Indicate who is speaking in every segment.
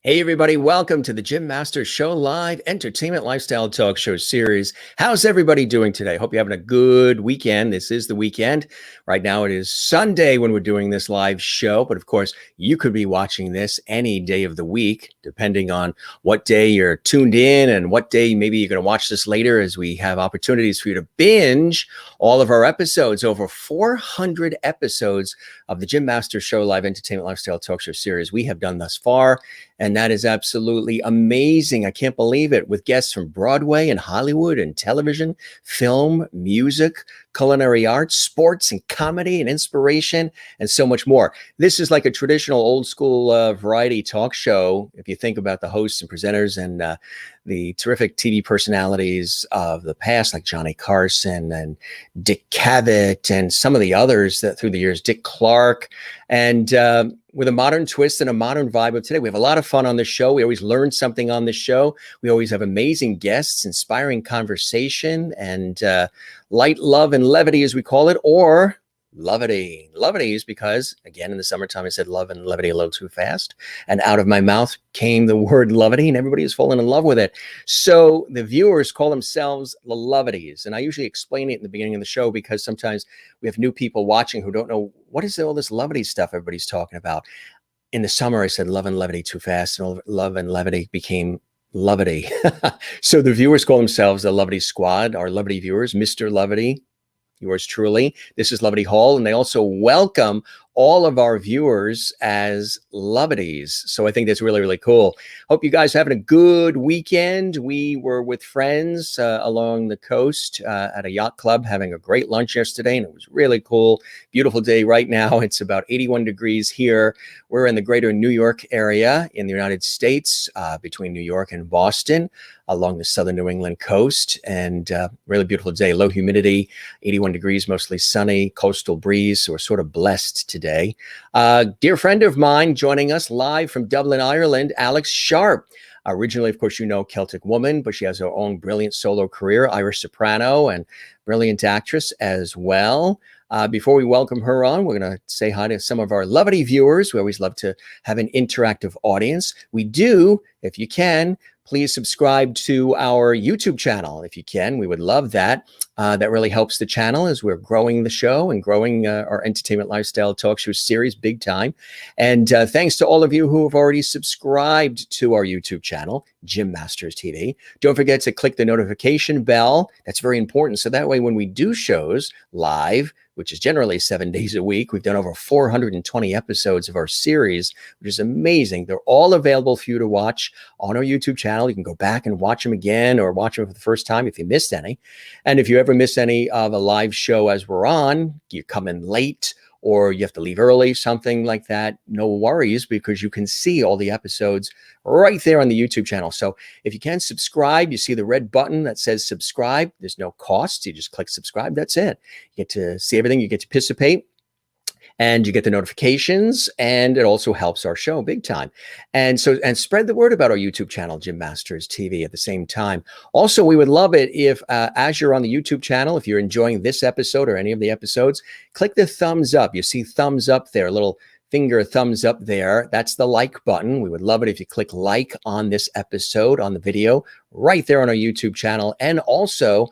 Speaker 1: Hey, everybody, welcome to the Jim Masters Show Live Entertainment Lifestyle Talk Show series. How's everybody doing today? Hope you're having a good weekend. This is the weekend. Right now, it is Sunday when we're doing this live show. But of course, you could be watching this any day of the week, depending on what day you're tuned in and what day maybe you're going to watch this later, as we have opportunities for you to binge all of our episodes. Over 400 episodes of the Jim Masters Show Live Entertainment Lifestyle Talk Show series we have done thus far. And that is absolutely amazing. I can't believe it. With guests from Broadway and Hollywood and television, film, music, culinary arts, sports and comedy and inspiration, and so much more. This is like a traditional old school variety talk show. If you think about the hosts and presenters and the terrific TV personalities of the past, like Johnny Carson and Dick Cavett and some of the others that through the years, Dick Clark, and with a modern twist and a modern vibe of today. We have a lot of fun on this show. We always learn something on this show. We always have amazing guests, inspiring conversation, and light love and levity, as we call it, or levity. Levity is because, again, in the summertime, I said love and levity a little too fast. And out of my mouth came the word levity, and everybody has fallen in love with it. So the viewers call themselves the Loveties. And I usually explain it in the beginning of the show because sometimes we have new people watching who don't know what is all this levity stuff everybody's talking about. In the summer, I said love and levity too fast, and love and levity became levity. So the viewers call themselves the Levity Squad, our levity viewers, Mr. Levity, yours truly. This is Levity Hall, and they also welcome all of our viewers as Loveties. So I think that's really, really cool. Hope you guys are having a good weekend. We were with friends along the coast at a yacht club having a great lunch yesterday, and it was really cool. Beautiful day right now. It's about 81 degrees here. We're in the greater New York area in the United States, between New York and Boston, along the southern New England coast, and really beautiful day. Low humidity, 81 degrees, mostly sunny, coastal breeze. So we're sort of blessed today. Dear friend of mine joining us live from Dublin, Ireland, Alex Sharpe. Originally, of course, you know, Celtic woman, but she has her own brilliant solo career, Irish soprano and brilliant actress as well. Before we welcome her on, we're going to say hi to some of our Levity viewers. We always love to have an interactive audience. We do, if you can, please subscribe to our YouTube channel. If you can, we would love that. That really helps the channel as we're growing the show and growing our entertainment lifestyle talk show series big time. And thanks to all of you who have already subscribed to our YouTube channel, Jim Masters TV. Don't forget to click the notification bell. That's very important. So that way, when we do shows live, which is generally 7 days a week, we've done over 420 episodes of our series, which is amazing. They're all available for you to watch on our YouTube channel. You can go back and watch them again or watch them for the first time if you missed any. And if you ever miss any of a live show as we're on, you come in late or you have to leave early, something like that, no worries, because you can see all the episodes right there on the YouTube channel. So if you can subscribe, you see the red button that says subscribe. There's no cost. You just click subscribe. That's it. You get to see everything. You get to participate. And you get the notifications, and it also helps our show big time. And spread the word about our YouTube channel, Jim Masters TV, at the same time. Also, we would love it if, as you're on the YouTube channel, if you're enjoying this episode or any of the episodes, click the thumbs up. You see thumbs up there, a little finger thumbs up there. That's the like button. We would love it if you click like on this episode, on the video, right there on our YouTube channel. And also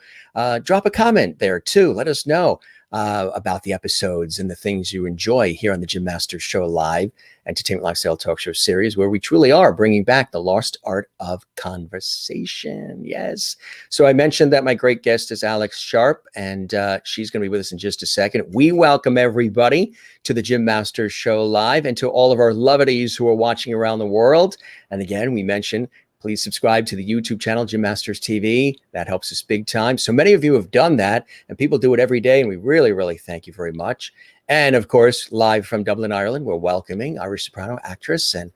Speaker 1: drop a comment there too. Let us know about the episodes and the things you enjoy here on the Jim Masters Show Live Entertainment Lifestyle Talk Show series, where we truly are bringing back the lost art of conversation. Yes. So I mentioned that my great guest is Alex Sharpe, and she's going to be with us in just a second. We welcome everybody to the Jim Masters Show Live and to all of our Loveties who are watching around the world. And again, we mentioned, please subscribe to the YouTube channel, Jim Masters TV. That helps us big time. So many of you have done that, and people do it every day, and we really, really thank you very much. And of course, live from Dublin, Ireland, we're welcoming Irish soprano actress and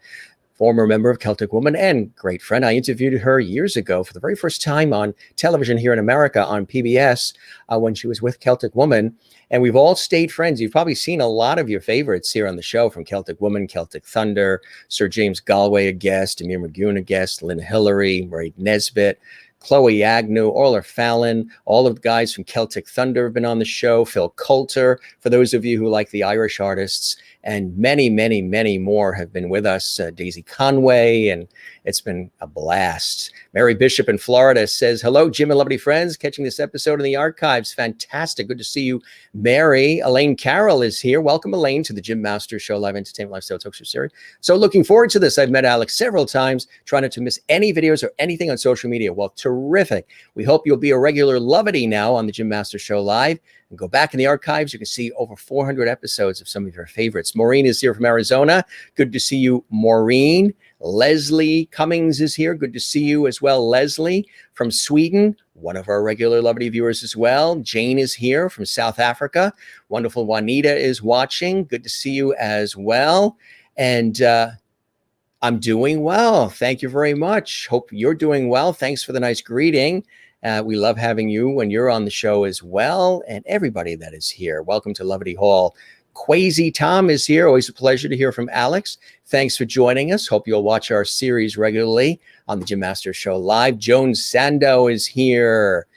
Speaker 1: former member of Celtic Woman and great friend. I interviewed her years ago for the very first time on television here in America on PBS when she was with Celtic Woman. And we've all stayed friends. You've probably seen a lot of your favorites here on the show, from Celtic Woman, Celtic Thunder, Sir James Galway, a guest, Amir Magoon, a guest, Lynn Hillary, Mairead Nesbitt, Chloe Agnew, Orla Fallon, all of the guys from Celtic Thunder have been on the show, Phil Coulter, for those of you who like the Irish artists, and many, many, many more have been with us, Daisy Conway, and it's been a blast. Mary Bishop in Florida says, hello, Jim and lovely friends, catching this episode in the archives. Fantastic. Good to see you, Mary. Elaine Carroll is here. Welcome, Elaine, to the Jim Master Show Live Entertainment Lifestyle Talk Show series. So looking forward to this. I've met Alex several times, trying not to miss any videos or anything on social media. Well, terrific. We hope you'll be a regular lovity now on the Jim Master Show Live. And go back in the archives. You can see over 400 episodes of some of your favorites. Maureen is here from Arizona. Good to see you, Maureen. Leslie Cummings is here. Good to see you as well, Leslie from Sweden. One of our regular lovely viewers as well. Jane is here from South Africa. Wonderful Juanita is watching. Good to see you as well. And I'm doing well. Thank you very much. Hope you're doing well. Thanks for the nice greeting. We love having you when you're on the show as well, and everybody that is here. Welcome to Lovity Hall. Quasi Tom is here. Always a pleasure to hear from Alex. Thanks for joining us. Hope you'll watch our series regularly on the Jim Master Show Live. Joan Sandow is here.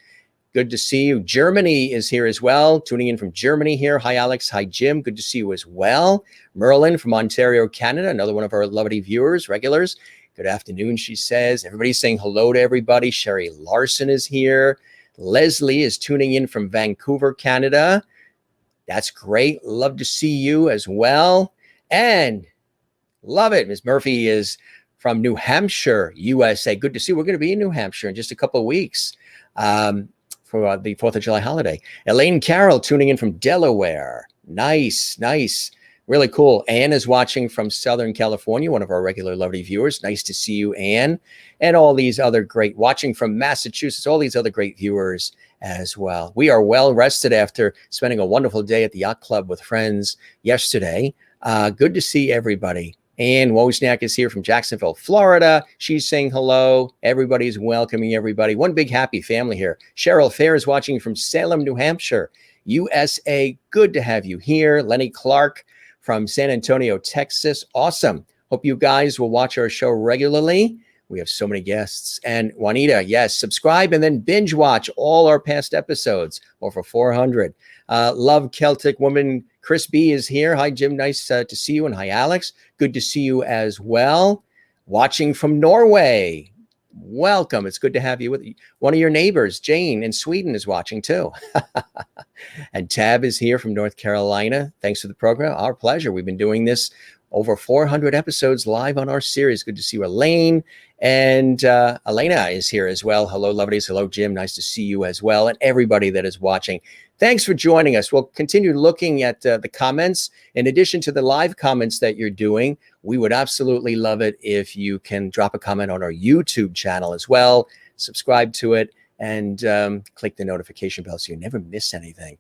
Speaker 1: Good to see you. Germany is here as well. Tuning in from Germany here. Hi, Alex. Hi, Jim. Good to see you as well. Merlin from Ontario, Canada. Another one of our lovely viewers, regulars. Good afternoon, she says. Everybody's saying hello to everybody. Sherry Larson is here. Leslie is tuning in from Vancouver, Canada. That's great. Love to see you as well. And love it. Ms. Murphy is from New Hampshire, USA. Good to see you. We're going to be in New Hampshire in just a couple of weeks for the 4th of July holiday. Elaine Carroll tuning in from Delaware. Nice, nice. Really cool. Anne is watching from Southern California, one of our regular lovely viewers. Nice to see you, Anne. And all these other great, watching from Massachusetts, all these other great viewers as well. We are well rested after spending a wonderful day at the yacht club with friends yesterday. Good to see everybody. Anne Wozniak is here from Jacksonville, Florida. She's saying hello. Everybody's welcoming everybody. One big happy family here. Cheryl Fair is watching from Salem, New Hampshire, USA. Good to have you here. Lenny Clark from San Antonio, Texas. Awesome. Hope you guys will watch our show regularly. We have so many guests. And Juanita, yes, subscribe and then binge watch all our past episodes, over 400. Love Celtic Woman. Chris B is here. Hi, Jim. Nice to see you. And hi, Alex. Good to see you as well. Watching from Norway. Welcome. It's good to have you with one of your neighbors. Jane in Sweden is watching too. And Tab is here from North Carolina. Thanks for the program. Our pleasure. We've been doing this over 400 episodes live on our series. Good to see you, Elaine. And Elena is here as well. Hello, lovelies. Hello, Jim. Nice to see you as well. And everybody that is watching. Thanks for joining us. We'll continue looking at the comments. In addition to the live comments that you're doing, we would absolutely love it if you can drop a comment on our YouTube channel as well. Subscribe to it and click the notification bell so you never miss anything.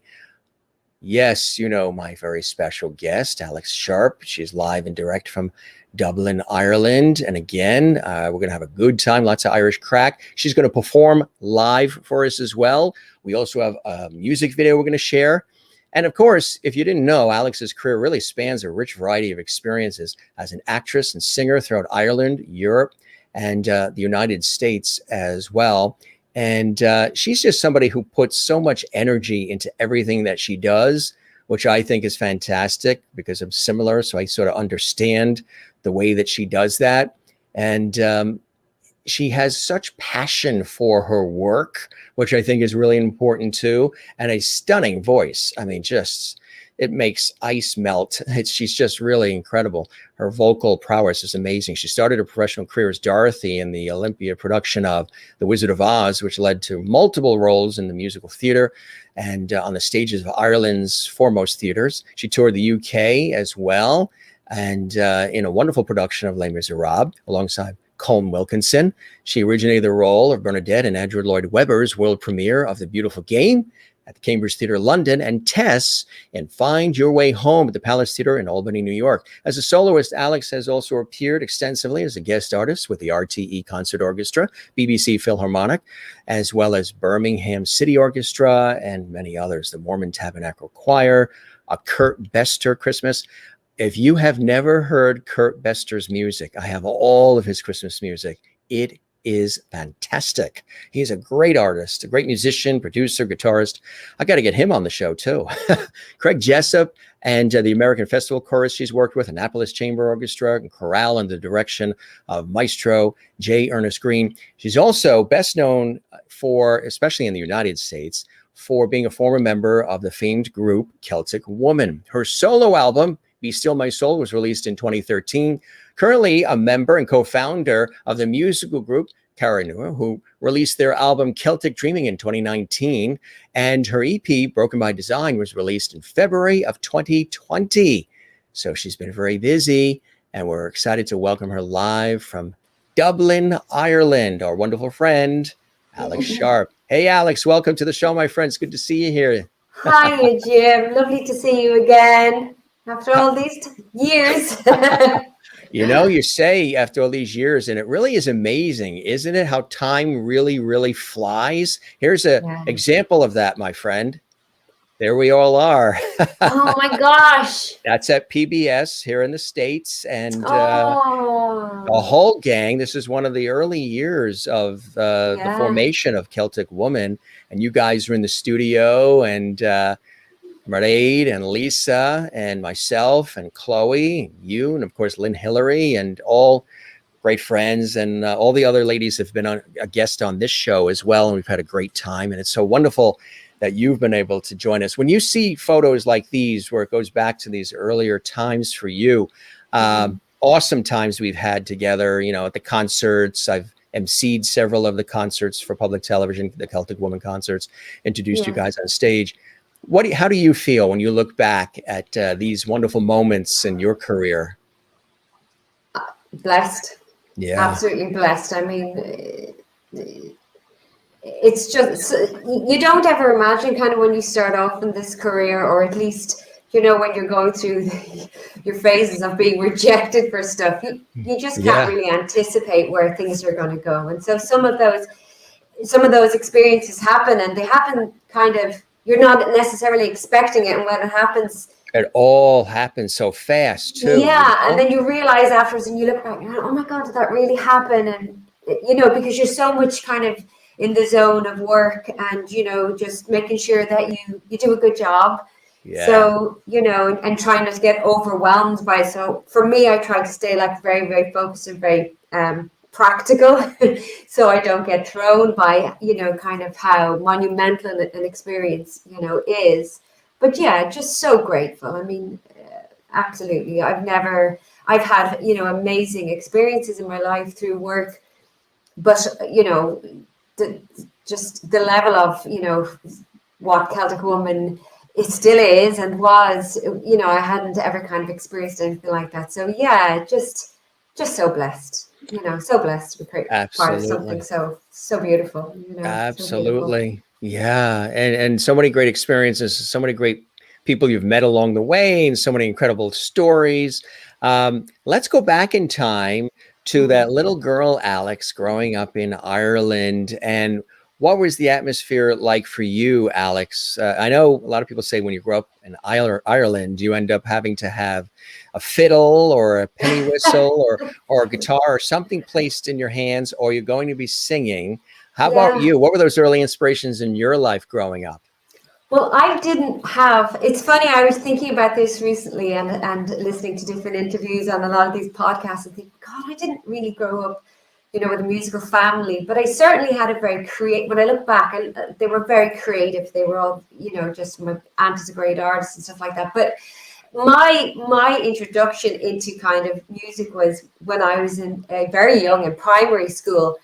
Speaker 1: Yes, you know, my very special guest, Alex Sharpe. She's live and direct from Dublin, Ireland. And again, we're going to have a good time, lots of Irish crack. She's going to perform live for us as well. We also have a music video we're going to share. And of course, if you didn't know, Alex's career really spans a rich variety of experiences as an actress and singer throughout Ireland, Europe, and the United States as well. And she's just somebody who puts so much energy into everything that she does, which I think is fantastic because I'm similar. So I sort of understand the way that she does that. And she has such passion for her work, which I think is really important too. And a stunning voice. I mean, just, it makes ice melt. She's just really incredible. Her vocal prowess is amazing. She started her professional career as Dorothy in the Olympia production of The Wizard of Oz, which led to multiple roles in the musical theater and on the stages of Ireland's foremost theaters. She toured the UK as well, and in a wonderful production of Les Miserables alongside Colm Wilkinson. She originated the role of Bernadette in Andrew Lloyd Webber's world premiere of The Beautiful Game at the Cambridge Theatre, London, and Tess in Find Your Way Home at the Palace Theatre in Albany, New York. As a soloist, Alex has also appeared extensively as a guest artist with the RTE Concert Orchestra, BBC Philharmonic, as well as Birmingham City Orchestra and many others, the Mormon Tabernacle Choir, a Kurt Bester Christmas. If you have never heard Kurt Bester's music, I have all of his Christmas music. It is fantastic. He's a great artist, a great musician, producer, guitarist. I got to get him on the show too. Craig Jessup and the American Festival Chorus she's worked with, Annapolis Chamber Orchestra, and chorale under the direction of Maestro J. Ernest Green. She's also best known for, especially in the United States, for being a former member of the famed group Celtic Woman. Her solo album, Be Still My Soul, was released in 2013. Currently a member and co-founder of the musical group Caledonia, who released their album Celtic Dreaming in 2019. And her EP, Broken by Design, was released in February of 2020. So she's been very busy, and we're excited to welcome her live from Dublin, Ireland, our wonderful friend, Alex Sharpe. Hey, Alex, welcome to the show, my friends. Good to see you here.
Speaker 2: Hi, Jim. Lovely to see you again after all these years.
Speaker 1: You know, you say after all these years, and it really is amazing, isn't it? How time really, really flies. Here's an example of that, my friend. There we all are.
Speaker 2: Oh my gosh.
Speaker 1: That's at PBS here in the States. And the whole gang, this is one of the early years of the formation of Celtic Woman. And you guys were in the studio, and Mairead and Lisa and myself and Chloe, and you, and of course Lynn Hillary, and all great friends, and all the other ladies have been a guest on this show as well, and we've had a great time. And it's so wonderful that you've been able to join us. When you see photos like these, where it goes back to these earlier times for you, awesome times we've had together, you know, at the concerts. I've emceed several of the concerts for public television, the Celtic Woman concerts, introduced you guys on stage. How do you feel when you look back at these wonderful moments in your career?
Speaker 2: Blessed. Yeah. Absolutely blessed. I mean, it's just, you don't ever imagine kind of when you start off in this career, or at least, you know, when you're going through your phases of being rejected for stuff, you just can't really anticipate where things are going to go. And so some of those experiences happen, and they happen kind of, you're not necessarily expecting it, and when it happens,
Speaker 1: it all happens so fast too.
Speaker 2: Yeah, and then you realize afterwards, and you look back, oh my God, did that really happen? And you know, because you're so much kind of in the zone of work, and you know, just making sure that you do a good job. Yeah. So you know, and trying not to get overwhelmed by it. So for me, I try to stay like very, very focused and very practical, so I don't get thrown by, you know, kind of how monumental an experience, you know, is. But yeah, just so grateful. I mean, absolutely. I've had, you know, amazing experiences in my life through work, but you know, just the level of, you know, what Celtic Woman it still is and was, you know, I hadn't ever kind of experienced anything like that. So yeah, just so blessed. You know, so blessed to be part of something so beautiful. You know,
Speaker 1: absolutely. So yeah. And so many great experiences, so many great people you've met along the way, and so many incredible stories. Let's go back in time to that little girl, Alex, growing up in Ireland. And what was the atmosphere like for you, Alex? I know a lot of people say when you grow up in Ireland, you end up having to have a fiddle or a penny whistle or a guitar or something placed in your hands, or you're going to be singing. How about you? What were those early inspirations in your life growing up?
Speaker 2: Well, I didn't have, it's funny, I was thinking about this recently and listening to different interviews on a lot of these podcasts and thinking, God, I didn't really grow up, you know, with a musical family, but I certainly had a very when I look back, they were very creative. They were all, you know, just my aunt is a great artist and stuff like that. But my introduction into kind of music was when I was very young in primary school.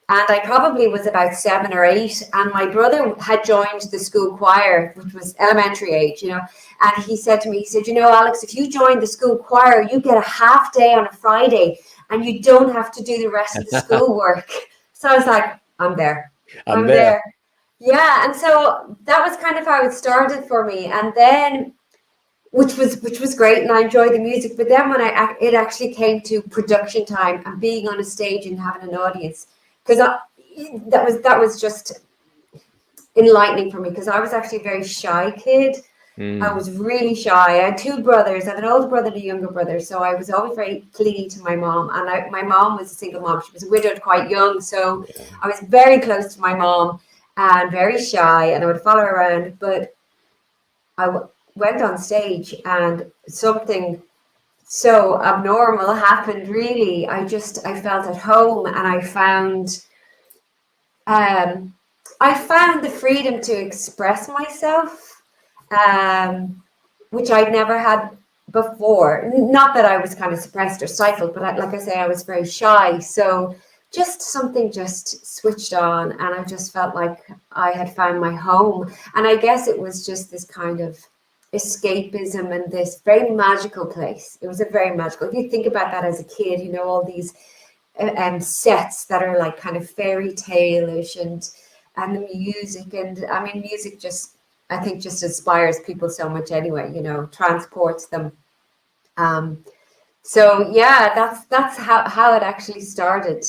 Speaker 2: And I probably was about 7 or 8, and my brother had joined the school choir, which was elementary age, you know, and he said to me, he said, you know, Alex, if you join the school choir, you get a half day on a Friday, and you don't have to do the rest of the school work. So I was like, I'm there. I'm there. Yeah, and so that was kind of how it started for me, and then, which was great, and I enjoyed the music, but then when it actually came to production time and being on a stage and having an audience, because that was just enlightening for me, because I was actually a very shy kid. I
Speaker 1: Mm.
Speaker 2: was really shy. I had two brothers. I have an older brother and a younger brother. So I was always very clingy to my mom. And my mom was a single mom. She was widowed quite young. So
Speaker 1: Yeah.
Speaker 2: I was very close to my mom and very shy. And I would follow her around. But went on stage and something so abnormal happened, really. I felt at home, and um, I found the freedom to express myself, which I'd never had before. Not that I was kind of suppressed or stifled, but like I say, I was very shy. So just something just switched on, and I just felt like I had found my home. And I guess it was just this kind of escapism and this very magical place. It was a very magical. If you think about that as a kid, all these sets that are like kind of fairy tale-ish, and the music, and I mean music just, I think, just inspires people so much anyway, transports them. So yeah, that's how it actually started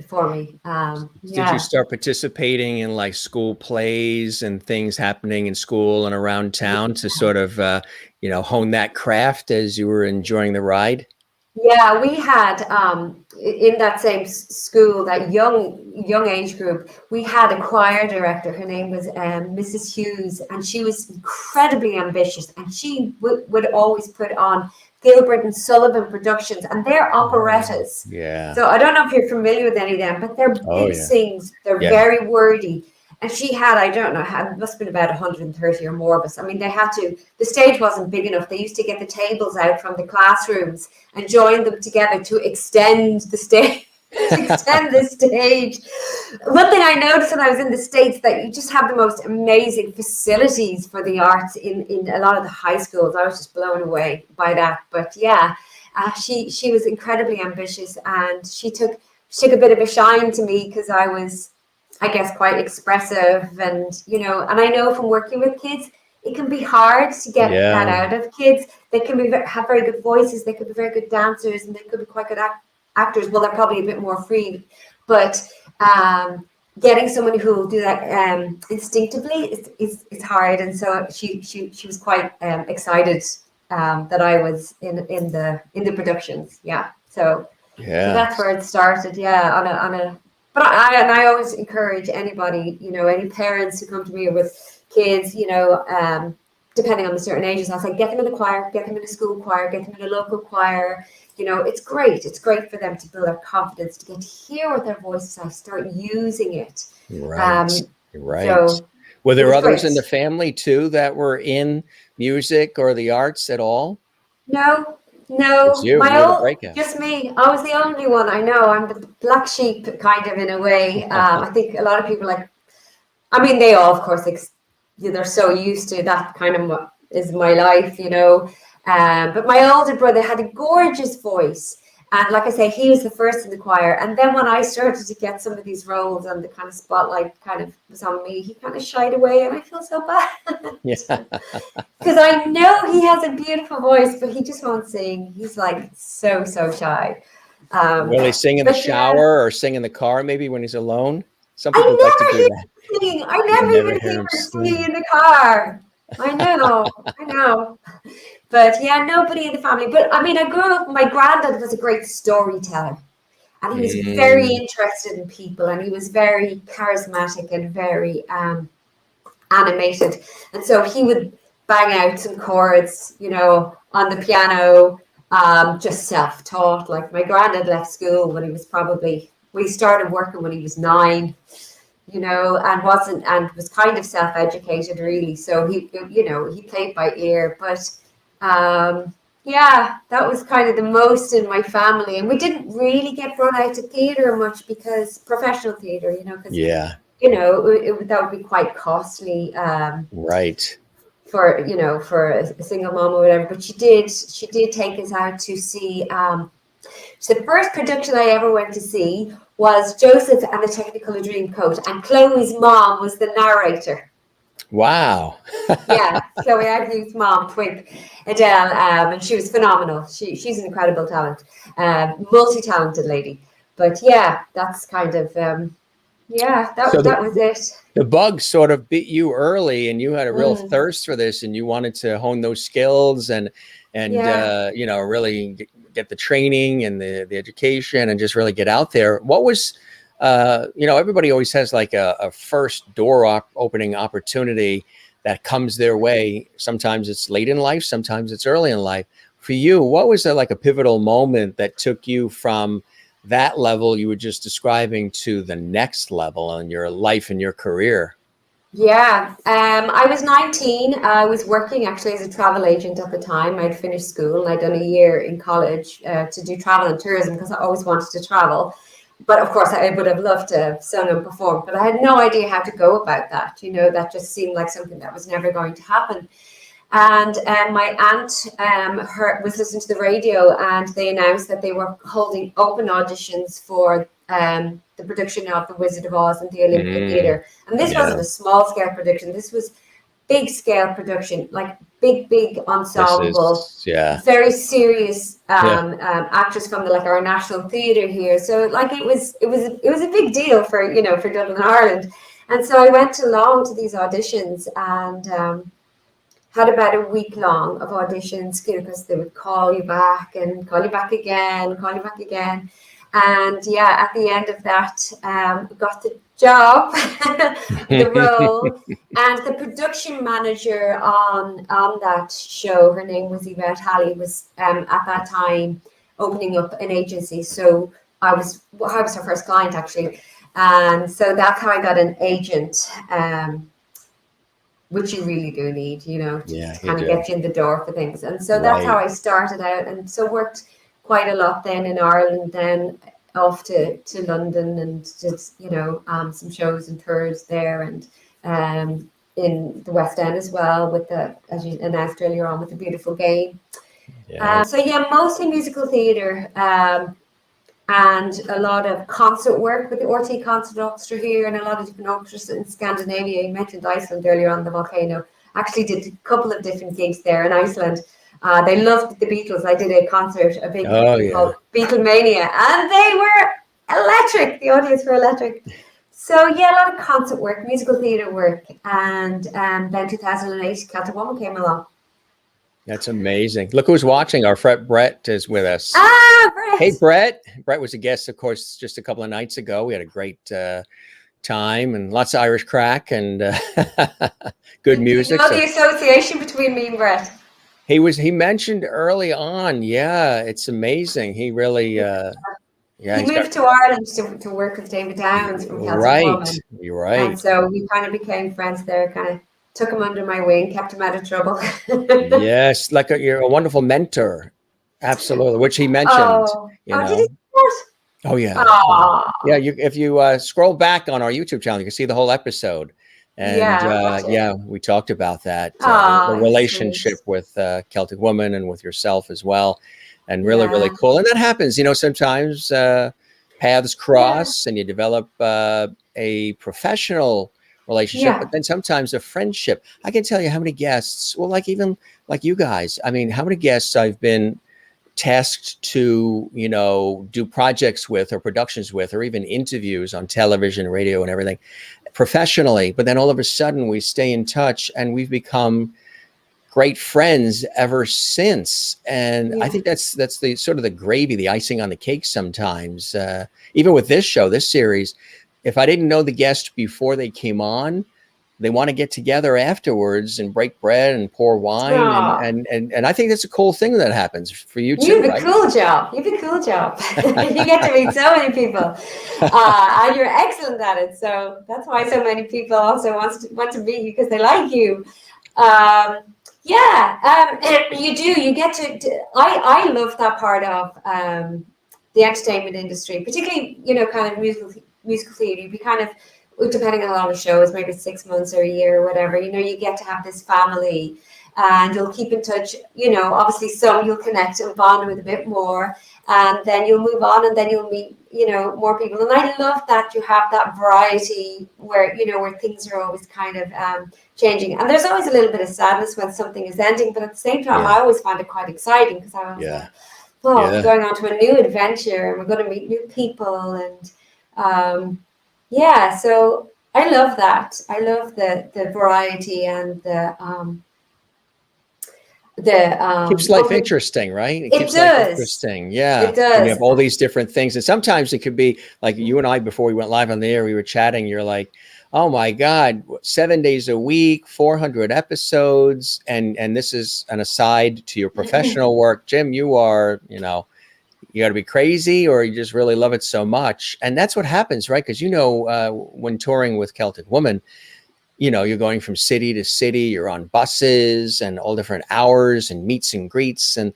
Speaker 2: for me.
Speaker 1: Did you
Speaker 2: Yeah.
Speaker 1: start participating in like school plays and things happening in school and around town to sort of, hone that craft as you were enjoying the ride?
Speaker 2: Yeah, we had in that same school, that young age group, we had a choir director. Her name was Mrs. Hughes, and she was incredibly ambitious, and she would always put on Gilbert and Sullivan productions, and they're operettas.
Speaker 1: Yeah.
Speaker 2: So I don't know if you're familiar with any of them, but they're
Speaker 1: Oh,
Speaker 2: big
Speaker 1: yeah.
Speaker 2: sings, they're
Speaker 1: Yeah.
Speaker 2: very wordy. And she had, I don't know, it must have been about 130 or more of us. I mean, the stage wasn't big enough. They used to get the tables out from the classrooms and join them together to extend the stage. One thing I noticed when I was in the States, that you just have the most amazing facilities for the arts in a lot of the high schools. I was just blown away by that. But yeah, she was incredibly ambitious, and she took a bit of a shine to me because I was, I guess, quite expressive, and I know from working with kids, it can be hard to get that
Speaker 1: Yeah.
Speaker 2: out of kids. They can have very good voices, they could be very good dancers, and they could be quite good actors. Well, they're probably a bit more free, but getting someone who will do that instinctively is hard. And so she was quite excited that I was in the productions. Yeah, so
Speaker 1: Yeah.
Speaker 2: that's where it started. Yeah, on a. But I always encourage anybody, any parents who come to me with kids, depending on the certain ages, I'll say, get them in a choir, get them in a school choir, get them in a local choir. It's great. It's great for them to build their confidence, to get to hear what their voices are, start using it.
Speaker 1: Right. Right.
Speaker 2: So
Speaker 1: Were
Speaker 2: it
Speaker 1: there
Speaker 2: was
Speaker 1: others
Speaker 2: great.
Speaker 1: in the family too that were in music or the arts at all?
Speaker 2: No,
Speaker 1: It's
Speaker 2: no,
Speaker 1: you. You were the breakout.
Speaker 2: just me. I was the only one. I know. I'm the black sheep, kind of, in a way. I think a lot of people, like, I mean, they all, of course, they're so used to that kind of is my life. But my older brother had a gorgeous voice. And like I say, he was the first in the choir. And then when I started to get some of these roles and the kind of spotlight kind of was on me, he kind of shied away. And I feel so bad.
Speaker 1: Yeah.
Speaker 2: Because I know he has a beautiful voice, but he just won't sing. He's like so shy.
Speaker 1: Will he sing in the
Speaker 2: But yeah,
Speaker 1: shower or sing in the car maybe when he's alone? Some
Speaker 2: I
Speaker 1: people like to
Speaker 2: never
Speaker 1: do
Speaker 2: hear
Speaker 1: that.
Speaker 2: him singing. I
Speaker 1: You
Speaker 2: never
Speaker 1: never
Speaker 2: even
Speaker 1: hear
Speaker 2: hear
Speaker 1: him
Speaker 2: him singing
Speaker 1: sing.
Speaker 2: in the car. I know. But yeah, nobody in the family. But I mean, I grew up, my granddad was a great storyteller. And he was very
Speaker 1: Mm.
Speaker 2: interested in people, and he was very charismatic and very animated. And so he would bang out some chords, on the piano, just self-taught. Like, my granddad left school when he was we started working when he was 9, and was kind of self-educated, really. So he played by ear. But yeah, that was kind of the most in my family. And we didn't really get run out to theatre much, because professional theatre, because
Speaker 1: Yeah.
Speaker 2: that would be quite costly
Speaker 1: Right.
Speaker 2: for a single mom or whatever. But she did take us out to see. So the first production I ever went to see was Joseph and the Technicolor Dreamcoat, and Chloe's mom was the narrator.
Speaker 1: Wow.
Speaker 2: Yeah, Chloe Agnew's mom, twink, Adele, and she was phenomenal. She's an incredible talent, multi-talented lady. But yeah, that's kind of Yeah,
Speaker 1: So
Speaker 2: that was it.
Speaker 1: the bug sort of bit you early, and you had a real
Speaker 2: Mm,
Speaker 1: thirst for this, and you wanted to hone those skills and
Speaker 2: yeah.
Speaker 1: really get the training and the education and just really get out there. What was everybody always has like a first door opening opportunity that comes their way. Sometimes it's late in life, sometimes it's early in life. For you, what was like a pivotal moment that took you from that level you were just describing to the next level in your life and your career?
Speaker 2: Yeah, I was 19. I was working actually as a travel agent at the time. I'd finished school and I'd done a year in college to do travel and tourism because I always wanted to travel. But of course, I would have loved to have sung and performed, but I had no idea how to go about that. That just seemed like something that was never going to happen. And my aunt was listening to the radio, and they announced that they were holding open auditions for the production of The Wizard of Oz in the Olympia Theatre. And this
Speaker 1: Yeah,
Speaker 2: wasn't a small scale production. This was big scale production, like big
Speaker 1: this
Speaker 2: ensemble,
Speaker 1: is, yeah,
Speaker 2: very serious
Speaker 1: yeah,
Speaker 2: actors from our national theatre here. So like it was a big deal for Dublin, Ireland. And so I went along to these auditions and had about a week long of auditions, because they would call you back and call you back again, call you back again. And yeah, at the end of that, got the job, the role, and the production manager on that show, her name was Yvette Halley, was at that time opening up an agency. So I was her first client actually, and so that's how I got an agent. Which you really do need,
Speaker 1: yeah,
Speaker 2: to
Speaker 1: you
Speaker 2: kind of
Speaker 1: do.
Speaker 2: get you in the door for things. And so that's how
Speaker 1: Right.
Speaker 2: I started out, and so worked quite a lot then in Ireland, then off to London and did, some shows and tours there, and in the West End as well with as you announced earlier on, with The Beautiful Game.
Speaker 1: Yeah.
Speaker 2: So yeah, mostly musical theatre. And a lot of concert work with the RT Concert Orchestra here, and a lot of different orchestras in Scandinavia. You mentioned Iceland earlier on, the volcano. Actually did a couple of different gigs there in Iceland. They loved the Beatles. I did a big
Speaker 1: Oh,
Speaker 2: thing
Speaker 1: yeah.
Speaker 2: called Beatlemania, and they were electric. The audience were electric. So yeah, a lot of concert work, musical theatre work, and then 2008, Celtic Woman came along.
Speaker 1: That's amazing. Look who's watching. Our friend Brett is with us.
Speaker 2: Ah,
Speaker 1: Hey,
Speaker 2: Brett.
Speaker 1: Brett. Brett was a guest, of course, just a couple of nights ago. We had a great time and lots of Irish crack and good
Speaker 2: Do you
Speaker 1: music.
Speaker 2: know
Speaker 1: So
Speaker 2: the association between me and Brett?
Speaker 1: he mentioned early on. Yeah, it's amazing. He really, yeah,
Speaker 2: He
Speaker 1: he's got,
Speaker 2: moved to Ireland to work with David Downs from Celtic
Speaker 1: right.
Speaker 2: Woman.
Speaker 1: You're
Speaker 2: And
Speaker 1: right.
Speaker 2: so we kind of became friends there, kind of took him under my wing, kept him out of trouble.
Speaker 1: Yes. Like you're a wonderful mentor. Absolutely. Which he mentioned,
Speaker 2: Oh, did he say that?
Speaker 1: Oh yeah, yeah, yeah.
Speaker 2: Oh,
Speaker 1: If you scroll back on our YouTube channel, you can see the whole episode, and
Speaker 2: yeah, watch it.
Speaker 1: yeah, we talked about that the
Speaker 2: Oh, he's sweet.
Speaker 1: relationship with Celtic Woman and with yourself as well, and really
Speaker 2: Yeah,
Speaker 1: cool. And that happens, sometimes paths
Speaker 2: yeah,
Speaker 1: cross, and you develop a professional relationship,
Speaker 2: yeah,
Speaker 1: but then sometimes a friendship. I can tell you how many guests, well, like even like you guys. I mean, how many guests I've been tasked to do projects with or productions with or even interviews on television, radio, and everything professionally, but then all of a sudden we stay in touch and we've become great friends ever since. And I
Speaker 2: yeah.
Speaker 1: think that's the sort of the gravy, the icing on the cake sometimes. Even with this show, this series, if I didn't know the guest before they came on, they want to get together afterwards and break bread and pour wine,
Speaker 2: Oh,
Speaker 1: and I think that's a cool thing that happens for you
Speaker 2: you
Speaker 1: too,
Speaker 2: have a
Speaker 1: right?
Speaker 2: cool job. You have a cool job. You get to meet so many people, and you're excellent at it. So that's why so many people also want to meet you, because they like you. Um, yeah, you do. You get I love that part of the entertainment industry, particularly kind of musical theatre. You be kind of, depending on a lot of shows, maybe 6 months or a year or whatever. You get to have this family, and you'll keep in touch. Obviously, some you'll connect and bond with a bit more, and then you'll move on, and then you'll meet more people. And I love that you have that variety where where things are always kind of changing. And there's always a little bit of sadness when something is ending, but at the same time,
Speaker 1: Yeah,
Speaker 2: I always find it quite exciting, because I was like,
Speaker 1: yeah,
Speaker 2: oh, we're
Speaker 1: yeah.
Speaker 2: going on to a new adventure, and we're going to meet new people, and Yeah, so I love that. I love the variety and
Speaker 1: Keeps
Speaker 2: but
Speaker 1: life interesting, right? It
Speaker 2: it
Speaker 1: keeps life
Speaker 2: does.
Speaker 1: interesting. Yeah.
Speaker 2: It
Speaker 1: When you
Speaker 2: does.
Speaker 1: have all these different things. And sometimes it could be like you and I, before we went live on the air, we were chatting. You're like, oh my God, 7 days a week, 400 episodes. And this is an aside to your professional work. Jim, you are, you got to be crazy or you just really love it so much. And that's what happens, right? Because, when touring with Celtic Woman, you're going from city to city, you're on buses and all different hours and meets and greets. And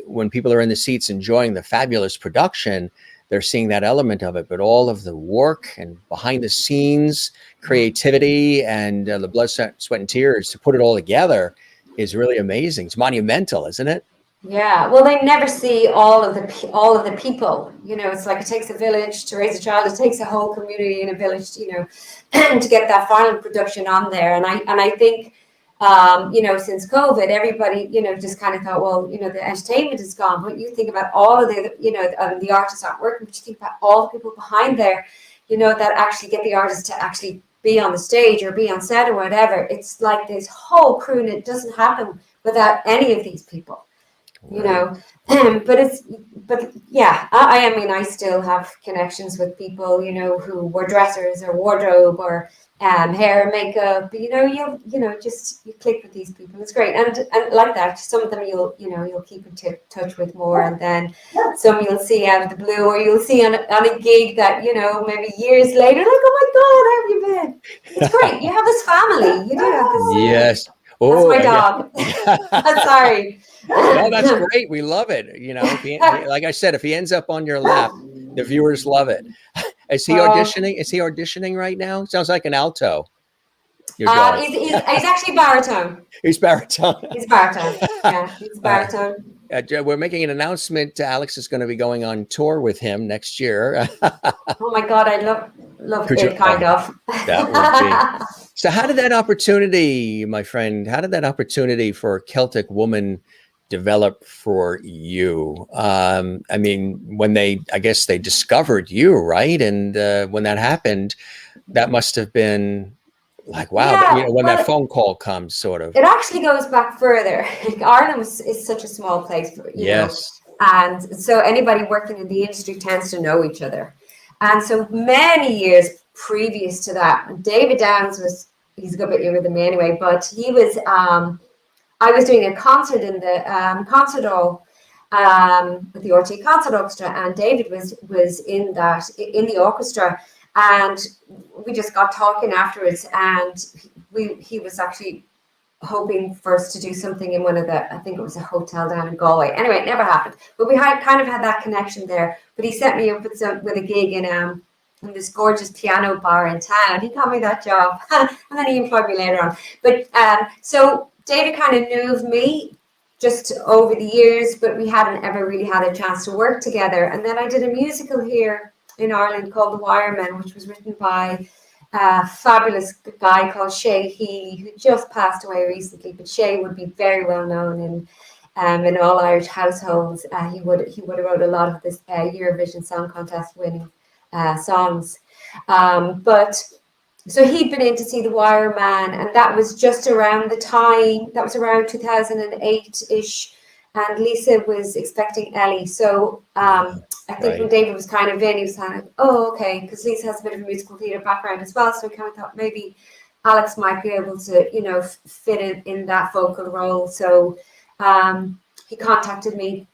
Speaker 1: when people are in the seats enjoying the fabulous production, they're seeing that element of it. But all of the work and behind the scenes creativity and the blood, sweat, and tears to put it all together is really amazing. It's monumental, isn't it?
Speaker 2: Yeah, well, they never see all of the people. It's like it takes a village to raise a child. It takes a whole community in a village, to get that final production on there. And I think, since COVID, everybody, just kind of thought, well, the entertainment is gone. But you think about all of the artists aren't working. But you think about all the people behind there, that actually get the artists to actually be on the stage or be on set or whatever. It's like this whole crew, and it doesn't happen without any of these people. you
Speaker 1: Right.
Speaker 2: know but yeah, I mean, I still have connections with people, who were dressers or wardrobe or hair and makeup. Just you click with these people. It's great, and like that, some of them you'll keep in touch with more, and then some you'll see out of the blue, or you'll see on a gig that maybe years later, like, oh my god, how have you been? It's great. You have this family. You do have this.
Speaker 1: Yes.
Speaker 2: That's
Speaker 1: Oh,
Speaker 2: my
Speaker 1: yeah.
Speaker 2: dog. Sorry.
Speaker 1: No, that's great. We love it. If like I said, if he ends up on your lap, the viewers love it. Is he
Speaker 2: Oh,
Speaker 1: auditioning? Is he auditioning right now? Sounds like an alto. Your dog.
Speaker 2: he's actually baritone.
Speaker 1: He's baritone.
Speaker 2: He's baritone. Yeah, he's
Speaker 1: Uh,
Speaker 2: baritone.
Speaker 1: we're making an announcement. Alex is going to be going on tour with him next year.
Speaker 2: Oh my God, I love
Speaker 1: Could you?
Speaker 2: it,
Speaker 1: Oh,
Speaker 2: kind of.
Speaker 1: that would be. So, how did that opportunity, my friend? How did that opportunity for Celtic Woman develop for you? I mean, I guess they discovered you, right? And when that happened, that must have been like, wow,
Speaker 2: Yeah,
Speaker 1: when that
Speaker 2: well,
Speaker 1: phone call comes, sort of.
Speaker 2: it actually goes back further. Like, Ireland is such a small place,
Speaker 1: Yes.
Speaker 2: and so anybody working in the industry tends to know each other. And so many years previous to that, David Downs he's a good bit younger than me anyway, but he was, I was doing a concert in the concert hall with the RT Concert Orchestra, and David was in the orchestra, and we just got talking afterwards, and he was actually hoping for us to do something in one of I think it was a hotel down in Galway. Anyway, it never happened, but we had kind of had that connection there. But he set me up with a gig in this gorgeous piano bar in town. He got me that job, and then he employed me later on. But so David kind of knew of me just over the years, but we hadn't ever really had a chance to work together. And then I did a musical here in Ireland called The Wireman, which was written by a fabulous guy called Shay Healy, who just passed away recently. But Shay would be very well known in all Irish households. He would have wrote a lot of this Eurovision Song Contest winning songs. But so he'd been in to see The Wire Man, and that was just around the time, that was around 2008-ish, and Lisa was expecting Ellie. So I think when
Speaker 1: Right.
Speaker 2: David was kind of in, he was kind of, oh, okay, because Lisa has a bit of a musical theatre background as well, so we kind of thought maybe Alex might be able to, fit in that vocal role. So he contacted me,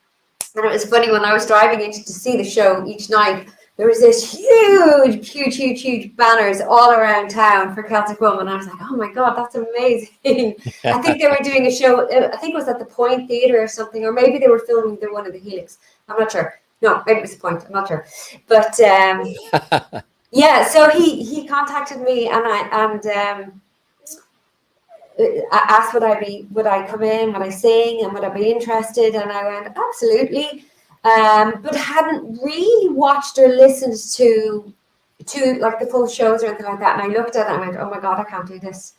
Speaker 2: and it was funny when I was driving in to see the show each night. There was this huge banners all around town for Celtic Woman. I was like, oh my God, that's amazing. I think they were doing a show, I think it was at the Point Theatre or something, or maybe they were filming one of the Helix. I'm not sure. No, maybe it was the Point. I'm not sure. But yeah, so he contacted me, and I asked would I come in, would I sing, and would I be interested, and I went absolutely, but hadn't really watched or listened to like the full shows or anything like that. And I looked at it and I went, oh my God, I can't do this.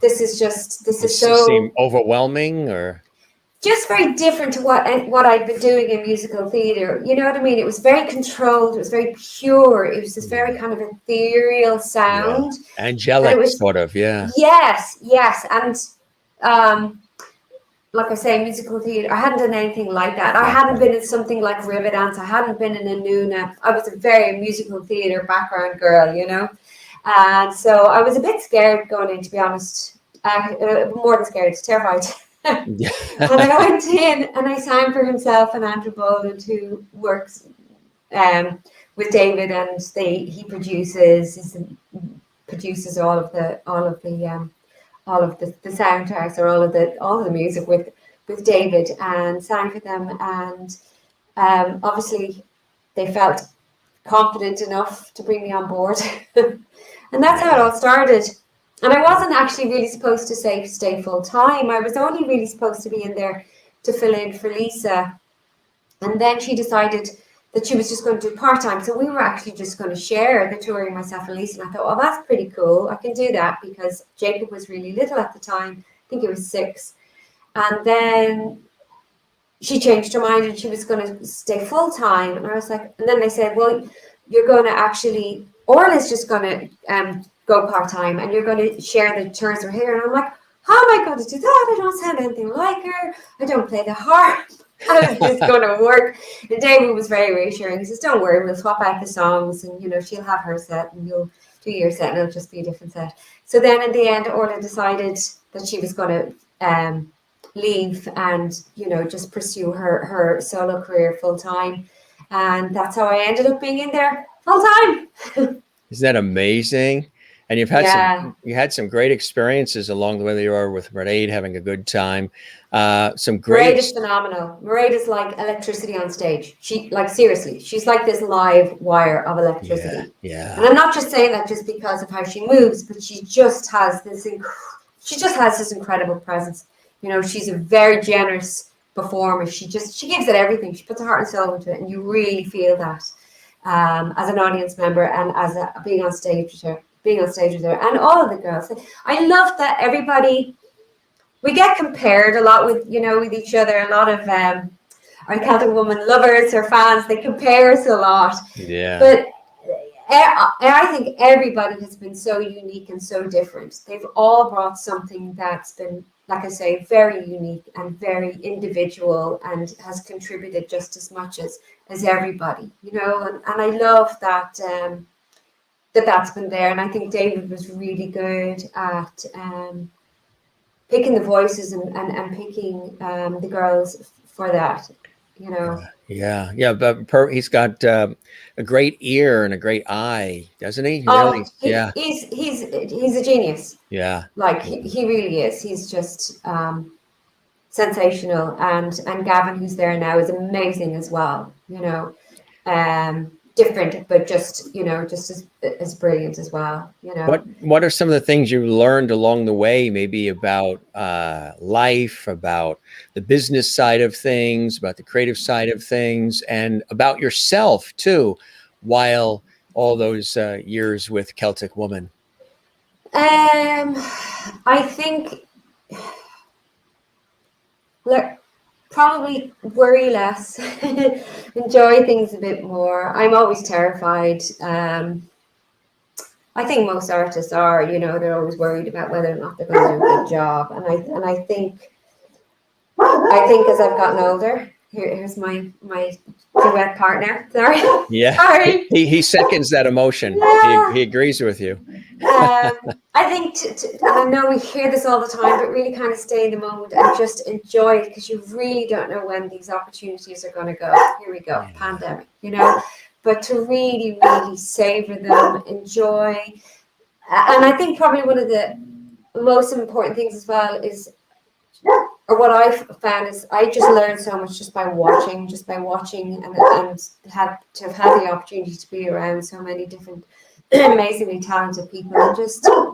Speaker 2: This is
Speaker 1: It
Speaker 2: so
Speaker 1: seemed overwhelming, or
Speaker 2: just very different to what I'd been doing in musical theatre. You know what I mean? It was very controlled. It was very pure. It was this very kind of ethereal
Speaker 1: Yeah.
Speaker 2: sound, and it
Speaker 1: Angelic
Speaker 2: was
Speaker 1: sort of, yeah.
Speaker 2: yes, and like I say, musical theatre. I hadn't done anything like that. I hadn't been in something like Riverdance. I hadn't been in a Nuna. I was a very musical theatre background girl, you know, and so I was a bit scared going in, to be honest. More than scared, terrified.
Speaker 1: Yeah.
Speaker 2: And I went in and I sang for himself and Andrew Boland, who works with David, and he produces all of the soundtracks, or all of the music with David, and sang for them, and obviously they felt confident enough to bring me on board. And that's how it all started. And I wasn't actually really supposed to stay full time. I was only really supposed to be in there to fill in for Lisa, and then she decided that she was just going to do part-time. So we were actually just going to share the touring, myself and Lisa. And I thought, well, that's pretty cool. I can do that, because Jacob was really little at the time. I think he was 6. And then she changed her mind and she was going to stay full-time. And I was like, and then they said, well, you're going to actually, Orla's just going to go part-time, and you're going to share the tours with her. And I'm like, how am I going to do that? I don't sound anything like her. I don't play the harp. How is this going to work? And David was very reassuring. He says, don't worry, we'll swap out the songs, and, you know, she'll have her set and you'll do your set, and it'll just be a different set. So then in the end, Orla decided that she was going to leave and, you know, just pursue her solo career full time. And that's how I ended up being in there full time.
Speaker 1: Isn't that amazing? And you've had some great experiences along the way. You are with Mairead, having a good time. Some great.
Speaker 2: Mairead is phenomenal. Mairead is like electricity on stage. She, like, seriously, she's like this live wire of electricity.
Speaker 1: Yeah.
Speaker 2: And I'm not just saying that just because of how she moves, but she just has this incredible presence. You know, she's a very generous performer. She gives it everything. She puts her heart and soul into it, and you really feel that as an audience member, and as being on stage with her. And all of the girls. I love that everybody, we get compared a lot with each other. A lot of our Celtic Woman lovers or fans, they compare us a lot.
Speaker 1: Yeah.
Speaker 2: But I think everybody has been so unique and so different. They've all brought something that's been, like I say, very unique and very individual, and has contributed just as much as everybody, you know. And I love that that's been there. And I think David was really good at picking the voices and picking the girls for that, you know.
Speaker 1: Yeah, but he's got a great ear and a great eye, doesn't he?
Speaker 2: He's a genius.
Speaker 1: Yeah,
Speaker 2: like he really is. He's just sensational, and Gavin, who's there now, is amazing as well, you know. Different, but just as brilliant as well, you know.
Speaker 1: What are some of the things you learned along the way, maybe about life, about the business side of things, about the creative side of things, and about yourself too, while all those years with Celtic Woman?
Speaker 2: I think, look, probably worry less, enjoy things a bit more. I'm always terrified. I think most artists are, you know, they're always worried about whether or not they're going to do a good job. And I think as I've gotten older, here's my duet partner. Sorry.
Speaker 1: Yeah.
Speaker 2: Sorry.
Speaker 1: He seconds that emotion.
Speaker 2: Yeah.
Speaker 1: He agrees with you.
Speaker 2: I think, and I know we hear this all the time, but really kind of stay in the moment and just enjoy it, because you really don't know when these opportunities are going to go. Here we go, pandemic, you know. But to really, really savor them, enjoy. And I think probably one of the most important things as well is, or what I've found is, I just learned so much just by watching, and have had the opportunity to be around so many different amazingly talented people, and just to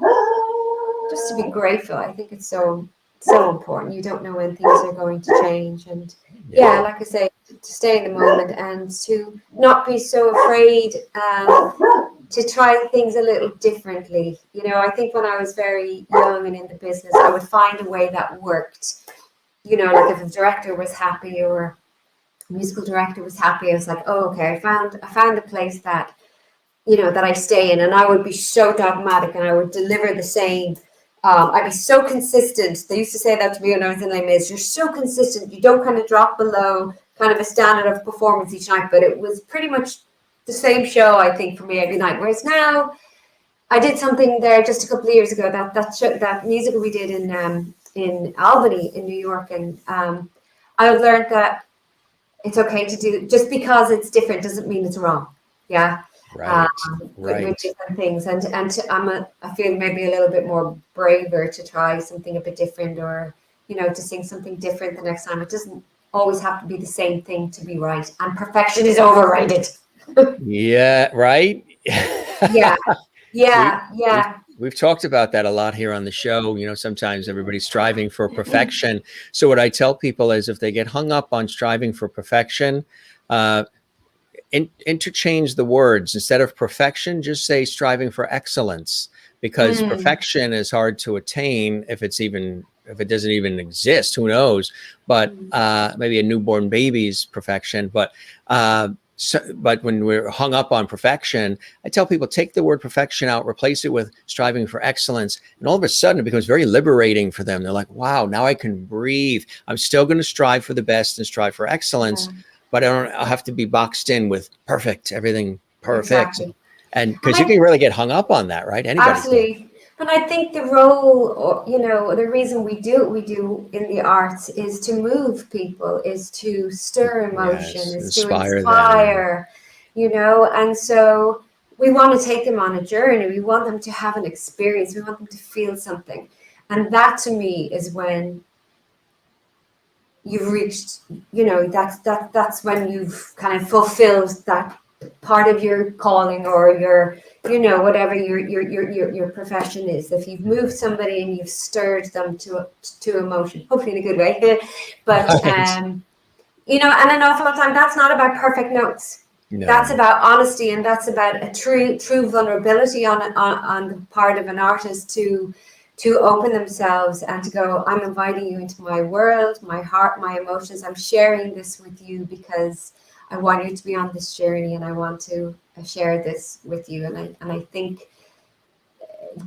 Speaker 2: be grateful. I think it's so important. You don't know when things are going to change, and like I say, to stay in the moment and to not be so afraid to try things a little differently. You know, I think when I was very young and in the business, I would find a way that worked, you know, like if a director was happy or a musical director was happy, I was like, oh, okay, I found a place that, you know, that I stay in, and I would be so dogmatic and I would deliver the same. I'd be so consistent. They used to say that to me when I was in Les Mis. You're so consistent. You don't kind of drop below kind of a standard of performance each night. But it was pretty much the same show, I think, for me every night. Whereas now, I did something there just a couple of years ago. That musical we did in Albany in New York, and I learned that it's okay to do, just because it's different doesn't mean it's wrong. Yeah.
Speaker 1: Right.
Speaker 2: With
Speaker 1: Right.
Speaker 2: different things, and I feel maybe a little bit more braver to try something a bit different, or you know, to sing something different the next time. It doesn't always have to be the same thing to be right, and perfection is overrated.
Speaker 1: Yeah. Right.
Speaker 2: Yeah,
Speaker 1: we
Speaker 2: yeah,
Speaker 1: we've
Speaker 2: yeah.
Speaker 1: we've talked about that a lot here on the show. You know, sometimes everybody's striving for perfection. So what I tell people is, if they get hung up on striving for perfection, uh, interchange the words. Instead of perfection, just say striving for excellence, because
Speaker 2: Mm,
Speaker 1: perfection is hard to attain, if it doesn't even exist. Who knows? But
Speaker 2: mm.
Speaker 1: maybe a newborn baby's perfection. But when we're hung up on perfection, I tell people, take the word perfection out, replace it with striving for excellence. And all of a sudden it becomes very liberating for them. They're like, wow, now I can breathe. I'm still going to strive for the best and strive for excellence,
Speaker 2: Yeah,
Speaker 1: but I'll have to be boxed in with perfect, everything perfect.
Speaker 2: exactly.
Speaker 1: And
Speaker 2: And
Speaker 1: because you can really get hung up on that, right? Anybody can.
Speaker 2: absolutely. And I think the role, or, you know, the reason we do what we do in the arts is to move people, is to stir emotion,
Speaker 1: Yes,
Speaker 2: is to
Speaker 1: inspire them.
Speaker 2: inspire, you know. And so we want to take them on a journey. We want them to have an experience. We want them to feel something. And that to me is when you've reached, you know, that's when you've kind of fulfilled that part of your calling, or your, you know, whatever your profession is. If you've moved somebody and you've stirred them to emotion, hopefully in a good way. But
Speaker 1: Right.
Speaker 2: you know, and an awful lot of time that's not about perfect notes. That's
Speaker 1: No.
Speaker 2: about honesty, and that's about a true vulnerability on the part of an artist to open themselves and to go, I'm inviting you into my world, my heart, my emotions. I'm sharing this with you because I want you to be on this journey, and I want to share this with you. And I think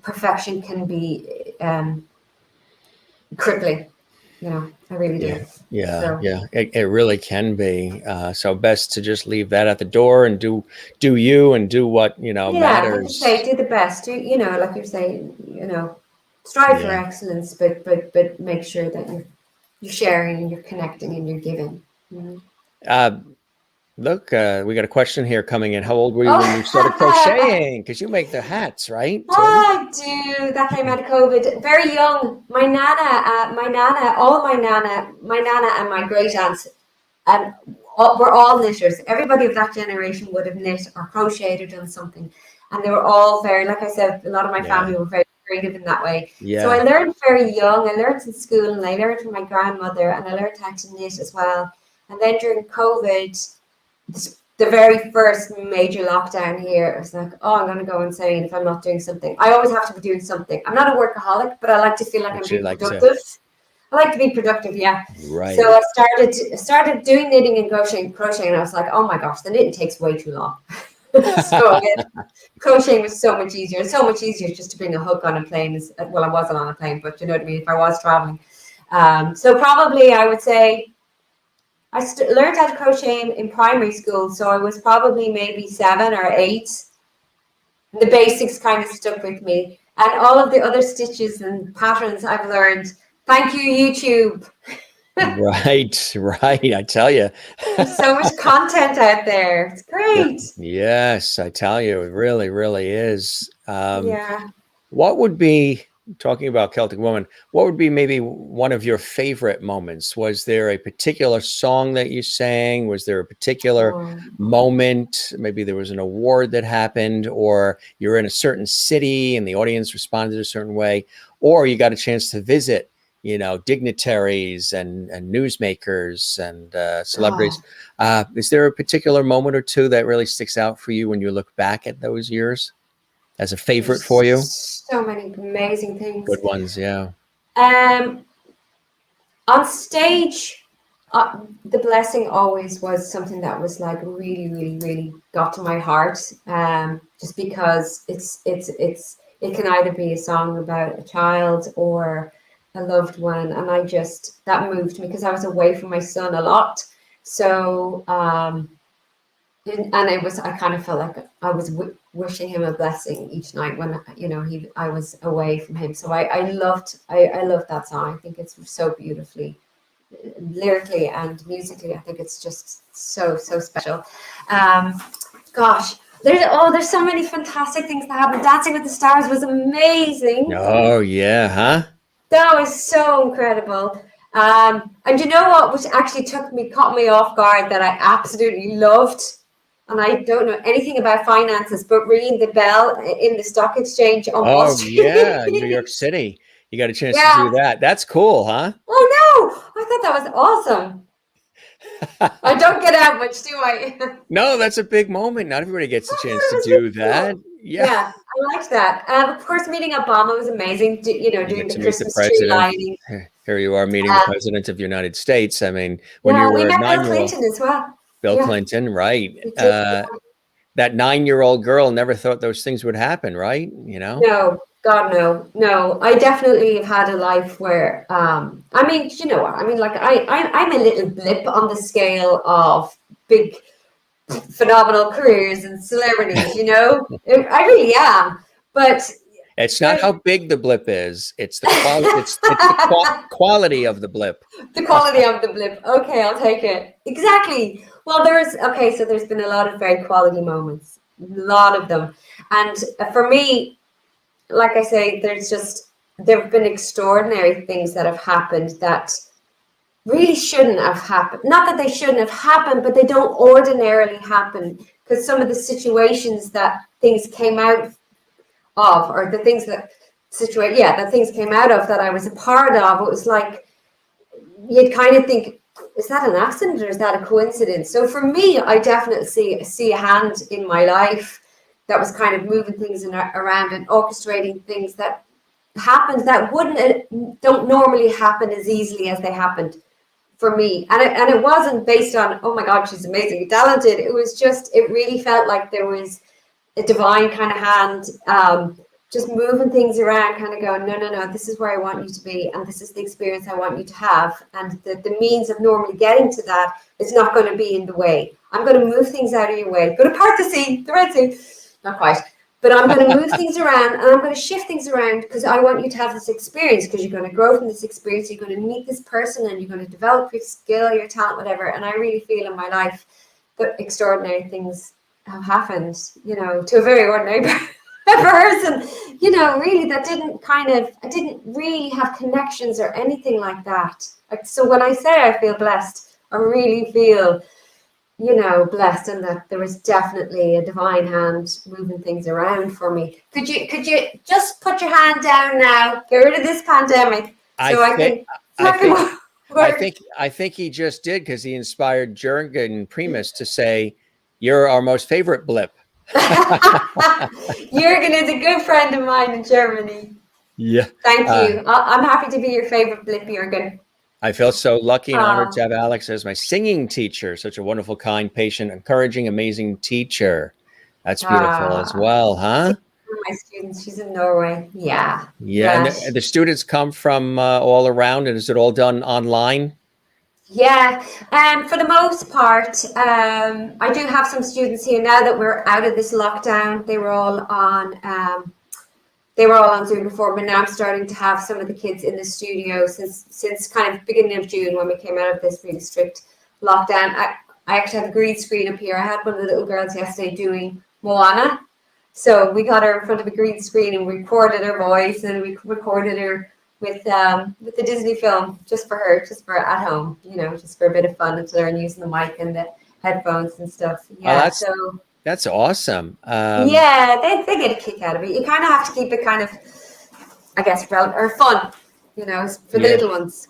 Speaker 2: perfection can be crippling. You know, I really
Speaker 1: Yeah.
Speaker 2: do.
Speaker 1: Yeah.
Speaker 2: So
Speaker 1: Yeah. It really can be. So best to just leave that at the door and do you, and do what,
Speaker 2: yeah, like you say,
Speaker 1: matters.
Speaker 2: do the best. Do, you know, like you're saying, you know, strive for
Speaker 1: Yeah.
Speaker 2: excellence, but make sure that you're sharing and you're connecting and you're giving. Mhm.
Speaker 1: Uh, Look, we got a question here coming in. How old were you when you started
Speaker 2: Oh,
Speaker 1: crocheting? Because you make the hats, right? Too.
Speaker 2: I do. That came out of COVID. Very young. My nana, and my great aunts, and were all knitters. Everybody of that generation would have knit or crocheted or done something, and they were all very, like I said, a lot of my
Speaker 1: Yeah.
Speaker 2: family were very creative in that way. So I
Speaker 1: Yeah.
Speaker 2: learned very young. I learned in school, and I learned from my grandmother, and I learned how to knit as well. And then during COVID, the very first major lockdown here, I was like, oh, I'm going to go insane if I'm not doing something. I always have to be doing something. I'm not a workaholic, but I like to feel like I'm
Speaker 1: But you
Speaker 2: being
Speaker 1: like to,
Speaker 2: productive. I like to be productive, yeah. So
Speaker 1: right.
Speaker 2: I started doing knitting and crocheting, and I was like, oh my gosh, the knitting takes way too long. So crocheting was so much easier. It's so much easier just to bring a hook on a plane. Well, I wasn't on a plane, but you know what I mean. If I was traveling, so probably I would say I learned how to crochet in primary school, so I was probably maybe 7 or 8. The basics kind of stuck with me, and all of the other stitches and patterns I've learned. Thank you, YouTube.
Speaker 1: Right. Right. I tell you.
Speaker 2: There's so much content out there. It's great.
Speaker 1: Yes, I tell you, it really, really is.
Speaker 2: Yeah.
Speaker 1: What would be, talking about Celtic Woman, what would be maybe one of your favorite moments? Was there a particular song that you sang? Was there a particular
Speaker 2: Oh.
Speaker 1: moment? Maybe there was an award that happened, or you're in a certain city and the audience responded a certain way, or you got a chance to visit, dignitaries and newsmakers and celebrities.
Speaker 2: Oh.
Speaker 1: Is there a particular moment or two that really sticks out for you when you look back at those years as a favorite for you?
Speaker 2: There's so many amazing
Speaker 1: Good
Speaker 2: things.
Speaker 1: ones, yeah.
Speaker 2: Um, On stage, the blessing always was something that was like really, really, really got to my heart. Just because it can either be a song about a child or a loved one, and that moved me because I was away from my son a lot. So and I kind of felt like I was wishing him a blessing each night when I was away from him. So I loved that song. I think it's so beautifully lyrically and musically. I think it's just so special. Gosh, there's so many fantastic things that happened. Dancing with the Stars was amazing.
Speaker 1: Oh yeah, huh?
Speaker 2: That was so incredible. And you know what, which actually caught me off guard, that I absolutely loved, and I don't know anything about finances, but ringing the bell in the stock exchange on Wall
Speaker 1: Oh yeah, New
Speaker 2: Street.
Speaker 1: York City. You got a chance to do
Speaker 2: Yeah.
Speaker 1: that. That's cool, huh?
Speaker 2: Oh no, I thought that was awesome. I don't get out much, do I?
Speaker 1: No, that's a big moment. Not everybody gets a
Speaker 2: I
Speaker 1: chance
Speaker 2: thought it
Speaker 1: to
Speaker 2: was
Speaker 1: do
Speaker 2: really
Speaker 1: that.
Speaker 2: cool.
Speaker 1: Yeah.
Speaker 2: Yeah, I liked that. Of course, meeting Obama was amazing.
Speaker 1: You
Speaker 2: Doing
Speaker 1: get
Speaker 2: the
Speaker 1: to meet the
Speaker 2: Christmas tree
Speaker 1: president.
Speaker 2: lighting.
Speaker 1: Here you are meeting the
Speaker 2: Um,
Speaker 1: president of the United States. I mean, when you
Speaker 2: yeah, we
Speaker 1: were a
Speaker 2: met Bill
Speaker 1: 9-year-old,
Speaker 2: Clinton as well.
Speaker 1: Bill
Speaker 2: Yeah,
Speaker 1: Clinton, right?
Speaker 2: we did.
Speaker 1: That 9-year-old girl never thought those things would happen, right? You know?
Speaker 2: No, God, no, no. I definitely have had a life where, I mean, you know what? I mean, like I'm a little blip on the scale of big, phenomenal careers and celebrities. I really am. But
Speaker 1: It's not
Speaker 2: there's
Speaker 1: how big the blip is. It's the quality. It's the quality of the blip.
Speaker 2: the quality of the blip. Okay, I'll take it. Exactly. Well, so there's been a lot of very quality moments, a lot of them, and for me, like I say, there have been extraordinary things that have happened that really shouldn't have happened. Not that they shouldn't have happened, but they don't ordinarily happen, because some of the situations that things came out of, or the things that things came out of that I was a part of, it was like you'd kind of think, is that an accident or is that a coincidence? So for me, I definitely see a hand in my life that was kind of moving things around and orchestrating things that happened that don't normally happen as easily as they happened for me. And it wasn't based on, oh my God, she's amazingly talented. It really felt like there was a divine kind of hand, just moving things around, kind of going, no, this is where I want you to be, and this is the experience I want you to have. And the means of normally getting to that is not going to be in the way. I'm going to move things out of your way. Going to part the Red Sea, not quite. But I'm going to move things around, and I'm going to shift things around, because I want you to have this experience, because you're going to grow from this experience. You're going to meet this person, and you're going to develop your skill, your talent, whatever. And I really feel in my life that extraordinary things have happened, to a very ordinary person, really, that I didn't really have connections or anything like that. So when I say I feel blessed, I really feel, blessed, and that there was definitely a divine hand moving things around for me. Could you just put your hand down now, get rid of this pandemic,
Speaker 1: I
Speaker 2: so
Speaker 1: think.
Speaker 2: I can work.
Speaker 1: I think he just did, because he inspired Jürgen Primus to say, "You're our most favorite blip."
Speaker 2: Jürgen is a good friend of mine in Germany.
Speaker 1: Yeah.
Speaker 2: Thank you. I'm happy to be your favorite blip, Jürgen.
Speaker 1: I felt so lucky and honored to have Alex as my singing teacher. Such a wonderful, kind, patient, encouraging, amazing teacher. That's beautiful as well, huh?
Speaker 2: My students, she's in Norway. Yeah.
Speaker 1: Yeah. And the students come from all around, and is it all done online?
Speaker 2: Yeah, for the most part, I do have some students here now that we're out of this lockdown. They were all on Zoom before, but now I'm starting to have some of the kids in the studio since kind of beginning of June, when we came out of this really strict lockdown. I actually have a green screen up here. I had one of the little girls yesterday doing Moana. So we got her in front of a green screen and recorded her voice, and we recorded her with the Disney film just for at home, just for a bit of fun, and to learn using the mic and the headphones and stuff. Yeah,
Speaker 1: that's awesome.
Speaker 2: Yeah, they get a kick out of it. You kind of have to keep it kind of, I guess, relevant or fun, for the little ones.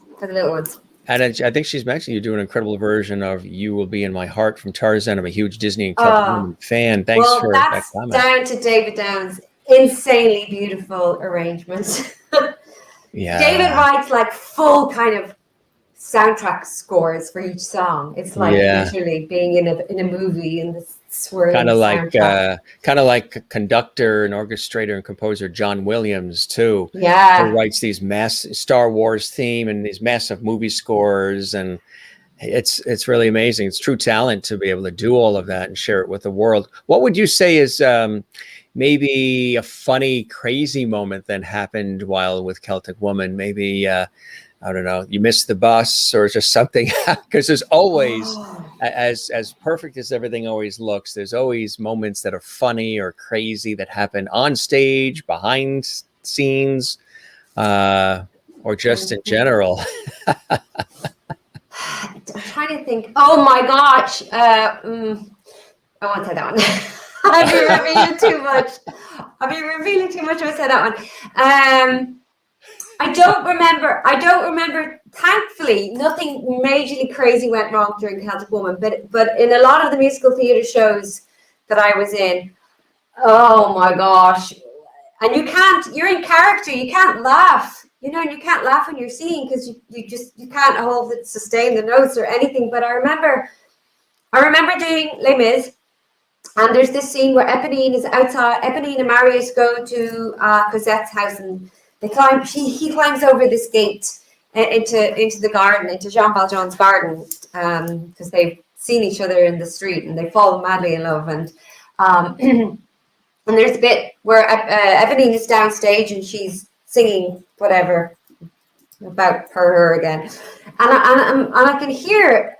Speaker 1: And I think she's mentioned you do an incredible version of "You Will Be in My Heart" from Tarzan. I'm a huge Disney and Celtic fan. Thanks for that comment.
Speaker 2: Down to David Down's insanely beautiful arrangements.
Speaker 1: Yeah.
Speaker 2: David writes like full kind of soundtrack scores for each song. It's like
Speaker 1: Yeah.
Speaker 2: literally being in a movie and the swirling
Speaker 1: Kind of
Speaker 2: soundtrack.
Speaker 1: like conductor and orchestrator and composer John Williams too, who
Speaker 2: Yeah.
Speaker 1: writes these Star Wars theme and these massive movie scores, and it's really amazing. It's true talent to be able to do all of that and share it with the world. What would you say is maybe a funny, crazy moment that happened while with Celtic Woman? Maybe I don't know, you missed the bus or just something, because there's always,
Speaker 2: Oh,
Speaker 1: as perfect as everything always looks, there's always moments that are funny or crazy that happen on stage, behind scenes, or just in general.
Speaker 2: I'm trying to think. Oh my gosh. I won't say that one. I'd be revealing too much. I'd be revealing too much if I said that one. I don't remember. Thankfully, nothing majorly crazy went wrong during Celtic Woman. But in a lot of the musical theatre shows that I was in, oh my gosh! And you're in character. You can't laugh. And you can't laugh when you're singing because you can't sustain the notes or anything. But I remember doing Les Mis. And there's this scene where Eponine is outside. Eponine and Marius go to Cosette's house, and they climb. He climbs over this gate into the garden, into Jean Valjean's garden, because they've seen each other in the street and they fall madly in love. And and there's a bit where Eponine is downstage and she's singing whatever about her again, and I can hear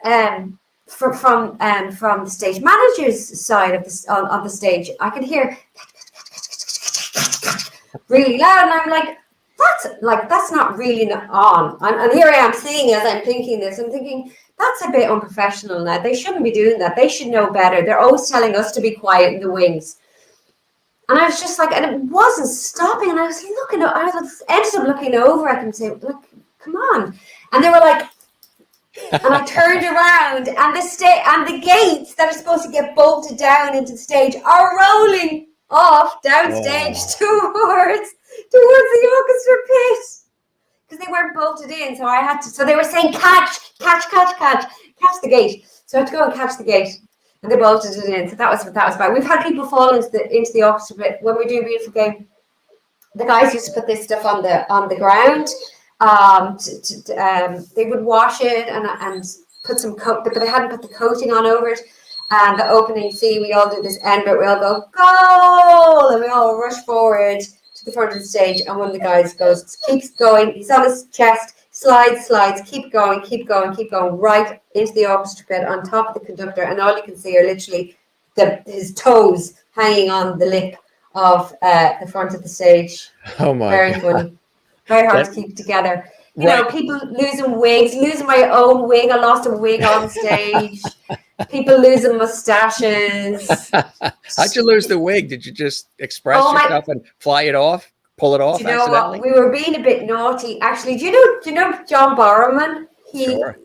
Speaker 2: from the stage manager's side of on the stage, I could hear really loud, and I'm like, that's not really on. And here I am singing as I'm thinking this. I'm thinking that's a bit unprofessional now. They shouldn't be doing that. They should know better. They're always telling us to be quiet in the wings. And I was just like, and it wasn't stopping. And I was looking. I ended up looking over at them and saying, "Look, come on!" And they were like. And I turned around, and the gates that are supposed to get bolted down into the stage are rolling off downstage towards the orchestra pit because they weren't bolted in. So I had to. So they were saying, catch the gate. So I had to go and catch the gate, and they bolted it in. So that was what that was about. We've had people fall into the orchestra pit when we're doing Beautiful Game. The guys used to put this stuff on the ground. They would wash it and put some coat, but they hadn't put the coating on over it. And the opening scene, we all do this end bit. We all go goal, and we all rush forward to the front of the stage. And one of the guys keeps going. He's on his chest, slides, keep going, right into the orchestra pit on top of the conductor. And all you can see are literally his toes hanging on the lip of the front of the stage.
Speaker 1: Oh my
Speaker 2: Very
Speaker 1: God.
Speaker 2: funny. Very hard to keep it together. You know, people losing wigs, losing my own wig. I lost a wig on stage. People losing mustaches.
Speaker 1: How'd you lose the wig? Did you just express yourself and pull it off
Speaker 2: Do you know what? We were being a bit naughty. Actually, do you know John Borrowman?
Speaker 1: Sure.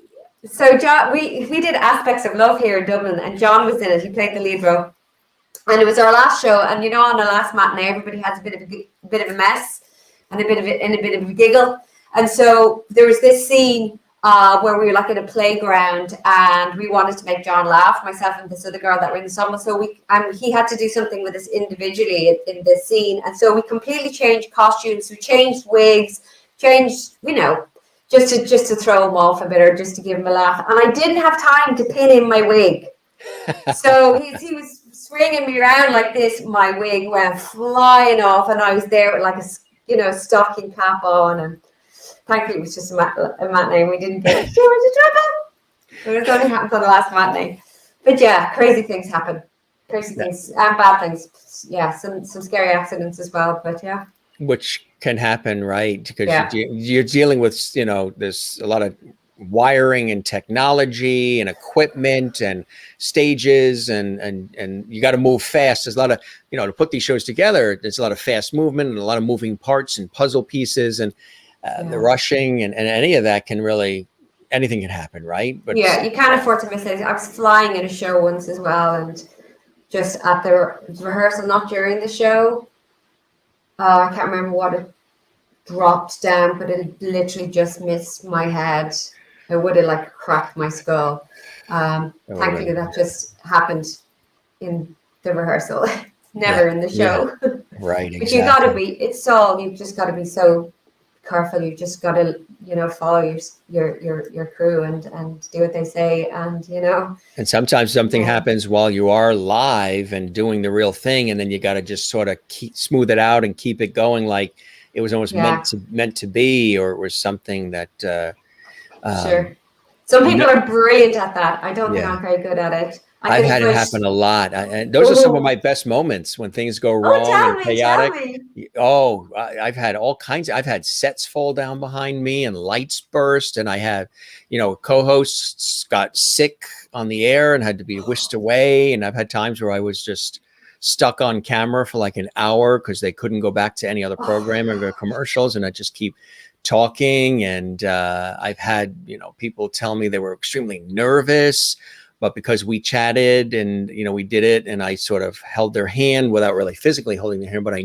Speaker 2: So John, we did Aspects of Love here in Dublin, and John was in it. He played the lead role, and it was our last show. And on the last matinee, everybody has a bit of a mess and a bit of a giggle. And so there was this scene where we were like in a playground, and we wanted to make John laugh, myself and this other girl that were in the ensemble. So he had to do something with us individually in this scene, and so we completely changed costumes, we changed wigs, just to throw him off a bit or just to give him a laugh. And I didn't have time to pin in my wig, so he was swinging me around like this. My wig went flying off, and I was there with like a stocking cap on, and thankfully it was just a matinee. We didn't get too much trouble. It only happened on the last matinee. But yeah, crazy things happen. Crazy things and bad things. Yeah, some scary accidents as well. But yeah.
Speaker 1: Which can happen, right? Because you're dealing with, there's a lot of wiring and technology and equipment and stages and you got to move fast. There's a lot of, to put these shows together, there's a lot of fast movement and a lot of moving parts and puzzle pieces and the rushing and any of that anything can happen, right? But
Speaker 2: yeah, you can't afford to miss it. I was flying in a show once as well, and just at the rehearsal, not during the show. I can't remember what it dropped down, but it literally just missed my head. I would have like cracked my skull. Thankfully, that just happened in the rehearsal, never in the show.
Speaker 1: Right,
Speaker 2: But you got to
Speaker 1: exactly.
Speaker 2: be. It's all. You've just got to be so careful. You've just got to, follow your crew and do what they say, and
Speaker 1: And sometimes something happens while you are live and doing the real thing, and then you got to just sort of smooth it out and keep it going, like it was almost meant to be, or it was something that.
Speaker 2: Sure. Some people are brilliant at that. I don't think I'm very good at it.
Speaker 1: I've had it happen a lot. And those are some of my best moments when things go wrong and chaotic. Oh, I've had all kinds. I've had sets fall down behind me and lights burst. And I have, co-hosts got sick on the air and had to be whisked away. And I've had times where I was just stuck on camera for like an hour because they couldn't go back to any other program or commercials. And I just keep talking. And I've had, people tell me they were extremely nervous. But because we chatted and, we did it, and I sort of held their hand without really physically holding their hand, but I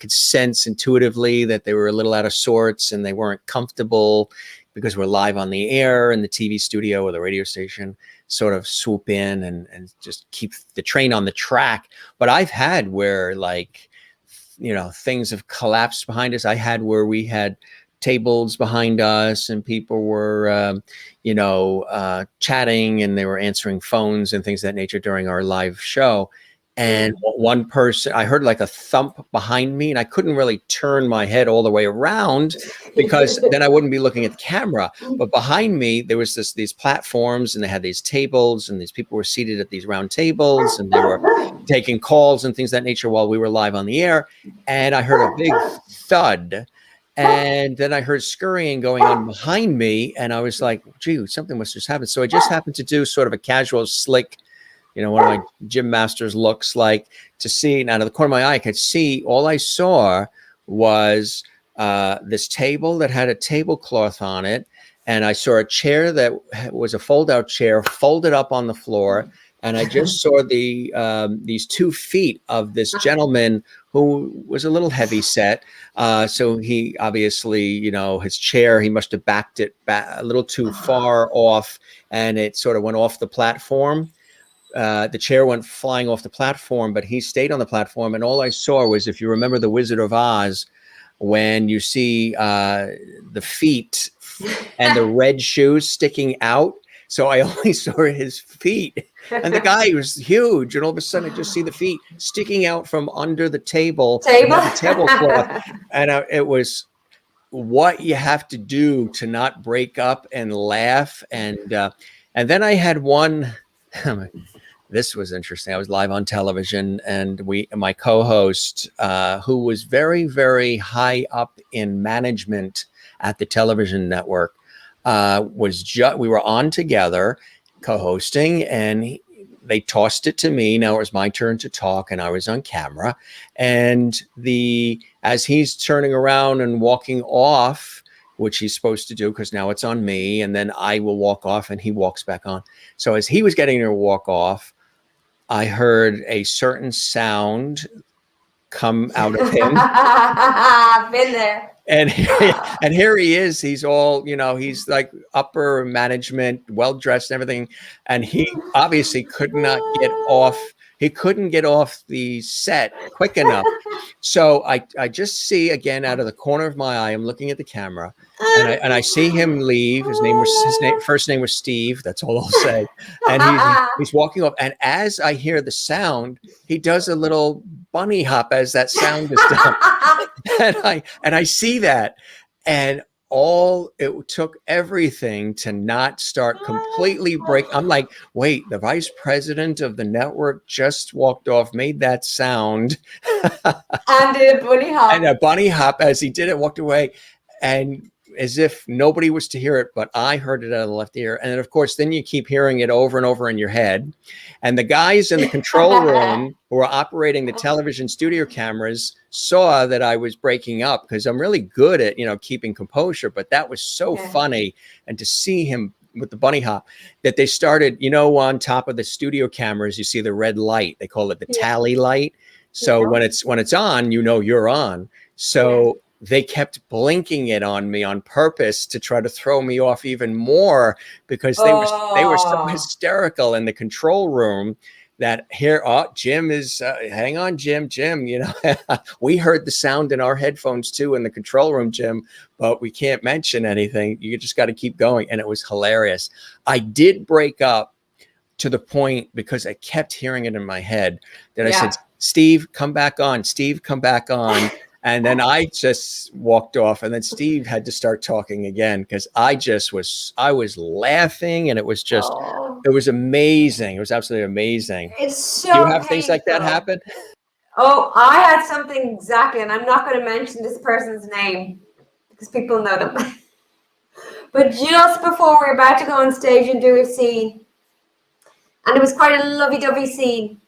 Speaker 1: could sense intuitively that they were a little out of sorts and they weren't comfortable because we're live on the air, and the TV studio or the radio station sort of swoop in and just keep the train on the track. But I've had where things have collapsed behind us. I had where we had tables behind us and people were, chatting, and they were answering phones and things of that nature during our live show. And one person, I heard like a thump behind me, and I couldn't really turn my head all the way around because then I wouldn't be looking at the camera. But behind me, there was these platforms, and they had these tables, and these people were seated at these round tables, and they were taking calls and things of that nature while we were live on the air. And I heard a big thud. And then I heard scurrying going on behind me, and I was like, gee, something must just happen. So I just happened to do sort of a casual slick, one of my gym masters looks, like, to see, and out of the corner of my eye, I could see, all I saw was this table that had a tablecloth on it. And I saw a chair that was a fold-out chair folded up on the floor. And I just saw these 2 feet of this gentleman who was a little heavy set. So he obviously, his chair, he must have backed it back a little too far off, and it sort of went off the platform. The chair went flying off the platform, but he stayed on the platform. And all I saw was, if you remember The Wizard of Oz, when you see the feet and the red shoes sticking out. So I only saw his feet, and the guy was huge. And all of a sudden I just see the feet sticking out from under the tablecloth. And it was what you have to do to not break up and laugh. And then I had one, this was interesting. I was live on television, and my co-host, who was very, very high up in management at the television network, we were on together co-hosting, and they tossed it to me. Now it was my turn to talk, and I was on camera. And as he's turning around and walking off, which he's supposed to do because now it's on me, and then I will walk off and he walks back on. So as he was getting to walk off, I heard a certain sound come out of him.
Speaker 2: I've been there.
Speaker 1: And here he is. He's all, he's like upper management, well-dressed and everything. And he obviously could not get off. He couldn't get off the set quick enough. So I just see, again, out of the corner of my eye, I'm looking at the camera, and I see him leave. His first name was Steve. That's all I'll say. And he's walking off. And as I hear the sound, he does a little bunny hop as that sound is done. and I see that, and it took everything to not start completely break. I'm like, wait, the vice president of the network just walked off, made that sound,
Speaker 2: and did a bunny hop.
Speaker 1: And a bunny hop as he did it, walked away, and as if nobody was to hear it, but I heard it out of the left ear. And then, of course, then you keep hearing it over and over in your head. And the guys in the control room who were operating the television studio cameras saw that I was breaking up, because I'm really good at, keeping composure. But that was so funny. And to see him with the bunny hop, that they started, on top of the studio cameras, you see the red light. They call it the tally light. So when it's on, you're on. So they kept blinking it on me on purpose to try to throw me off even more, because they were so
Speaker 2: Oh,
Speaker 1: hysterical in the control room that here, oh, Jim is, hang on, Jim, we heard the sound in our headphones too in the control room, Jim, but we can't mention anything. You just got to keep going. And it was hilarious. I did break up to the point, because I kept hearing it in my head, that I said,
Speaker 2: yeah.
Speaker 1: Steve, come back on. Steve, come back on. And then I just walked off, and then Steve had to start talking again, because I was laughing, and it
Speaker 2: Oh,
Speaker 1: was amazing. It was absolutely amazing.
Speaker 2: it's
Speaker 1: Do you
Speaker 2: so
Speaker 1: have things like that
Speaker 2: painful.
Speaker 1: happen?
Speaker 2: Oh, I had something exactly, and I'm not going to mention this person's name because people know them. But just before we were about to go on stage and do a scene, and it was quite a lovey-dovey scene,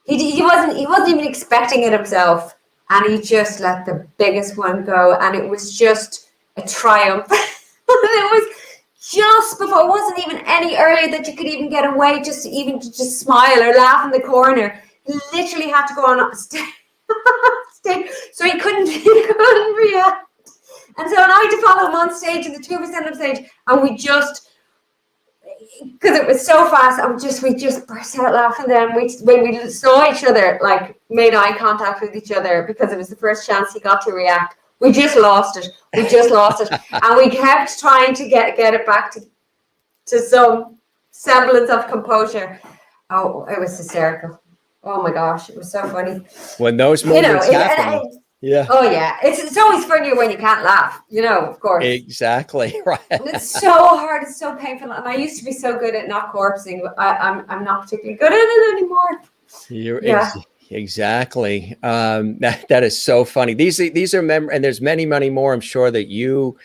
Speaker 2: he wasn't even expecting it himself, and he just let the biggest one go, and it was just a triumph. It was just before, it wasn't even any earlier that you could even get away, to just smile or laugh in the corner. He literally had to go on stage, so he couldn't react. And so I had to follow him on stage, and the two of us ended on stage, and we just, because it was so fast, and we just burst out laughing. Then when we saw each other, like made eye contact with each other, because it was the first chance he got to react. We just lost it. And we kept trying to get it back to some semblance of composure. Oh, it was hysterical. Oh my gosh, it was so funny.
Speaker 1: When those moments happen. Yeah,
Speaker 2: Oh yeah, it's always funnier when you can't laugh, of course.
Speaker 1: exactly. Right.
Speaker 2: And it's so hard, it's so painful. And I used to be so good at not corpsing, but I'm not particularly good at it anymore. Yeah.
Speaker 1: Exactly. That is so funny. These are and there's many more, I'm sure, that you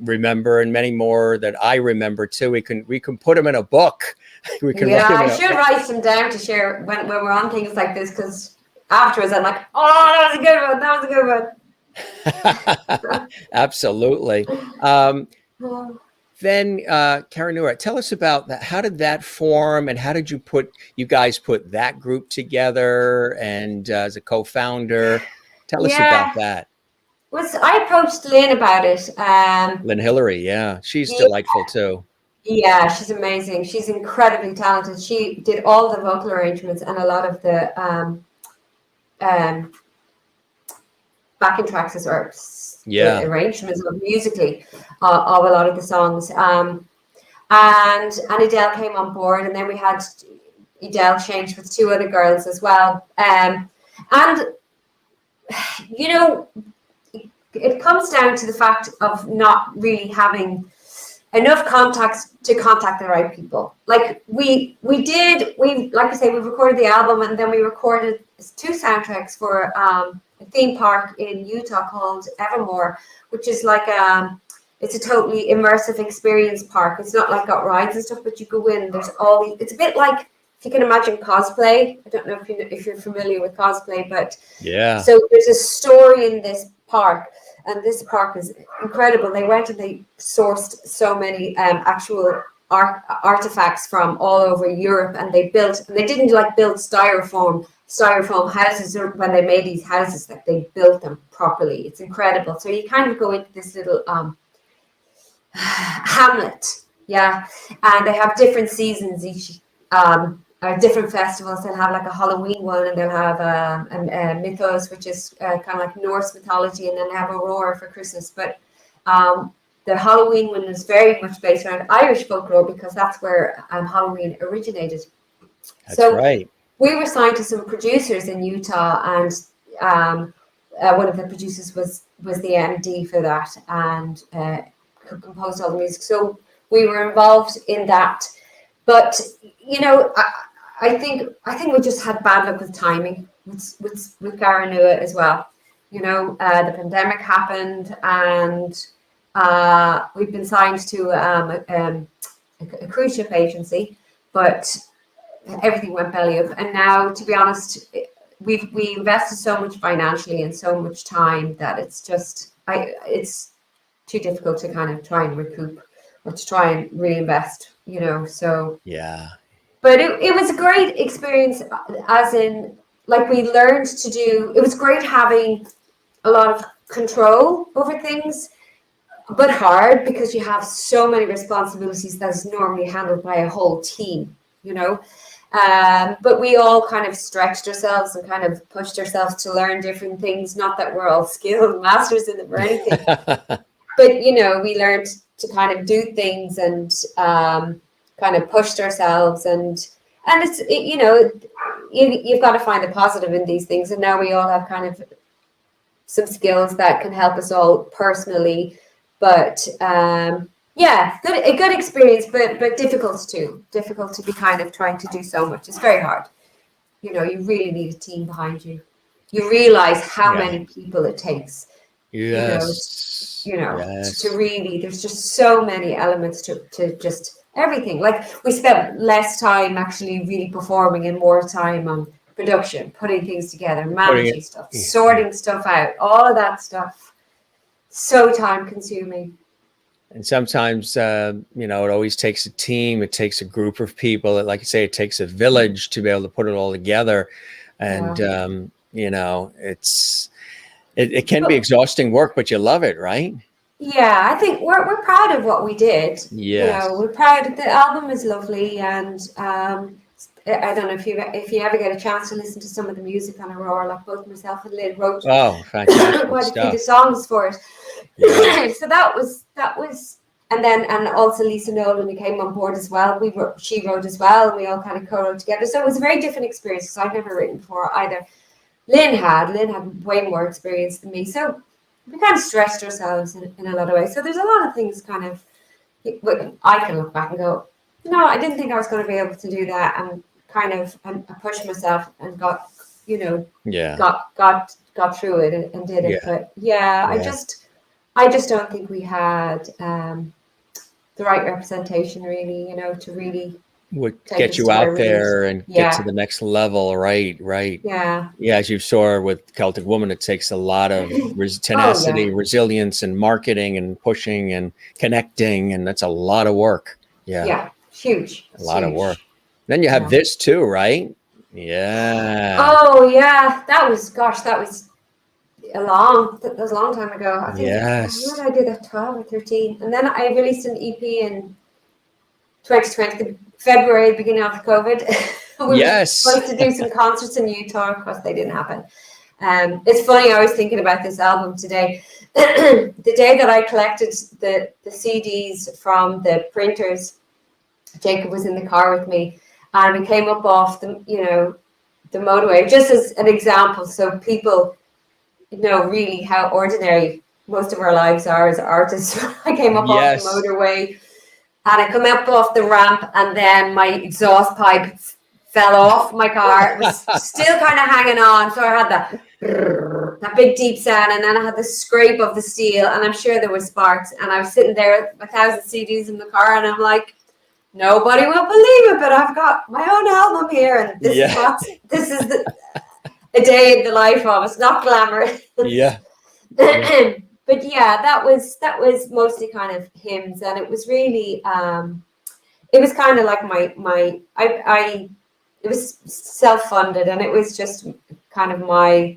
Speaker 1: remember, and many more that I remember too. We can put them in a book. We can write them
Speaker 2: I should write some down to share when we're on things like this, because afterwards I'm like, oh, that was a good one. That was a good one.
Speaker 1: Absolutely. Then, Karanura, tell us about that. How did that form, and how did you guys put that group together, and as a co-founder? Tell us about that.
Speaker 2: I approached Lynn about it.
Speaker 1: Lynn Hillary, yeah, she's
Speaker 2: Yeah,
Speaker 1: delightful too.
Speaker 2: yeah, she's amazing. She's incredibly talented. She did all the vocal arrangements and a lot of the um, backing tracks as well, the arrangements musically of a lot of the songs. And Adele came on board, and then we had Adele change with two other girls as well. And it comes down to the fact of not really having enough contacts to contact the right people. Like we like I say, we recorded the album, and then we recorded 2 soundtracks for a theme park in Utah called Evermore, which is like it's a totally immersive experience park. It's not like got rides and stuff, but you go in. There's it's a bit like, if you can imagine cosplay. I don't know if you're familiar with cosplay, but
Speaker 1: yeah.
Speaker 2: So there's a story in this park, and this park is incredible. They went and they sourced so many actual artifacts from all over Europe, and they didn't like build styrofoam houses when they made these houses. Like, they built them properly. It's incredible. So you kind of go into this little hamlet, and they have different seasons each. Or different festivals. They'll have like a Halloween one, and they'll have a Mythos, which is kind of like Norse mythology, and then they have Aurora for Christmas. But the Halloween one is very much based around Irish folklore, because that's where Halloween originated.
Speaker 1: That's right.
Speaker 2: We were signed to some producers in Utah, and one of the producers was the MD for that, and composed all the music. So we were involved in that. But I think we just had bad luck with timing with Garanua as well. The pandemic happened, and we've been signed to a cruise ship agency, but everything went belly up. And now, to be honest, we invested so much financially and so much time that it's too difficult to kind of try and recoup or to try and reinvest. So
Speaker 1: yeah.
Speaker 2: But it was a great experience, as in, like, we learned to do. It was great having a lot of control over things, but hard because you have so many responsibilities that is normally handled by a whole team, you know. But we all kind of stretched ourselves and kind of pushed ourselves to learn different things. Not that we're all skilled masters in them or anything, but you know, we learned to kind of do things and kind of pushed ourselves, and you know, you've got to find the positive in these things. And now we all have kind of some skills that can help us all personally. But yeah, a good experience, but difficult too. Difficult to be kind of trying to do so much. It's very hard. You know, you really need a team behind you. You realize how many people it takes.
Speaker 1: Yes.
Speaker 2: To really, there's just so many elements to just everything. Like we spent less time actually really performing and more time on production, putting things together, managing stuff, sorting stuff out, all of that stuff. So time consuming.
Speaker 1: And sometimes, you know, it always takes a team. It takes a group of people. Like you say, it takes a village to be able to put it all together. And, you know, it can be exhausting work, but you love it, right?
Speaker 2: Yeah, I think we're proud of what we did.
Speaker 1: Yes.
Speaker 2: You know, we're proud. The album is lovely, and I don't know if you ever get a chance to listen to some of the music on Aurora. Like both myself and Lynn wrote
Speaker 1: fantastic
Speaker 2: quite
Speaker 1: stuff.
Speaker 2: a few of the songs for it.
Speaker 1: Yeah.
Speaker 2: So that was, and also Lisa Nolan, who came on board as well. She wrote as well, and we all kind of co-wrote together. So it was a very different experience because I'd never written before either. Lynn had way more experience than me, so we kind of stretched ourselves in a lot of ways. So there's a lot of things kind of I can look back and go, no, I didn't think I was going to be able to do that, and kind of I pushed myself and got, you know, got through it and did it. But I just don't think we had the right representation, really, you know, to really
Speaker 1: would get you out there and get to the next level. Right. Yeah, as you saw with Celtic Woman, it takes a lot of tenacity, resilience, and marketing and pushing and connecting, and that's a lot of work.
Speaker 2: Huge.
Speaker 1: A lot of work. Then you have this too, right?
Speaker 2: Oh yeah, that was a long time ago. I think when I did that, 12 or 13, and then I released an EP in 2020, February, beginning of COVID. We were supposed to do some concerts in Utah. Of course, they didn't happen. It's funny, I was thinking about this album today. The day that I collected the CDs from the printers, Jacob was in the car with me, and we came up off the motorway, just as an example, so people know really how ordinary most of our lives are as artists. I came up off the motorway, and I come up off the ramp, and then my exhaust pipe fell off my car. It was still kind of hanging on, so I had that big deep sound, and then I had the scrape of the steel, and I'm sure there were sparks, and I was sitting there with 1,000 CDs in the car, and I'm like, nobody will believe it, but I've got my own album here, and this is a day in the life of. It's not glamorous. But yeah, that was mostly kind of hymns, and it was really it was kind of like it was self-funded, and it was just kind of my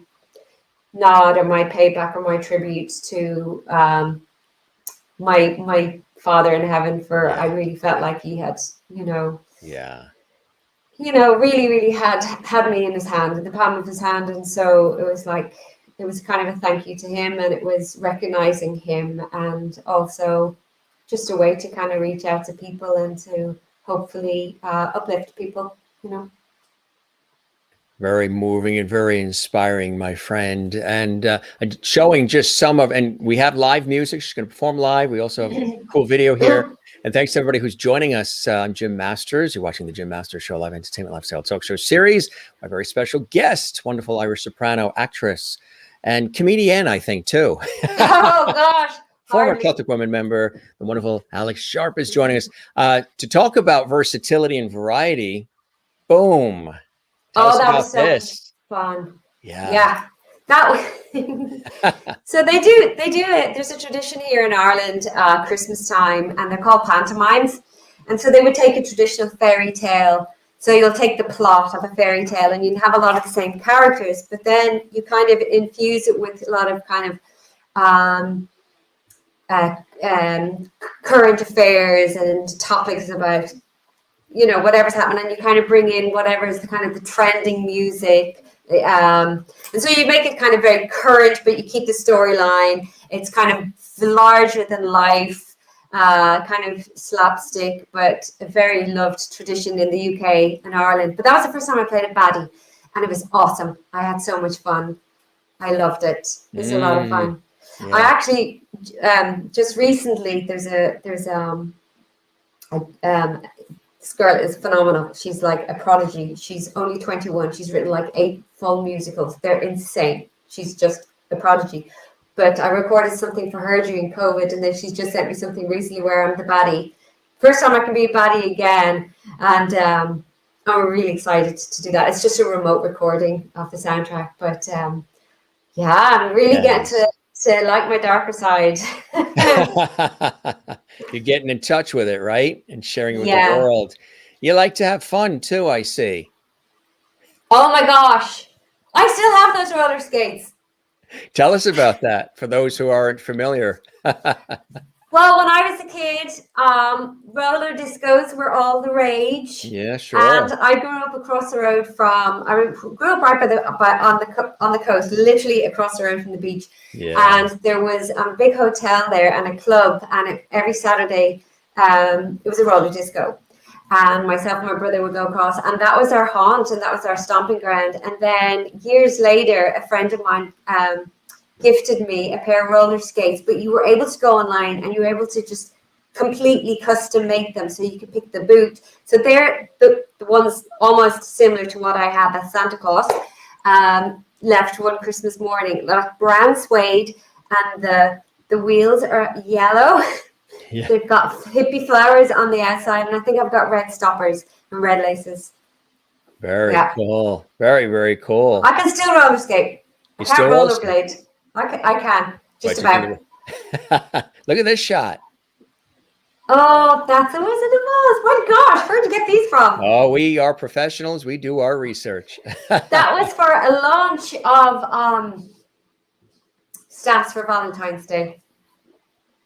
Speaker 2: nod or my payback or my tribute to my Father in heaven for I really felt like he had really, really had me in his hand, in the palm of his hand. And so it was like, it was kind of a thank you to him, and it was recognizing him, and also just a way to kind of reach out to people and to hopefully uplift people, you know.
Speaker 1: Very moving and very inspiring, my friend. And showing just some of, and we have live music. She's going to perform live. We also have a cool video here. And thanks to everybody who's joining us. I'm Jim Masters. You're watching the Jim Masters Show live entertainment lifestyle talk show series. My very special guest, wonderful Irish soprano, actress, and comedian, I think, too.
Speaker 2: Oh, gosh.
Speaker 1: Former Celtic Woman member, the wonderful Alex Sharpe is joining us to talk about versatility and variety. Boom. Tell us
Speaker 2: that
Speaker 1: about
Speaker 2: was so
Speaker 1: this.
Speaker 2: Fun.
Speaker 1: Yeah.
Speaker 2: That was so they do it. There's a tradition here in Ireland, Christmas time, and they're called pantomimes. And so they would take a traditional fairy tale. So you'll take the plot of a fairy tale, and you have a lot of the same characters, but then you kind of infuse it with a lot of kind of um, uh, current affairs and topics about, whatever's happening, and you kind of bring in whatever is the kind of the trending music. And so you make it kind of very current, but you keep the storyline. It's kind of larger than life, kind of slapstick, but a very loved tradition in the UK and Ireland. But that was the first time I played a baddie, and it was awesome. I had so much fun. I loved it. It was a lot of fun.
Speaker 1: Yeah.
Speaker 2: I actually just recently this girl is phenomenal. She's like a prodigy. She's only 21. She's written like 8 full musicals. They're insane. She's just a prodigy. But I recorded something for her during COVID, and then she's just sent me something recently where I'm the baddie. First time I can be a baddie again, and I'm really excited to do that. It's just a remote recording of the soundtrack, but I'm really getting to like my darker side.
Speaker 1: You're getting in touch with it, right? And sharing it with the world. You like to have fun too, I see.
Speaker 2: Oh my gosh. I still have those roller skates.
Speaker 1: Tell us about that for those who aren't familiar.
Speaker 2: Well, when I was a kid, roller discos were all the rage.
Speaker 1: Yeah, sure.
Speaker 2: And I grew up across the road grew up right on the coast, literally across the road from the beach.
Speaker 1: Yeah.
Speaker 2: And there was a big hotel there and a club, and every Saturday, it was a roller disco. And myself and my brother would go across, and that was our haunt, and that was our stomping ground. And then years later, a friend of mine gifted me a pair of roller skates, but you were able to go online and you were able to just completely custom make them, so you could pick the boot. So they're the ones almost similar to what I had that Santa Claus left one Christmas morning. Like brown suede, and the wheels are yellow. Yeah. They've got hippie flowers on the outside, and I think I've got red stoppers and red laces.
Speaker 1: Very cool. Very, very cool.
Speaker 2: I can still roller skate. I can't rollerblade. I can. Just about.
Speaker 1: Look at this shot.
Speaker 2: Oh, that's the Wizard of Oz. My gosh, where'd you get these from?
Speaker 1: Oh, we are professionals. We do our research.
Speaker 2: That was for a launch of stamps for Valentine's Day.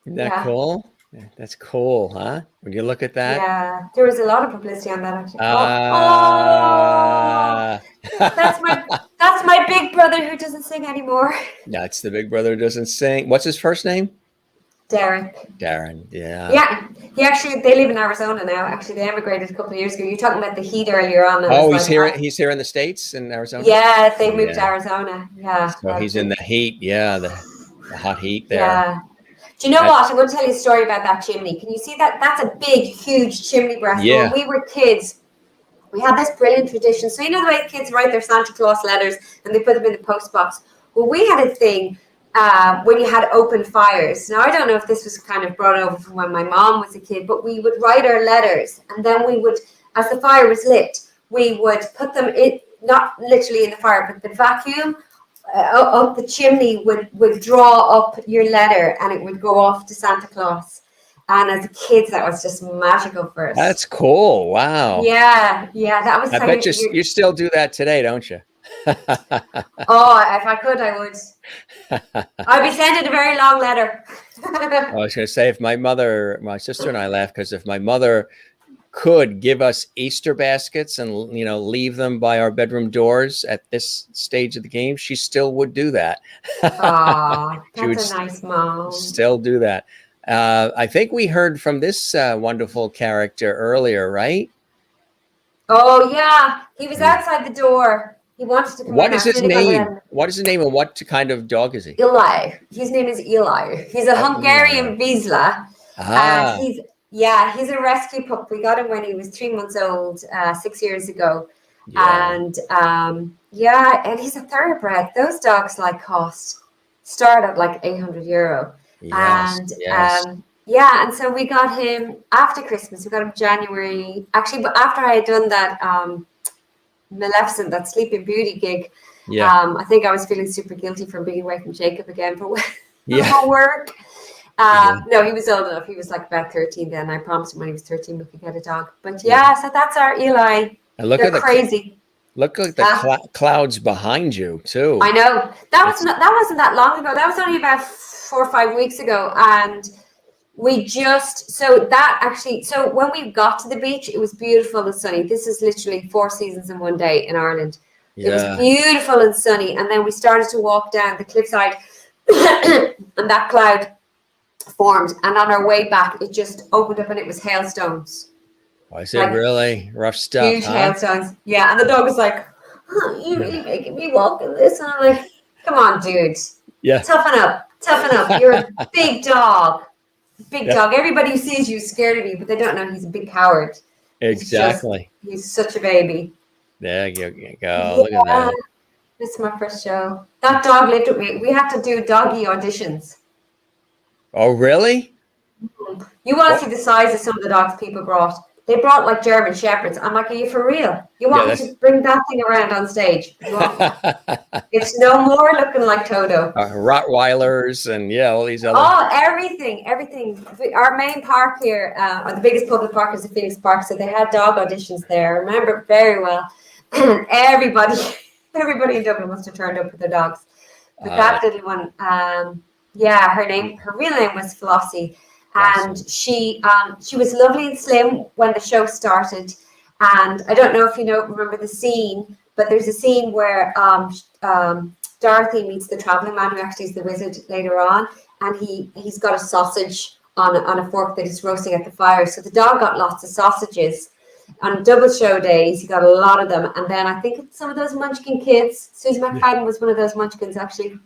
Speaker 1: Isn't that cool? Yeah, that's cool, huh? When you look at that.
Speaker 2: Yeah, there was a lot of publicity on that actually. That's my big brother who doesn't sing anymore.
Speaker 1: That's the big brother who doesn't sing. What's his first name?
Speaker 2: Derek.
Speaker 1: Darren, yeah.
Speaker 2: Yeah, they live in Arizona now. Actually, they emigrated a couple of years ago. You were talking about the heat earlier on.
Speaker 1: Oh, he's here. He's here in the States, in Arizona.
Speaker 2: Yeah, they moved to Arizona. Yeah.
Speaker 1: So he's in the heat. Yeah, the hot heat there.
Speaker 2: Yeah. Do you know what? I'm going to tell you a story about that chimney. Can you see that? That's a big, huge chimney breast.
Speaker 1: Yeah.
Speaker 2: When we were kids, we had this brilliant tradition. So you know the way kids write their Santa Claus letters and they put them in the post box? Well, we had a thing when you had open fires. Now, I don't know if this was kind of brought over from when my mom was a kid, but we would write our letters, and then we would, as the fire was lit, we would put them in, not literally in the fire, but the vacuum up the chimney would draw up your letter, and it would go off to Santa Claus. And as kids, that was just magical for us. That's
Speaker 1: cool. Wow.
Speaker 2: Yeah, that was.
Speaker 1: I bet you still do that today, don't you?
Speaker 2: Oh, if I could, I would. I'd be sending a very long letter.
Speaker 1: I was going to say, if my sister and I laugh, because if my mother could give us Easter baskets and leave them by our bedroom doors at this stage of the game, she still would do that.
Speaker 2: Oh, that's a nice mom.
Speaker 1: Still do that. I think we heard from this wonderful character earlier, right?
Speaker 2: Oh yeah, he was outside the door. He wanted to come.
Speaker 1: What is his name? What is his name, and what kind of dog is he?
Speaker 2: Eli. His name is Eli. He's a Hungarian Vizsla. He's a rescue pup. We got him when he was 3 months old, 6 years ago. Yeah. And he's a thoroughbred. Those dogs start at like €800.
Speaker 1: Yes,
Speaker 2: and so we got him after Christmas. We got him January. Actually, but after I had done that Maleficent, that Sleeping Beauty gig, I think I was feeling super guilty for being away from Jacob again for work. No, he was old enough. He was like about 13 then. I promised him when he was 13 we could get a dog. But so that's our Eli.
Speaker 1: And look, they're crazy. Look at the clouds behind you too.
Speaker 2: I know. That wasn't that long ago. That was only about 4 or 5 weeks ago, and we just so when we got to the beach, it was beautiful and sunny. This is literally 4 seasons in one day in Ireland. It was beautiful and sunny, and then we started to walk down the cliffside, and that cloud formed. And on our way back, it just opened up, and it was hailstones.
Speaker 1: I said, really rough stuff,
Speaker 2: huge hailstones. Yeah, and the dog was like, "Oh, you really making me walk in this?" And I'm like, "Come on, dude.
Speaker 1: Yeah,
Speaker 2: toughen up. You're a big dog." Big dog. Everybody who sees you is scared of you, but they don't know he's a big coward.
Speaker 1: Exactly.
Speaker 2: He's such a baby.
Speaker 1: There you go. Look at that.
Speaker 2: This is my first show. That dog lived with me. We had to do doggy auditions.
Speaker 1: Oh, really?
Speaker 2: You want to see the size of some of the dogs people brought. They brought like German Shepherds. I'm like, are you for real? You want me to bring that thing around on stage? It's no more looking like Toto.
Speaker 1: Rottweilers and all these other.
Speaker 2: Oh, everything. Our main park here, or the biggest public park, is the Phoenix Park. So they had dog auditions there. I remember it very well. And everybody in Dublin must have turned up with their dogs. But that little one, her real name was Flossie. And she was lovely and slim when the show started. And I don't know if remember the scene, but there's a scene where Dorothy meets the traveling man who actually is the wizard later on, and he's got a sausage on a fork that he's roasting at the fire. So the dog got lots of sausages. On double show days, he got a lot of them. And then I think some of those munchkin kids, Susie McFadden was one of those munchkins actually.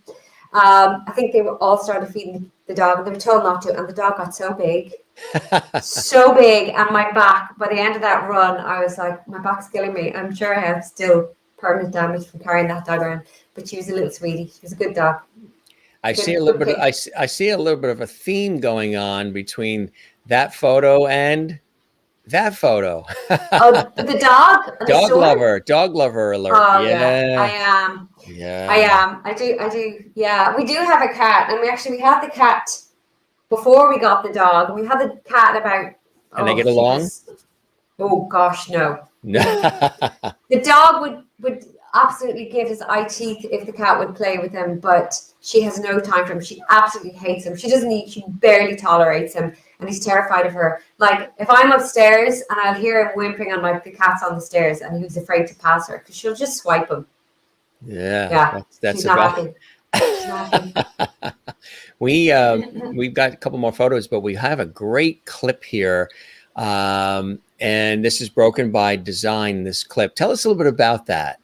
Speaker 2: I think they were all started feeding the dog, and they were told not to, and the dog got so big, and my back, by the end of that run, I was like, my back's killing me. I'm sure I have still permanent damage from carrying that dog around, but she was a little sweetie. She was a good dog.
Speaker 1: I see a little bit of a theme going on between that photo and that photo.
Speaker 2: The dog?
Speaker 1: Dog lover alert.
Speaker 2: Oh, yeah, I am. Yeah, I am. I do. Yeah, we do have a cat, and we had the cat before we got the dog. And we had the cat about.
Speaker 1: And they get along?
Speaker 2: Oh gosh, no. The dog would absolutely give his eye teeth if the cat would play with him, but she has no time for him. She absolutely hates him. She barely tolerates him, and he's terrified of her. Like if I'm upstairs and I'll hear him whimpering on the cat's on the stairs, and he's afraid to pass her because she'll just swipe him.
Speaker 1: Yeah. That's
Speaker 2: she's not happy. She's not happy.
Speaker 1: We've got a couple more photos, but we have a great clip here. And this is broken by design, this clip. Tell us a little bit about that.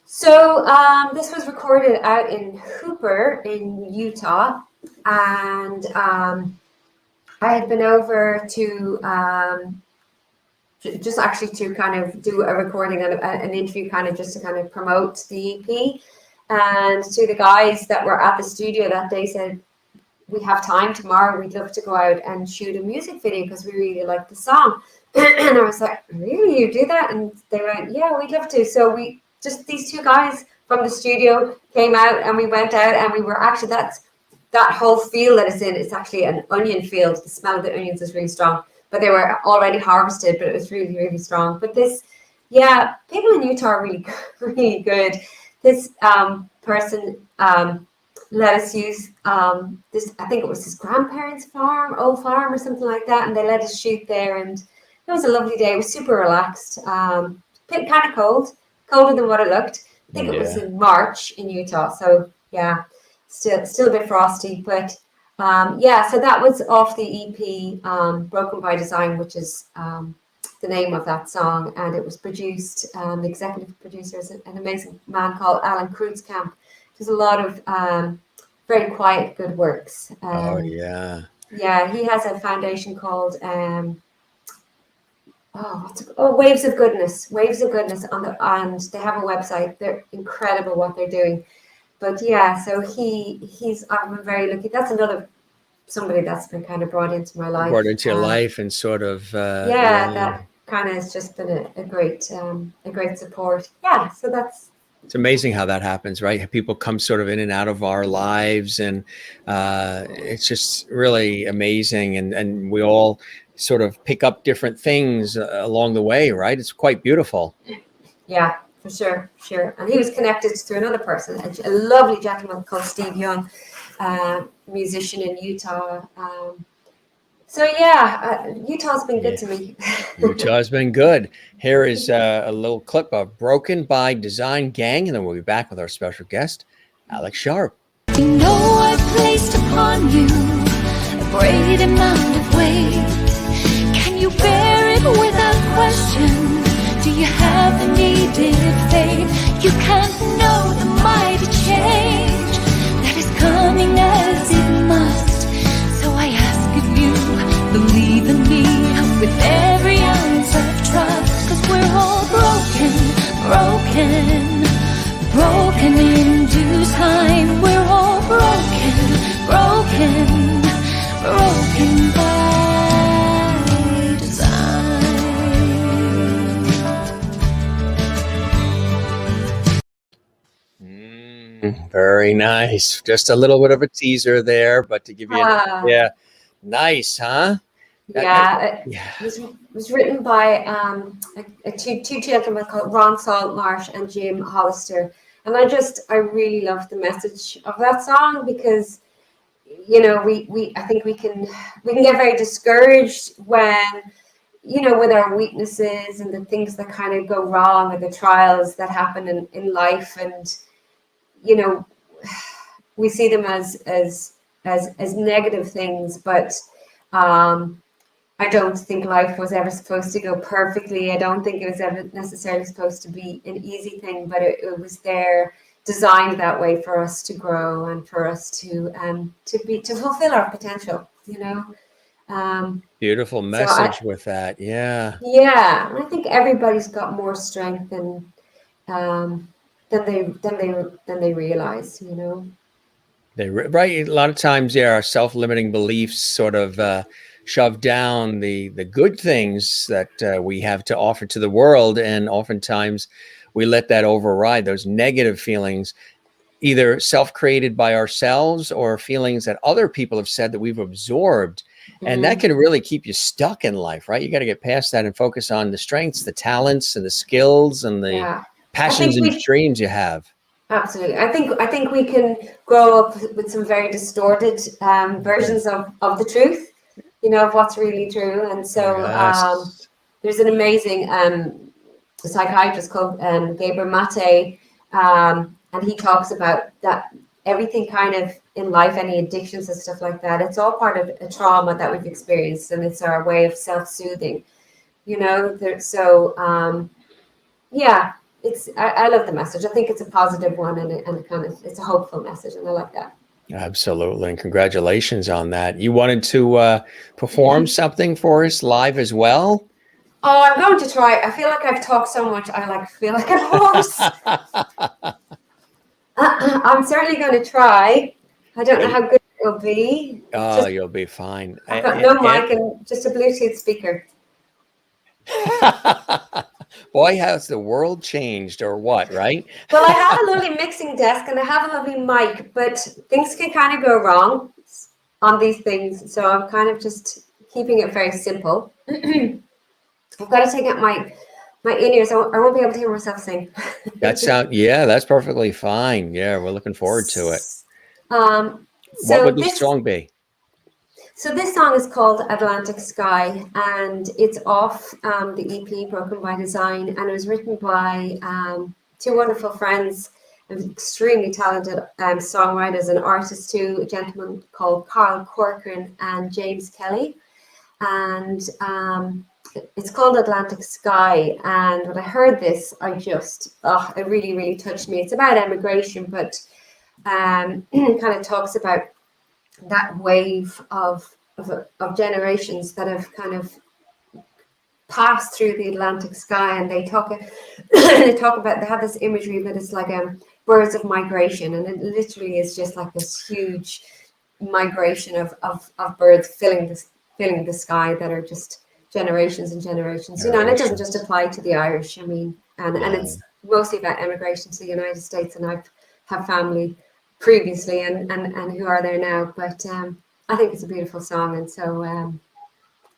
Speaker 2: So this was recorded out in Hooper in Utah, and I had been over to just actually to kind of do a recording and an interview, kind of just to kind of promote the EP. And to the guys that were at the studio that day said, we have time tomorrow, we'd love to go out and shoot a music video because we really like the song. And I was like, really, you do that? And they went, yeah, we'd love to. So these two guys from the studio came out, and we went out, and we were actually, that whole field that it's in, it's actually an onion field. The smell of the onions is really strong, but they were already harvested, but it was really, really strong. But people in Utah are really, really good. This person let us use this, I think it was his grandparents' old farm or something like that, and they let us shoot there, and it was a lovely day. It was super relaxed, kind of colder than what it looked. I think it was in March in Utah, so yeah, still a bit frosty, but so that was off the EP, Broken by Design, which is the name of that song, and it was produced, the executive producer is an amazing man called Alan Kreutzkamp. There's a lot of very quiet, good works. Yeah, he has a foundation called Waves of Goodness, and they have a website. They're incredible what they're doing. But yeah, so I've been very lucky. That's somebody that's been kind of brought into my life.
Speaker 1: Brought into your life and sort of
Speaker 2: that kind of has just been a great support. Yeah, so
Speaker 1: it's amazing how that happens, right? People come sort of in and out of our lives, and it's just really amazing. And we all sort of pick up different things along the way, right? It's quite beautiful.
Speaker 2: Yeah, for sure, sure. And he was connected through another person, a lovely gentleman called Steve Young, musician in Utah. So yeah, Utah's been good
Speaker 1: Yeah.
Speaker 2: to me.
Speaker 1: Utah's been good. Here is a little clip of Broken by Design Gang, and then we'll be back with our special guest, Alex Sharpe.
Speaker 3: You know I placed upon you a great amount of weight. Can you bear it without question? Do you have the needed faith? You can't know the mighty change that is coming as it must. So I ask of you, believe in me with every ounce of trust. 'Cause we're all broken, broken in due time. We're all broken by design.
Speaker 1: Very nice. Just a little bit of a teaser there, but to give you yeah, nice, huh?
Speaker 2: Yeah,
Speaker 1: Yeah.
Speaker 2: it was written by two gentlemen called Ron Saltmarsh and Jim Hollister, and I really love the message of that song because, you know, I think we can get very discouraged when, you know, with our weaknesses and the things that kind of go wrong and the trials that happen in life, and you know, we see them as negative things, but I don't think life was ever supposed to go perfectly. I don't think it was ever necessarily supposed to be an easy thing, but it was there, designed that way for us to grow and for us to fulfill our potential, you know.
Speaker 1: Beautiful message with that. Yeah.
Speaker 2: Yeah, I think everybody's got more strength than they realize, you know.
Speaker 1: Right. A lot of times, yeah, our self-limiting beliefs sort of shove down the good things that we have to offer to the world, and oftentimes we let that override those negative feelings, either self-created by ourselves or feelings that other people have said that we've absorbed. And that can really keep you stuck in life, right? You got to get past that and focus on the strengths, the talents, and the skills, and the passions and dreams you have.
Speaker 2: Absolutely. I think we can grow up with some very distorted versions of the truth, you know, of what's really true. And so there's an amazing psychiatrist called Gabriel Mate, and he talks about that everything kind of in life, any addictions and stuff like that, it's all part of a trauma that we've experienced, and it's our way of self-soothing, you know. Yeah. I love the message. I think it's a positive one, and it's a hopeful message, and I like that.
Speaker 1: Absolutely, and congratulations on that. You wanted to perform something for us live as well?
Speaker 2: Oh, I'm going to try. I feel like I've talked so much. I feel like a horse. I'm certainly going to try. I don't know how good it'll be.
Speaker 1: Oh, you'll be fine.
Speaker 2: I've got no mic and just a Bluetooth speaker.
Speaker 1: Boy, has the world changed, or what, right?
Speaker 2: Well, I have a lovely mixing desk and I have a lovely mic, but things can kind of go wrong on these things. So I'm kind of just keeping it very simple. I've got to take out my in-ears. I won't be able to hear myself sing.
Speaker 1: That's perfectly fine. Yeah, we're looking forward to it.
Speaker 2: So
Speaker 1: what would the song be?
Speaker 2: So this song is called Atlantic Sky, and it's off the EP Broken by Design, and it was written by two wonderful friends, extremely talented songwriters and artists too, a gentleman called Carl Corcoran and James Kelly. And it's called Atlantic Sky, and when I heard this, it really, really touched me. It's about emigration, but kind of talks about that wave of generations that have kind of passed through the Atlantic sky, and they talk about, they have this imagery that it's like birds of migration, and it literally is just like this huge migration of birds filling the sky that are just generations and generations, you know. And it doesn't just apply to the Irish, I mean, and it's mostly about emigration to the United States, and I have family previously and who are there now, but I think it's a beautiful song, and so I'm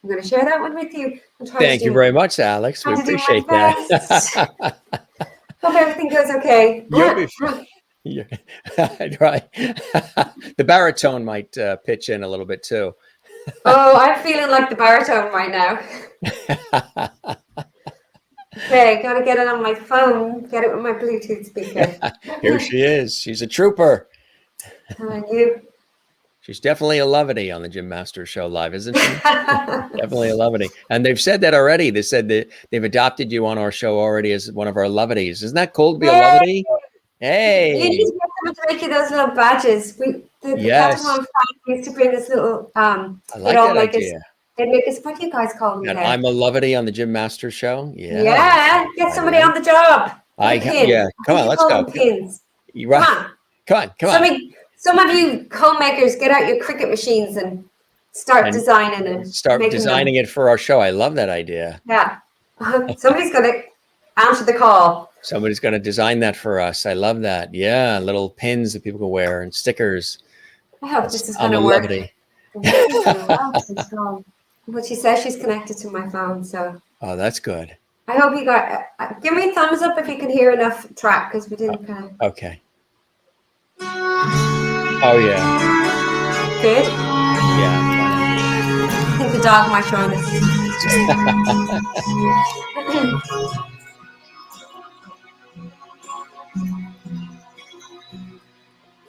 Speaker 2: going to share that one with you.
Speaker 1: Thank you very much, Alex. We appreciate that.
Speaker 2: Hope everything goes okay.
Speaker 1: You'll be fine. Yeah. Right. The baritone might pitch in a little bit too.
Speaker 2: Oh, I'm feeling like the baritone right now. Okay, gotta get it on my phone. Get it with my Bluetooth speaker.
Speaker 1: Here she is. She's a trooper.
Speaker 2: And you.
Speaker 1: She's definitely a lovety on the Jim Masters Show live, isn't she? Definitely a lovety. And they've said that already. They said that they've adopted you on our show already as one of our loveties. Isn't that cool to be a lovety? Hey.
Speaker 2: You need to get someone to make you those little badges. The
Speaker 1: Yes.
Speaker 2: Catamount family used to bring this little
Speaker 1: I like that idea.
Speaker 2: They'd make us, what do you guys call them
Speaker 1: And
Speaker 2: there?
Speaker 1: I'm a lovety on the Jim Masters Show. Yeah.
Speaker 2: Yeah, get somebody on the job.
Speaker 1: Yeah. Come on, let's go.
Speaker 2: Pins.
Speaker 1: You right. Come on.
Speaker 2: Some of you homemakers, get out your Cricut machines and start designing and
Speaker 1: start designing it for our show. I love that idea.
Speaker 2: Yeah. Somebody's going to answer the call.
Speaker 1: Somebody's going to design that for us. I love that. Yeah, little pins that people can wear and stickers.
Speaker 2: I hope this is going to work.
Speaker 1: Lovely.
Speaker 2: But she says she's connected to my phone, so.
Speaker 1: Oh, that's good.
Speaker 2: I hope you got. Give me a thumbs up if you can hear enough track, because we didn't kind of.
Speaker 1: Okay. Oh yeah.
Speaker 2: Good.
Speaker 1: Yeah.
Speaker 2: I think the dog might join us.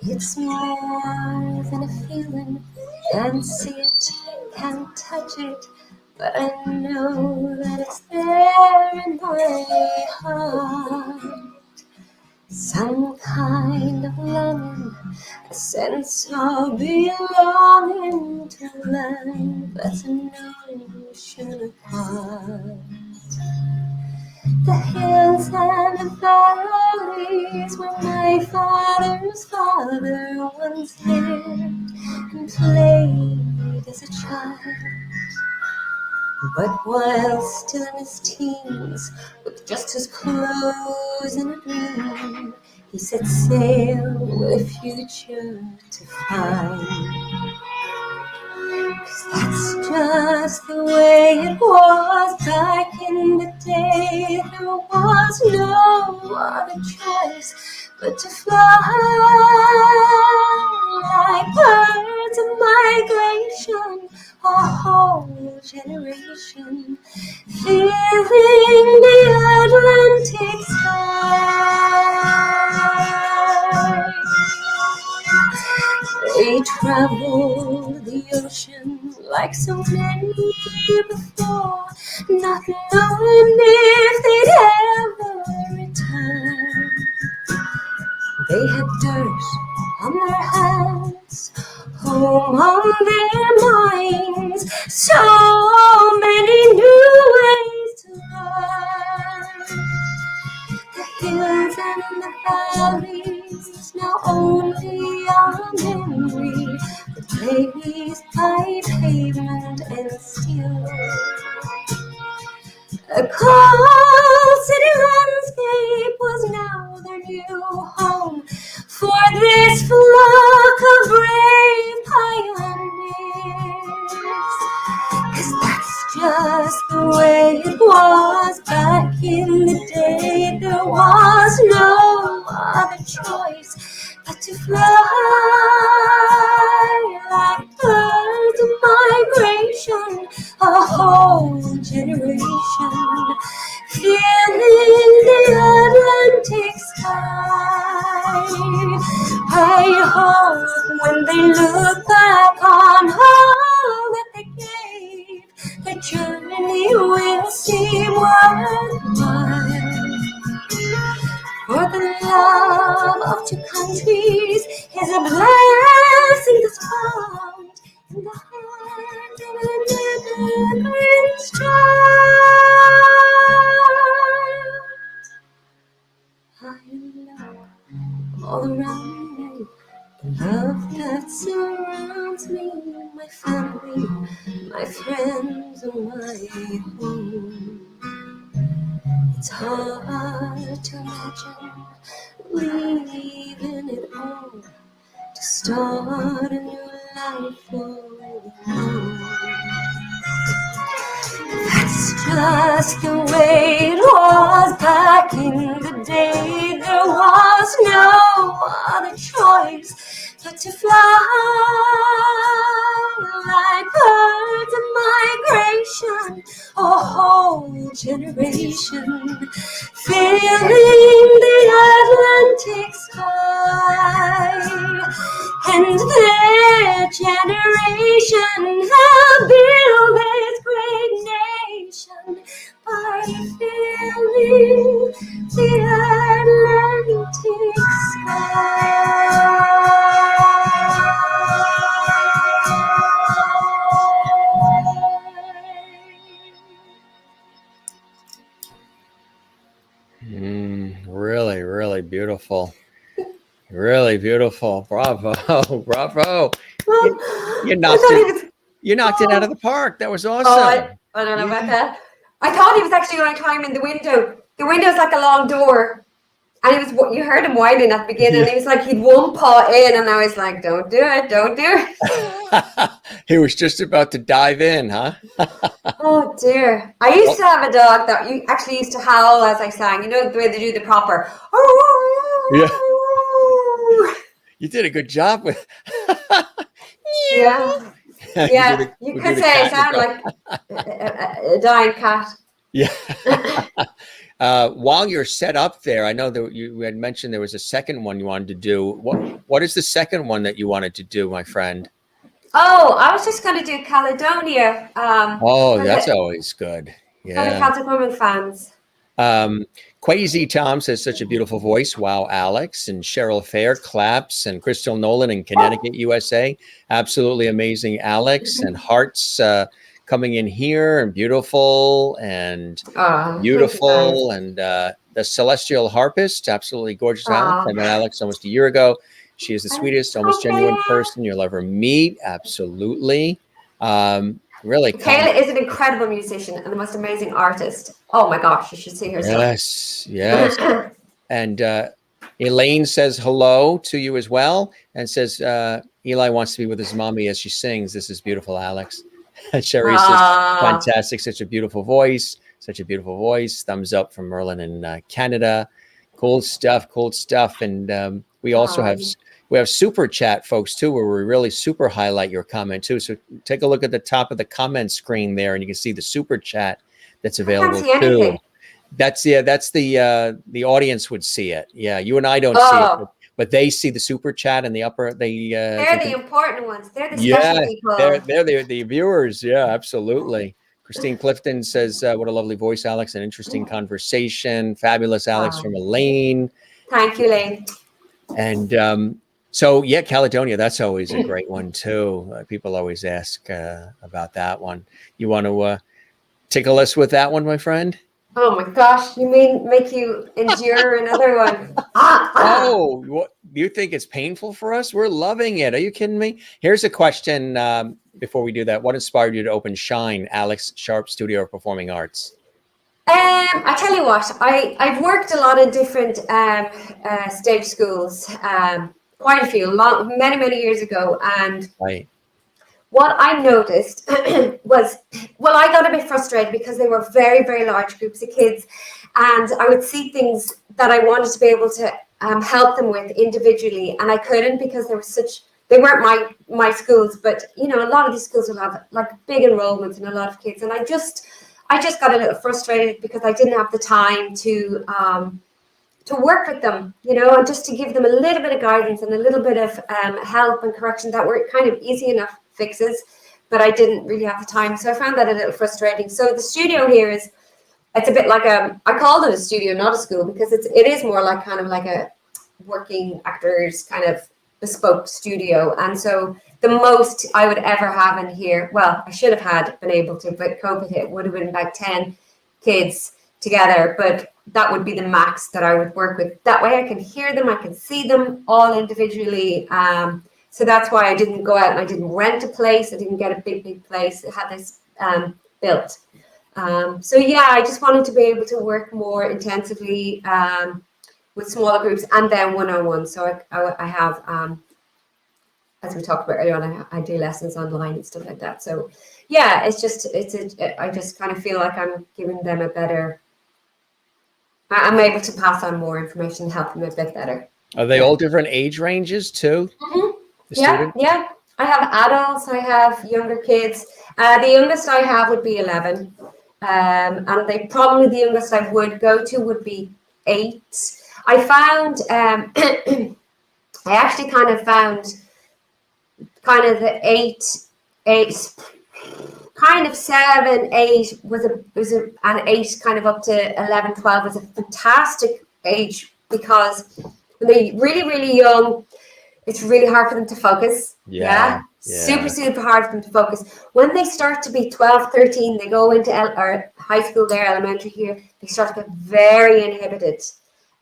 Speaker 3: It's more than a feeling. Can't see it, can't touch it, but I know that it's there in my heart. Some kind of longing, a sense of belonging to land that's an ocean apart. The hills and the valleys where my father's father once lived and played as a child. But while still in his teens, with just his clothes and a dream, he set sail with a future to find. 'Cause that's just the way it was back in the day. There was no other choice but to fly like birds of migration. A whole generation feeling the Atlantic sky. They traveled the ocean like so many before, not knowing if they'd ever return. They had dirt on their hands, home on their minds, so many new ways to learn. The hills and the valleys, now only a memory, replaced by pavement and steel. A cold city landscape was now their new home for this flock of brave pioneers. 'Cause that's just the way it was back in the day. There was no other choice but to fly like birds of migration. A whole generation feeling the Atlantic sky. I hope when they look back on all that they gave, the journey will seem worthwhile. For the love of two countries is a blessing that's found in the heart of an immigrant's child. I love all around me, the love that surrounds me, my family, my friends, and my home. It's hard to imagine leaving it all to start a new life alone. That's just the way it was
Speaker 2: 'cause back in the day there was no other choice but to fly like birds of migration, a whole generation filling the Atlantic sky, and their generation have built this great nation by filling the Atlantic
Speaker 1: Really, really beautiful. Really beautiful. Bravo. Bravo. You knocked it. You knocked it out of the park. That was awesome.
Speaker 2: I don't know about that. I thought he was actually going to climb in the window. The window's like a long door. And he was, you heard him whining at the beginning, and he was like, he'd one paw in, and I was like, don't do it, don't do it.
Speaker 1: He was just about to dive in, huh?
Speaker 2: Oh dear. I used to have a dog that you actually used to howl as I sang. You know the way they do the proper.
Speaker 1: Yeah. You did a good job with.
Speaker 2: Yeah. Yeah. You could say I sound like a dying cat.
Speaker 1: Yeah. While you're set up there, I know that you had mentioned there was a second one you wanted to do. What is the second one that you wanted to do, my friend?
Speaker 2: Oh, I was just going to do Caledonia.
Speaker 1: That's always good. Yeah.
Speaker 2: For the Celtic women fans.
Speaker 1: Quasi Tom says, such a beautiful voice. Wow, Alex. And Cheryl Fair claps. And Crystal Nolan in Connecticut, USA. Absolutely amazing, Alex. And Hearts coming in here, and beautiful and beautiful. And the Celestial Harpist, absolutely gorgeous, Alex. I met Alex almost a year ago. She is the sweetest, almost genuine person you'll ever meet. Absolutely. Really.
Speaker 2: Kayla is an incredible musician and the most amazing artist. Oh my gosh, you should see her stuff.
Speaker 1: Yes, yes. And Elaine says hello to you as well, and says Eli wants to be with his mommy as she sings. This is beautiful, Alex. Sherry says, fantastic, such a beautiful voice, such a beautiful voice. Thumbs up from Merlin in Canada. Cool stuff, cool stuff. And we also have super chat, folks, too, where we really super highlight your comment too. So take a look at the top of the comment screen there, and you can see the super chat that's available too. That's the audience would see it. Yeah, you and I don't see it, but they see the super chat in the upper.
Speaker 2: They're the important ones. They're the special people.
Speaker 1: They're the viewers. Yeah, absolutely. Christine Clifton says, "What a lovely voice, Alex! An interesting conversation. Fabulous, Alex," from Elaine.
Speaker 2: Thank you, Elaine.
Speaker 1: And so, yeah, Caledonia, that's always a great one, too. People always ask about that one. You want to tickle us with that one, my friend?
Speaker 2: Oh, my gosh. You mean make you endure another one?
Speaker 1: Oh, what, you think it's painful for us? We're loving it. Are you kidding me? Here's a question before we do that. What inspired you to open Shine, Alex Sharpe Studio of Performing Arts?
Speaker 2: I tell you what, I've worked a lot in different stage schools, quite a few, many years ago. And what I noticed was, well, I got a bit frustrated because they were very, very large groups of kids. And I would see things that I wanted to be able to help them with individually. And I couldn't because they weren't my schools. But, you know, a lot of these schools will have like big enrollments and a lot of kids. And I just got a little frustrated because I didn't have the time to work with them, you know, and just to give them a little bit of guidance and a little bit of help and correction that were kind of easy enough fixes, but I didn't really have the time. So I found that a little frustrating. So the studio here it's a bit like I called it a studio, not a school, because it is more like kind of like a working actors kind of bespoke studio. And so the most I would ever have in here, well, I should have been able to, but COVID hit, would have been about 10 kids together, but that would be the max that I would work with. That way I can hear them, I can see them all individually. So that's why I didn't go out and I didn't rent a place. I didn't get a big place. It had this built. So yeah, I just wanted to be able to work more intensively with smaller groups and then one-on-one. So I have, as we talked about earlier on, I do lessons online and stuff like that. So yeah, I just kind of feel like I'm giving them a better I'm able to pass on more information and help them a bit better.
Speaker 1: Are they all different age ranges too? The student?
Speaker 2: Yeah. I have adults, I have younger kids. The youngest I have would be 11. And probably the youngest I would go to would be 8. I found, I actually kind of found kind of the 8, kind of 7, 8 was an 8 kind of up to 11, 12 was a fantastic age, because when they're really, really young, it's really hard for them to focus. Yeah. Super, super hard for them to focus. When they start to be 12, 13, they go into high school there, elementary here, they start to get very inhibited.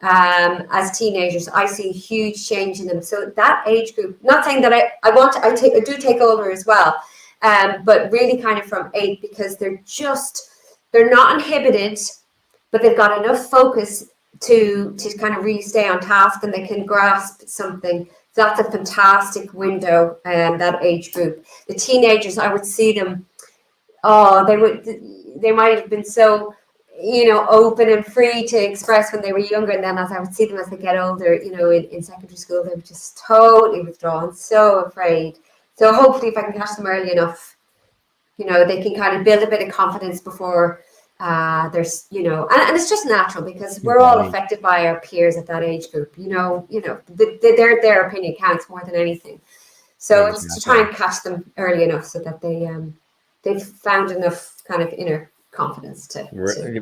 Speaker 2: As teenagers, I see a huge change in them. So that age group, not saying that I do take older as well, but really kind of from 8, because they're not inhibited, but they've got enough focus to kind of really stay on task, and they can grasp something. So that's a fantastic window, that age group. The teenagers, I would see them, they might have been so, open and free to express when they were younger. And then as I would see them as they get older, in secondary school, they were just totally withdrawn, so afraid. So hopefully if I can catch them early enough, they can kind of build a bit of confidence before there's, and it's just natural, because we're all affected by our peers at that age group, their opinion counts more than anything. So it's to try and catch them early enough so that they've found enough kind of inner confidence to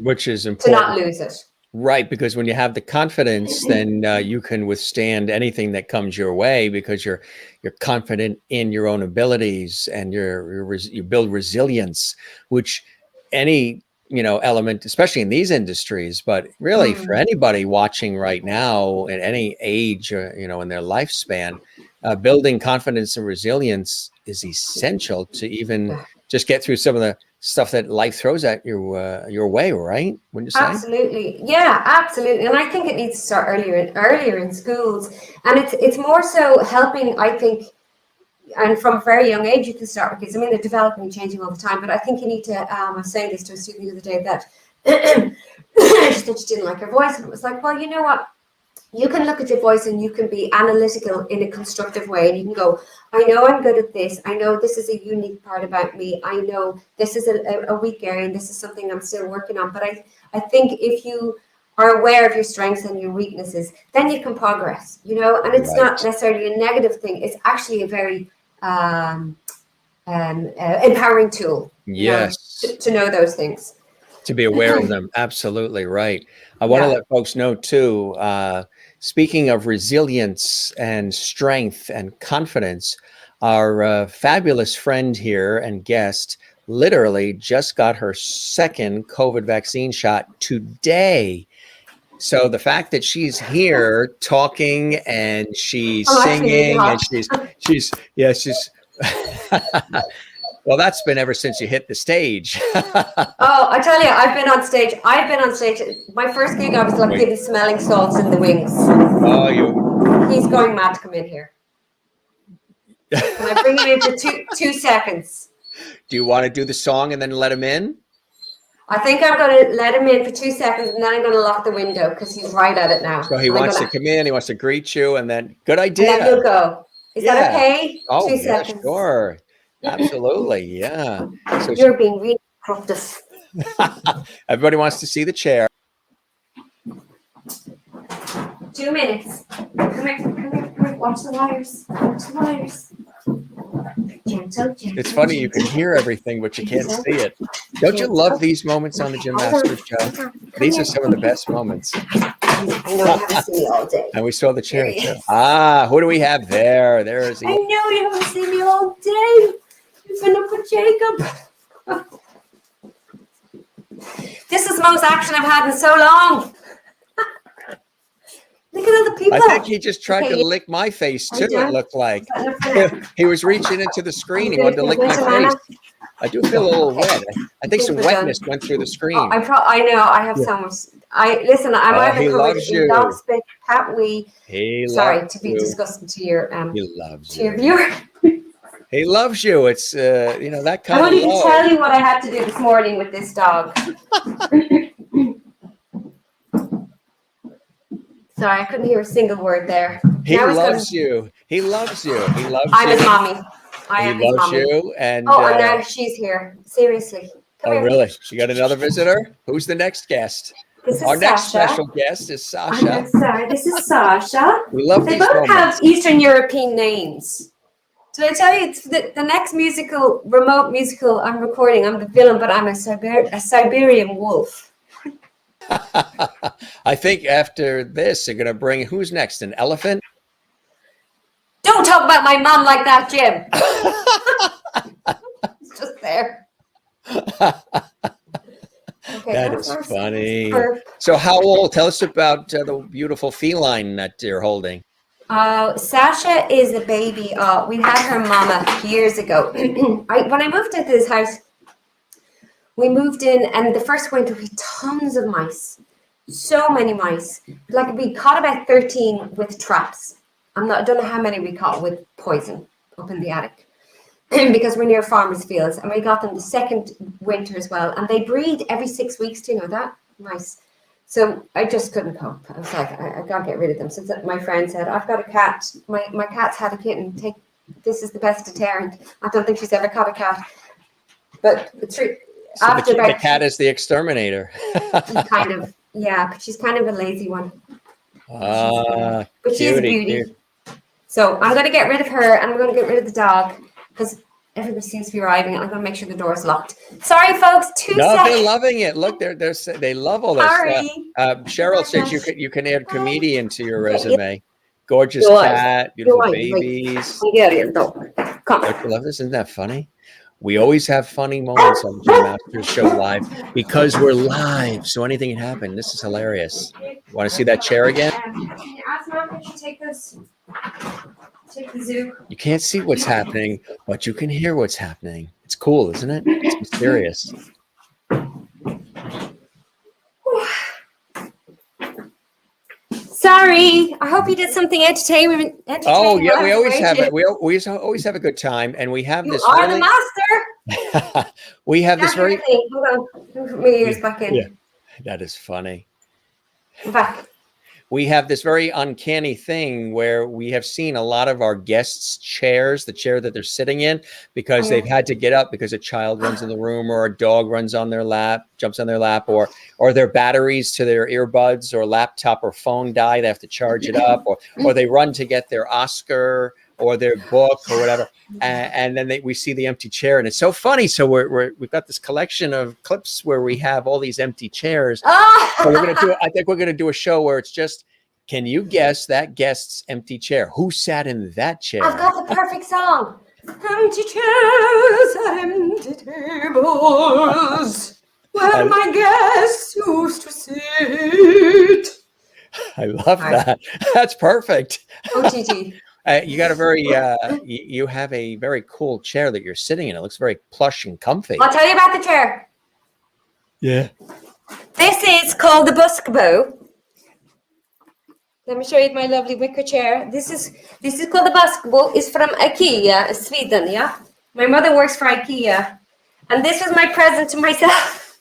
Speaker 1: which is important,
Speaker 2: to not lose it.
Speaker 1: Right, because when you have the confidence, then you can withstand anything that comes your way, because you're confident in your own abilities, and you build resilience, which any element, especially in these industries, but really for anybody watching right now at any age, in their lifespan, building confidence and resilience is essential to even just get through some of the stuff that life throws at your way, right? Wouldn't you say?
Speaker 2: Absolutely, yeah, absolutely. And I think it needs to start earlier in schools, and it's more so helping, I think. And from a very young age, you can start with kids. I mean, they're developing and changing all the time, but I think you need to, I was saying this to a student the other day, that she said she didn't like her voice. And it was like, well, you know what? You can look at your voice and you can be analytical in a constructive way. And you can go, I know I'm good at this. I know this is a unique part about me. I know this is a weak area, and this is something I'm still working on. But I think if you are aware of your strengths and your weaknesses, then you can progress, and it's not necessarily a negative thing. It's actually a very empowering tool.
Speaker 1: Yes.
Speaker 2: To know those things.
Speaker 1: To be aware of them. Absolutely right. I want to let folks know too, speaking of resilience and strength and confidence, our fabulous friend here and guest literally just got her second COVID vaccine shot today. So the fact that she's here talking and she's singing and she's well, that's been ever since you hit the stage.
Speaker 2: I tell you, I've been on stage. My first gig, I was like giving smelling salts in the wings. He's going mad to come in here. Can I bring him in for two seconds?
Speaker 1: Do you want to do the song and then let him in?
Speaker 2: I think I'm going to let him in for 2 seconds, and then I'm going to lock the window because he's right at it now.
Speaker 1: So he wants to come in, he wants to greet you, and then good idea.
Speaker 2: And then he'll go. Is that okay?
Speaker 1: Oh,
Speaker 2: 2 seconds.
Speaker 1: Sure. Absolutely. Yeah. So
Speaker 2: you're being really disruptive.
Speaker 1: Everybody wants to see the chair.
Speaker 2: 2 minutes. Come here. Watch the wires. Gentle.
Speaker 1: It's funny, you can hear everything, but you can't see it. Don't you love these moments on the Gym Masters show? These are some of the best moments.
Speaker 2: I know you haven't seen me all day.
Speaker 1: And we saw the chair too. Who do we have there? There's
Speaker 2: I know you haven't seen me all day. You've been up with Jacob. This is the most action I've had in so long. Look at all the people.
Speaker 1: I think he just tried to lick my face too, it looked like. He was reaching into the screen. He wanted to lick my face. I do feel a little wet. I think some wetness went through the screen.
Speaker 2: I know. I have so much. Listen, I'm either covered in dog spit, cat wee. Sorry to be disgusting to your
Speaker 1: he loves
Speaker 2: to your viewer.
Speaker 1: He loves you. It's that kind
Speaker 2: I won't
Speaker 1: of
Speaker 2: even tell you what I had to do this morning with this dog. Sorry, I couldn't hear a single word there.
Speaker 1: He
Speaker 2: Now he's
Speaker 1: loves
Speaker 2: gonna,
Speaker 1: you. He loves you. He loves
Speaker 2: I'm his
Speaker 1: you.
Speaker 2: mommy. I
Speaker 1: He
Speaker 2: am his
Speaker 1: loves
Speaker 2: mommy.
Speaker 1: you. And
Speaker 2: Oh, and now she's here. Seriously. Come
Speaker 1: oh,
Speaker 2: here.
Speaker 1: really? You got another visitor? Who's the next guest?
Speaker 2: This is
Speaker 1: Our next
Speaker 2: Sasha.
Speaker 1: special guest is
Speaker 2: I'm
Speaker 1: Sasha.
Speaker 2: sorry, this is Sasha.
Speaker 1: We love
Speaker 2: They
Speaker 1: these
Speaker 2: both
Speaker 1: moments.
Speaker 2: have Eastern European names. So I tell you, it's the next remote musical I'm recording, I'm the villain, but I'm a Siberian wolf.
Speaker 1: I think after this, they're going to bring, who's next? An elephant?
Speaker 2: Don't talk about my mom like that, Jim. It's just there. Okay,
Speaker 1: That is funny.
Speaker 2: burp.
Speaker 1: So how old? Tell us about the beautiful feline that you're holding.
Speaker 2: Sasha is a baby. We had her mama years ago. When I moved into this house, we moved in, and the first winter we had tons of mice. So many mice. Like we caught about 13 with traps. I don't know how many we caught with poison up in the attic. Because we're near farmers' fields, and we got them the second winter as well. And they breed every 6 weeks. Do you know that? Mice. So I just couldn't cope. I was like, I gotta get rid of them. So my friend said, I've got a cat. My cat's had a kitten. This is the best deterrent. I don't think she's ever caught a cat. But it's true.
Speaker 1: So
Speaker 2: After
Speaker 1: the cat is the exterminator.
Speaker 2: kind of, yeah, but she's kind of a lazy one.
Speaker 1: Ah,
Speaker 2: But she's a beauty.
Speaker 1: cute.
Speaker 2: So I'm gonna get rid of her, and I'm gonna get rid of the dog because everybody seems to be arriving. I'm gonna make sure the door's locked. Sorry, folks.
Speaker 1: No,
Speaker 2: seconds.
Speaker 1: they're loving it. Look, they love all this.
Speaker 2: Sorry.
Speaker 1: Cheryl says you can add comedian to your resume. Gorgeous cat, beautiful babies.
Speaker 2: Come.
Speaker 1: Don't you love this? Isn't that funny? We always have funny moments on the Jim Masters Show live because we're live. So anything can happen. This is hilarious. You want to see that chair again?
Speaker 2: Can you ask Mom if she take this? Take the zoo.
Speaker 1: You can't see what's happening, but you can hear what's happening. It's cool, isn't it? It's mysterious.
Speaker 2: Sorry, I hope you did something entertaining.
Speaker 1: Oh yeah, we always have it. We always have a good time, and we have this.
Speaker 2: You are
Speaker 1: really,
Speaker 2: the master.
Speaker 1: we have this very.
Speaker 2: Hold on, put my ears back in.
Speaker 1: Yeah, that is funny.
Speaker 2: I'm back.
Speaker 1: We have this very uncanny thing where we have seen a lot of our guests' chairs, the chair that they're sitting in, because they've had to get up because a child runs in the room or a dog runs on their lap, jumps on their lap, or their batteries to their earbuds or laptop or phone die. They have to charge it up, or they run to get their Oscar or their book or whatever. And then we see the empty chair, and it's so funny. So we've got this collection of clips where we have all these empty chairs. So I think we're gonna do a show where it's just, can you guess that guest's empty chair? Who sat in that chair?
Speaker 2: I've got the perfect song. Empty chairs and empty tables where my guests used to sit.
Speaker 1: I love that. That's perfect.
Speaker 2: OTT.
Speaker 1: You got you have a very cool chair that you're sitting in. It looks very plush and comfy.
Speaker 2: I'll tell you about the chair.
Speaker 1: Yeah.
Speaker 2: This is called the Buskbo. Let me show you my lovely wicker chair. This is called the Buskbo. It's from IKEA, Sweden. Yeah, my mother works for IKEA, and this was my present to myself.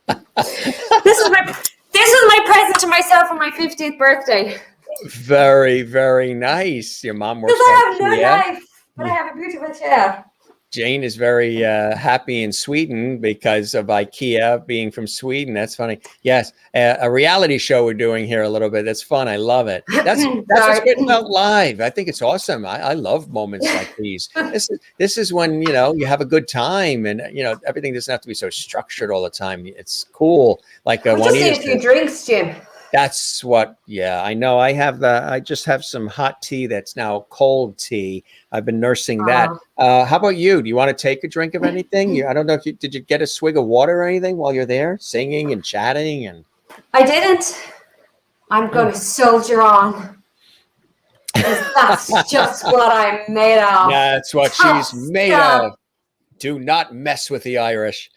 Speaker 2: This was my present to myself for my 50th birthday.
Speaker 1: Very, very nice. Your mom works
Speaker 2: Because I have
Speaker 1: for
Speaker 2: no
Speaker 1: IKEA.
Speaker 2: life, but I have a beautiful chair.
Speaker 1: Jane is very happy in Sweden because of IKEA being from Sweden. That's funny. Yes, a reality show we're doing here a little bit. That's fun. I love it. That's what's good about live. I think it's awesome. I love moments like these. This is when you have a good time, and everything doesn't have to be so structured all the time. It's cool. Like
Speaker 2: We just need a few drinks, Jim.
Speaker 1: That's what, yeah, I know. I just have some hot tea that's now cold tea. I've been nursing that. How about you? Do you want to take a drink of anything? I don't know did you get a swig of water or anything while you're there singing and chatting? And
Speaker 2: I didn't. I'm going to soldier on. That's just what I'm made of.
Speaker 1: That's what she's made of. Do not mess with the Irish.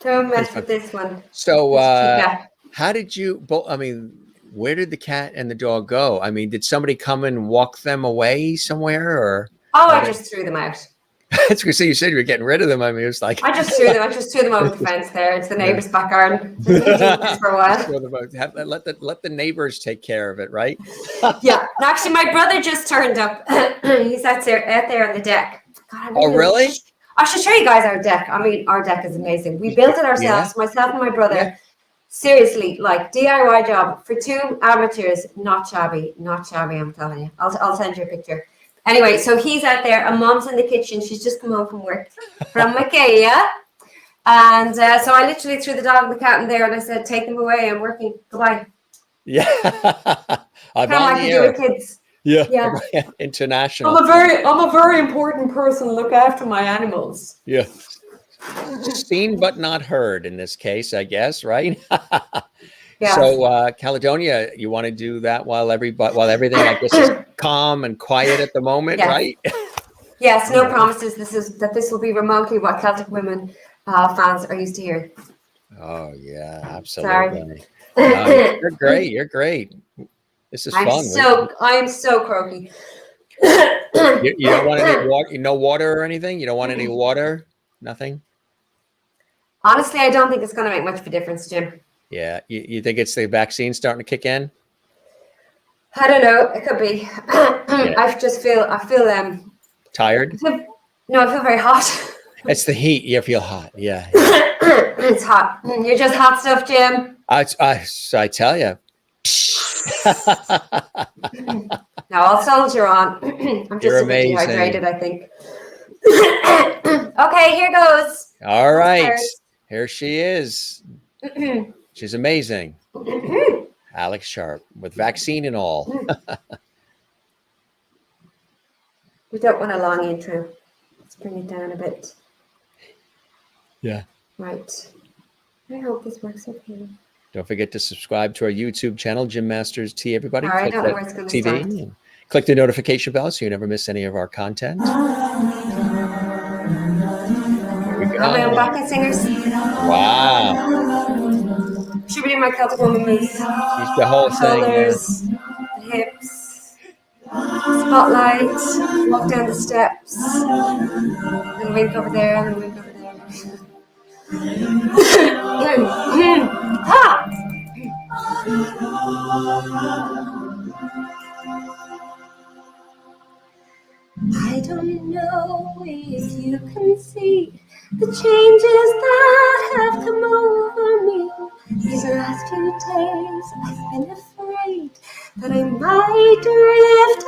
Speaker 2: Don't mess with this one.
Speaker 1: So, how did you, where did the cat and the dog go? Did somebody come and walk them away somewhere, or?
Speaker 2: Oh, I just threw them out.
Speaker 1: That's because you said you were getting rid of them. I mean, it was like
Speaker 2: I just threw them over the fence there. It's the neighbor's back garden. Just eating this for a while.
Speaker 1: Let the neighbors take care of it, right?
Speaker 2: Yeah. And actually, my brother just turned up. He's out there on the deck. God,
Speaker 1: Oh, really?
Speaker 2: I should show you guys our deck. I mean, our deck is amazing. We built it ourselves, myself and my brother.
Speaker 1: Yeah.
Speaker 2: Seriously, like DIY job for two amateurs. Not shabby, I'm telling you. I'll send you a picture. Anyway, so he's out there, and Mom's in the kitchen. She's just come home from work from Ikea. And so I literally threw the dog and the cat in there, and I said, take them away. I'm working. Goodbye.
Speaker 1: Yeah. I'm
Speaker 2: kind of like you do with kids.
Speaker 1: Yeah. International.
Speaker 2: I'm a very important person. Look after my animals.
Speaker 1: Yeah. Seen but not heard in this case, I guess, right?
Speaker 2: Yeah.
Speaker 1: So Caledonia, you want to do that while everything I guess is calm and quiet at the moment,
Speaker 2: Yes.
Speaker 1: right?
Speaker 2: Yes, no promises. This will be remotely what Celtic women fans are used to hear.
Speaker 1: Oh yeah, absolutely.
Speaker 2: Sorry.
Speaker 1: You're great. You're great. This is fun.
Speaker 2: I am so croaky.
Speaker 1: You don't want any water? No water or anything? You don't want any water? Nothing?
Speaker 2: Honestly, I don't think it's going to make much of a difference, Jim.
Speaker 1: Yeah. You think it's the vaccine starting to kick in?
Speaker 2: I don't know. It could be.
Speaker 1: Yeah.
Speaker 2: I feel
Speaker 1: Tired?
Speaker 2: I feel very hot.
Speaker 1: It's the heat. You feel hot. Yeah.
Speaker 2: It's hot. You're just hot stuff, Jim.
Speaker 1: I tell you.
Speaker 2: No, I'll soldier on. I'm just a bit dehydrated, I think. Okay, here goes.
Speaker 1: All right. Here she is. She's amazing. Alex Sharpe with vaccine and all.
Speaker 2: We don't want a long intro. Let's bring it down a bit.
Speaker 1: Yeah.
Speaker 2: Right. I hope this works okay.
Speaker 1: Don't forget to subscribe to our YouTube channel, Jim Masters Tea, everybody.
Speaker 2: All right, I don't know where it's going to start.
Speaker 1: And click the notification bell so you never miss any of our content. Here we go.
Speaker 2: My own backup singers.
Speaker 1: Wow.
Speaker 2: Should we do my Celtic woman moves?
Speaker 1: She's the whole thing.
Speaker 2: Shoulders, the hips, spotlight, walk down the steps, and wink over there, and wink over there. Ah! I don't know if you can see the changes that have come over me. These last few days I've been afraid that I might drift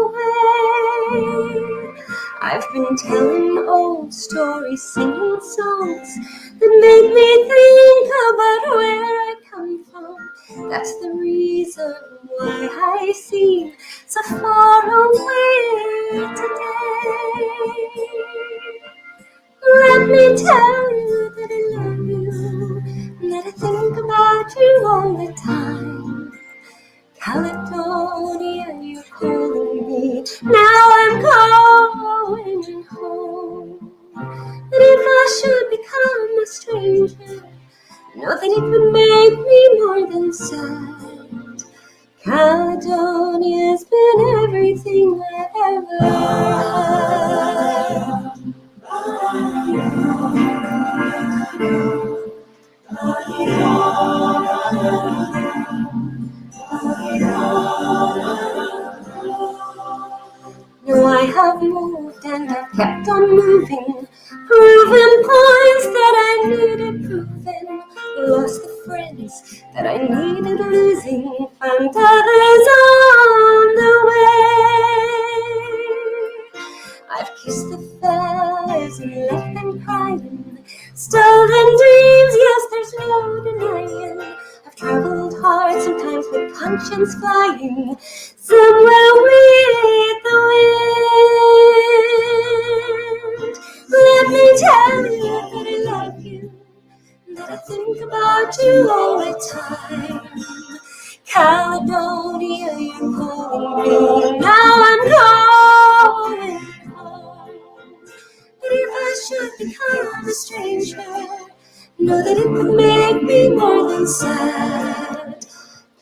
Speaker 2: away. I've been telling old stories, singing songs that make me think about where I come from. That's the reason why I seem so far away today. Let me tell you that I love you, and that I think about you all the time. Caledonia, you're calling me, now I'm going home. And if I should become a stranger, know that it would make me more than sad. Caledonia's been everything I've ever had. No, I have moved and I've kept on moving, proving points that I needed proving, lost the friends that I needed losing, found others on the way. I've kissed the fires and left them crying, stolen dreams, yes, there's no denying. I've traveled hard, sometimes with conscience flying, somewhere with the wind. Let me tell you that I love you, that I think about you all the time. Caledonia, you're calling me, now I'm going home. But if I should become a stranger, know that it would make me more than sad.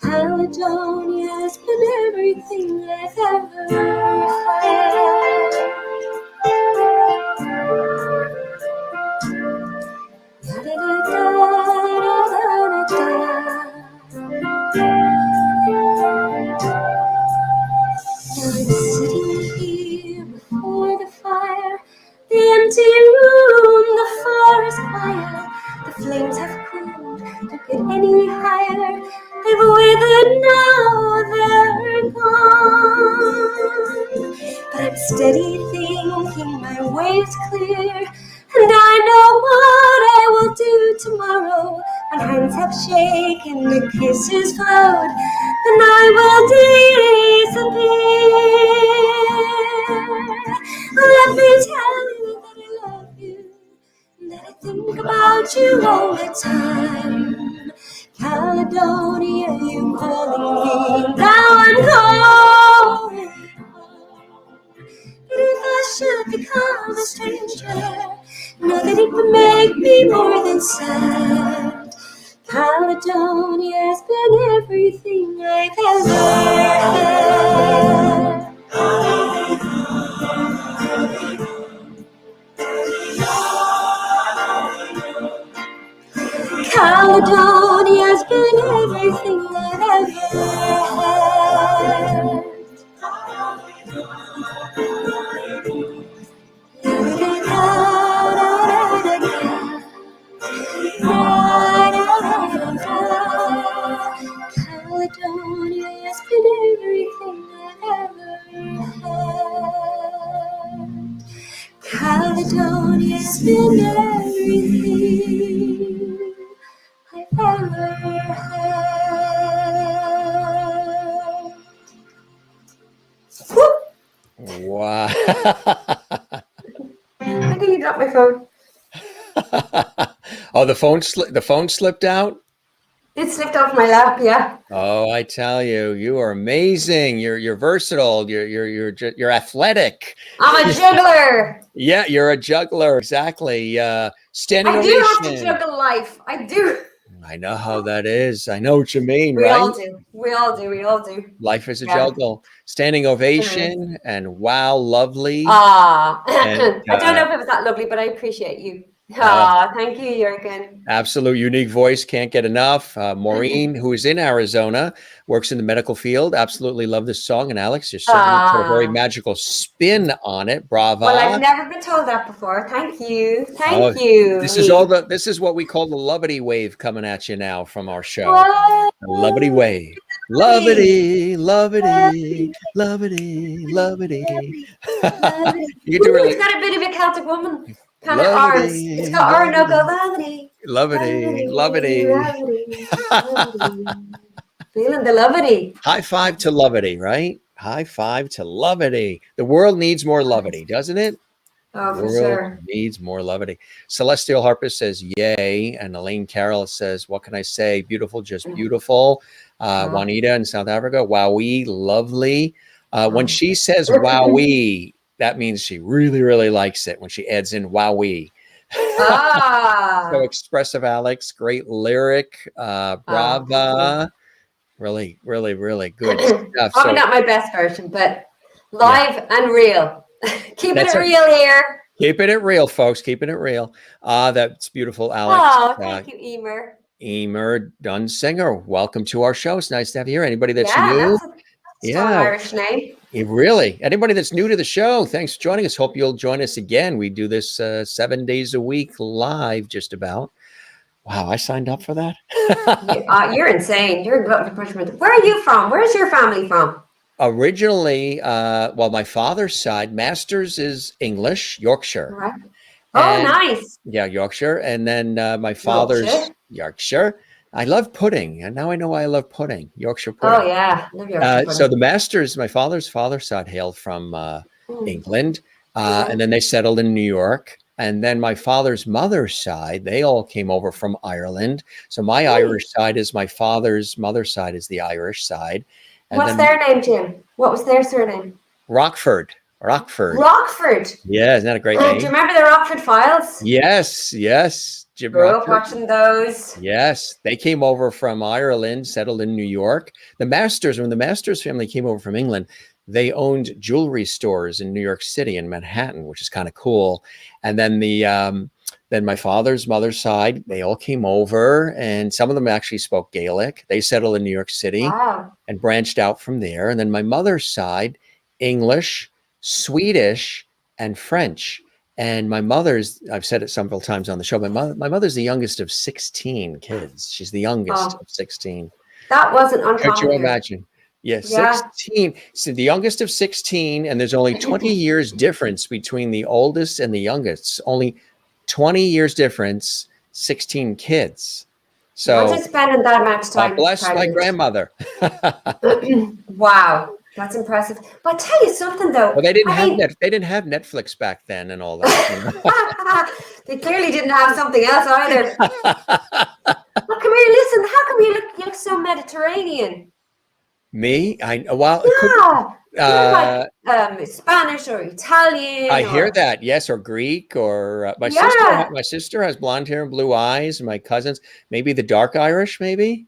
Speaker 2: Caledonia's been everything I've ever had. but now they're gone. But I'm steady thinking my way's clear, and I know what I will do tomorrow. When hands have shaken, the kisses flowed, and I will disappear. Let me tell you that I love you, that I think about you all the time. Caledonia, you calling me, now I'm going home. But if I should become a stranger, know that it would make me more than sad. Caledonia's been everything I've ever had. Caledonia's been everything I've ever had. Caledonia's been everything I've ever had. Caledonia's been everything I've ever had. Whoop!
Speaker 1: Wow.
Speaker 2: I think you dropped my phone.
Speaker 1: Oh, the phone slipped out.
Speaker 2: It slipped off my lap, yeah.
Speaker 1: Oh, I tell you, you are amazing. You're versatile. You're athletic.
Speaker 2: I'm a juggler.
Speaker 1: Yeah, you're a juggler. Exactly. Standing
Speaker 2: I do have to
Speaker 1: ovation.
Speaker 2: juggle life. I do.
Speaker 1: I know how that is. I know what you mean,
Speaker 2: We
Speaker 1: right?
Speaker 2: all do. We all do. We all do.
Speaker 1: Life is a
Speaker 2: Yeah.
Speaker 1: juggle. Standing ovation and wow, lovely.
Speaker 2: Ah,
Speaker 1: And,
Speaker 2: I don't know if it was that lovely, but I appreciate you. Ah, thank you, Jürgen.
Speaker 1: Absolute unique voice. Can't get enough. Maureen, who is in Arizona, works in the medical field. Absolutely love this song. And Alex, you certainly put a very magical spin on it. Brava.
Speaker 2: Well, I've never been told that before. Thank you. Thank
Speaker 1: Oh,
Speaker 2: you.
Speaker 1: This is what we call the lovity wave coming at you now from our show.
Speaker 2: What?
Speaker 1: The lovity wave. Lovity, lovity, lovity, lovity. You do really.
Speaker 2: It's got a bit of a Celtic woman kind of
Speaker 1: Lovity,
Speaker 2: arms. It's got Orinoco lovity.
Speaker 1: Lovity, lovity.
Speaker 2: Feeling the lovity.
Speaker 1: High five to lovity, right? High five to lovity. The world needs more lovity, doesn't it?
Speaker 2: Oh,
Speaker 1: The
Speaker 2: for
Speaker 1: world
Speaker 2: sure.
Speaker 1: needs more levity. Celestial Harpist says, yay. And Elaine Carroll says, what can I say? Beautiful, just beautiful. Juanita in South Africa, wowee, lovely. When she says wowee, that means she really, really likes it when she adds in wowee.
Speaker 2: Ah.
Speaker 1: So expressive, Alex. Great lyric. Brava. Really, really, really good stuff.
Speaker 2: Probably not my best version, but live and real. Keeping it real here.
Speaker 1: Keeping it real, folks. Keeping it real. That's beautiful, Alex.
Speaker 2: Oh, thank you, Emer.
Speaker 1: Emer Dunsinger, welcome to our show. It's nice to have you here. Anybody that's new?
Speaker 2: That's a strong Irish name.
Speaker 1: Really? Anybody that's new to the show, thanks for joining us. Hope you'll join us again. We do this 7 days a week live, just about. Wow, I signed up for that.
Speaker 2: You're insane. You're a glutton for punishment. Where are you from? Where's your family from?
Speaker 1: Originally, well, my father's side, Masters is English, Yorkshire.
Speaker 2: Right. Oh, nice.
Speaker 1: Yeah, Yorkshire. And then my father's Yorkshire. I love pudding. And now I know why I love pudding, Yorkshire pudding.
Speaker 2: Oh, yeah. Love Yorkshire pudding.
Speaker 1: So the Masters, my father's side hailed from England. And then they settled in New York. And then my father's mother's side, they all came over from Ireland. So my Irish side is my father's mother's side is the Irish side. And
Speaker 2: what's their name, Jim? What was their surname?
Speaker 1: Rockford.
Speaker 2: Rockford.
Speaker 1: Yeah, isn't that a great name?
Speaker 2: Do you remember the Rockford Files?
Speaker 1: Yes. Jim
Speaker 2: Grew up
Speaker 1: Rockford.
Speaker 2: watching those.
Speaker 1: Yes, they came over from Ireland, settled in New York. When the Masters family came over from England, they owned jewelry stores in New York City and Manhattan, which is kind of cool. And then then my father's mother's side, they all came over, and some of them actually spoke Gaelic. They settled in New York City and branched out from there. And then my mother's side, English, Swedish, and French. And my mother's, I've said it several times on the show, my mother's the youngest of 16 kids. She's the youngest of 16.
Speaker 2: That wasn't
Speaker 1: Could you
Speaker 2: uncommon here.
Speaker 1: imagine? Yeah,
Speaker 2: Yeah.
Speaker 1: 16. So the youngest of 16, and there's only 20 years difference between the oldest and the youngest. Only 20 years difference, 16 kids. So
Speaker 2: Imagine spending that much time
Speaker 1: bless my
Speaker 2: pregnant.
Speaker 1: grandmother.
Speaker 2: Wow, that's impressive. But I tell you something though.
Speaker 1: Well, they didn't
Speaker 2: I
Speaker 1: have
Speaker 2: mean,
Speaker 1: they didn't have Netflix back then and all that. You know?
Speaker 2: they clearly didn't have something else either. Well, come here, listen. How come you look so Mediterranean?
Speaker 1: Me? Well,
Speaker 2: Yeah, you look like Spanish or Italian.
Speaker 1: I hear that, yes, or Greek, or my
Speaker 2: Yeah.
Speaker 1: sister has blonde hair and blue eyes. My cousins, maybe the dark Irish, maybe.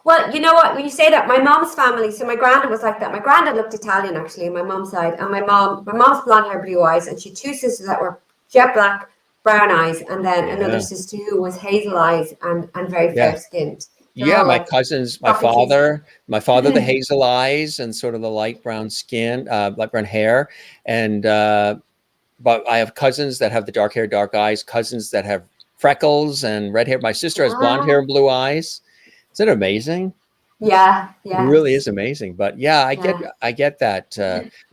Speaker 2: Well, you know what? When you say that, my mom's family. So my granddad was like that. My granddad looked Italian actually, on my mom's side, and my mom's blonde hair, blue eyes, and she had two sisters that were jet black, brown eyes, and then another sister who was hazel eyes and very fair skinned.
Speaker 1: Yeah, my cousins, my father, the hazel eyes and sort of the light brown skin, light brown hair. And, but I have cousins that have the dark hair, dark eyes, cousins that have freckles and red hair. My sister has blonde hair and blue eyes. Isn't it amazing?
Speaker 2: Yeah.
Speaker 1: It really is amazing. But yeah, I get that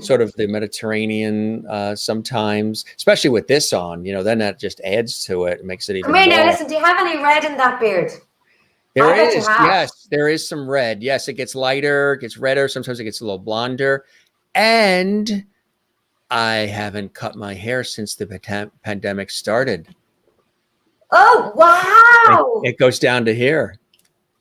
Speaker 1: sort of the Mediterranean sometimes, especially with this on, you know, then that just adds to it. It makes it even
Speaker 2: more. Now
Speaker 1: more.
Speaker 2: listen, do you have any red in that beard?
Speaker 1: There is, yes, there is some red. Yes, it gets lighter, it gets redder. Sometimes it gets a little blonder. And I haven't cut my hair since the pandemic started.
Speaker 2: Oh, wow.
Speaker 1: It goes down to here.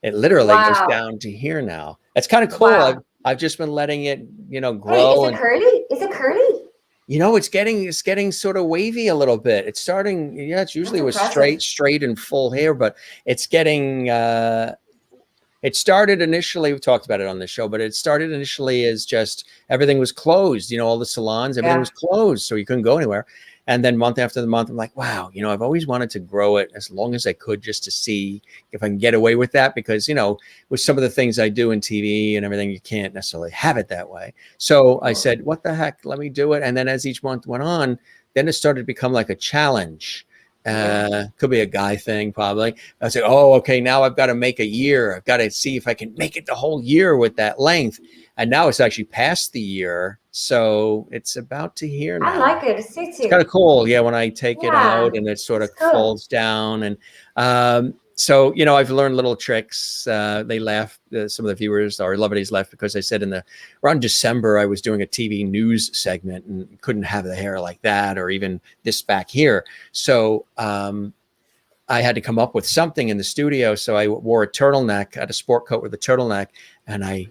Speaker 1: It literally goes down to here now. That's kind of cool.
Speaker 2: Wow.
Speaker 1: I've just been letting it, you know, grow.
Speaker 2: Hey, is it curly? Is it curly?
Speaker 1: You know, it's getting sort of wavy a little bit. It's starting, yeah, it's usually with straight and full hair, but it's getting, it started initially, we talked about it on the show, but it started initially as just everything was closed, you know, all the salons, everything was closed, so you couldn't go anywhere. And then month after the month, I'm like, wow, you know, I've always wanted to grow it as long as I could just to see if I can get away with that. Because, you know, with some of the things I do in TV and everything, you can't necessarily have it that way. So I said, what the heck, let me do it. And then as each month went on, then it started to become like a challenge. Could be a guy thing, probably. I said, oh, okay, now I've got to make a year. I've got to see if I can make it the whole year with that length. And now it's actually past the year. So it's about to here now.
Speaker 2: I like it. It suits you.
Speaker 1: It's kind of cool. Yeah, when I take it out and it sort of folds down. And so, you know, I've learned little tricks. They laugh, some of the viewers or celebrities left because I said around December, I was doing a TV news segment and couldn't have the hair like that or even this back here. So I had to come up with something in the studio. So I wore a turtleneck, I had a sport coat with a turtleneck, and I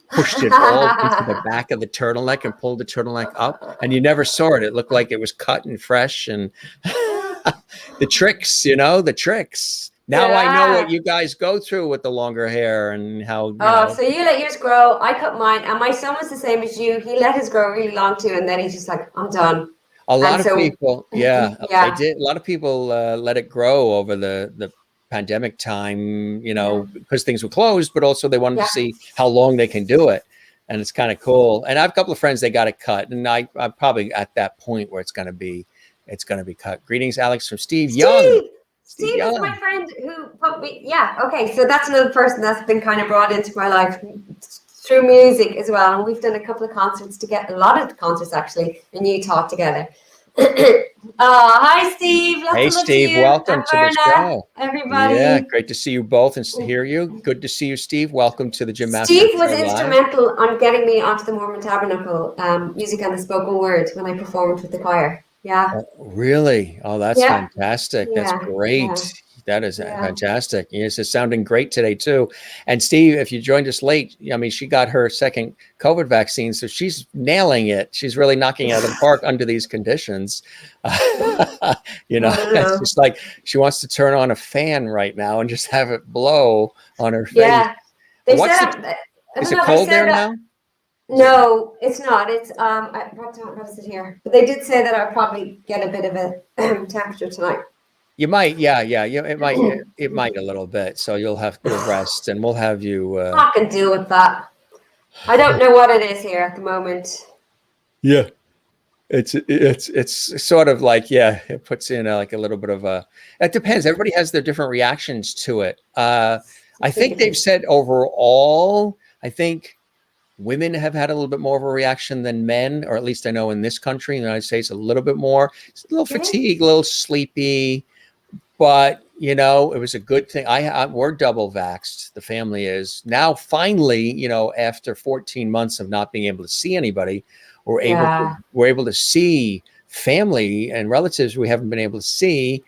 Speaker 1: pushed it all into the back of the turtleneck and pulled the turtleneck up, and you never saw it. It looked like it was cut and fresh. And the tricks, you know, the tricks. Now I know what you guys go through with the longer hair and how. You know.
Speaker 2: So you let yours grow. I cut mine, and my son was the same as you. He let his grow really long too, and then he's just like, I'm done.
Speaker 1: A lot of people, they did. A lot of people let it grow over the pandemic time, you know, because things were closed, but also they wanted to see how long they can do it. And it's kind of cool. And I have a couple of friends, they got it cut. And I'm probably at that point where it's going to be cut. Greetings, Alex, from Steve Young.
Speaker 2: Steve is my friend who put me. Okay. So that's another person that's been kind of brought into my life through music as well. And we've done a couple of concerts together, a lot of concerts actually in Utah together. Hi, Steve.
Speaker 1: Hey, Steve. Welcome to the show,
Speaker 2: everybody.
Speaker 1: Yeah, great to see you both and to hear you. Good to see you, Steve. Welcome to the Gym Master.
Speaker 2: Steve was instrumental on getting me onto the Mormon Tabernacle music and the spoken word when I performed with the choir. Yeah.
Speaker 1: Really? Oh, that's fantastic. That's great. Yeah. That is fantastic. Yes, it's sounding great today too. And Steve, if you joined us late, I mean, she got her second COVID vaccine, so she's nailing it. She's really knocking it out of the park under these conditions. You know, it's just like she wants to turn on a fan right now and just have it blow on her face. Yeah. Is it cold there now?
Speaker 2: No, it's not. It's what is it here? But they did say that I'll probably get a bit of a temperature tonight.
Speaker 1: You might, yeah. It might a little bit. So you'll have to rest, and we'll have you.
Speaker 2: I can deal with that. I don't know what it is here at the moment.
Speaker 1: Yeah, it's sort of like it puts in like a little bit of a. It depends. Everybody has their different reactions to it. I think they've said overall, I think women have had a little bit more of a reaction than men, or at least I know in this country, in the United States, a little bit more. It's a little fatigued, a little sleepy, but you know, it was a good thing. We're double vaxxed. The family is now finally, you know, after 14 months of not being able to see anybody, we're able to see family and relatives we haven't been able to see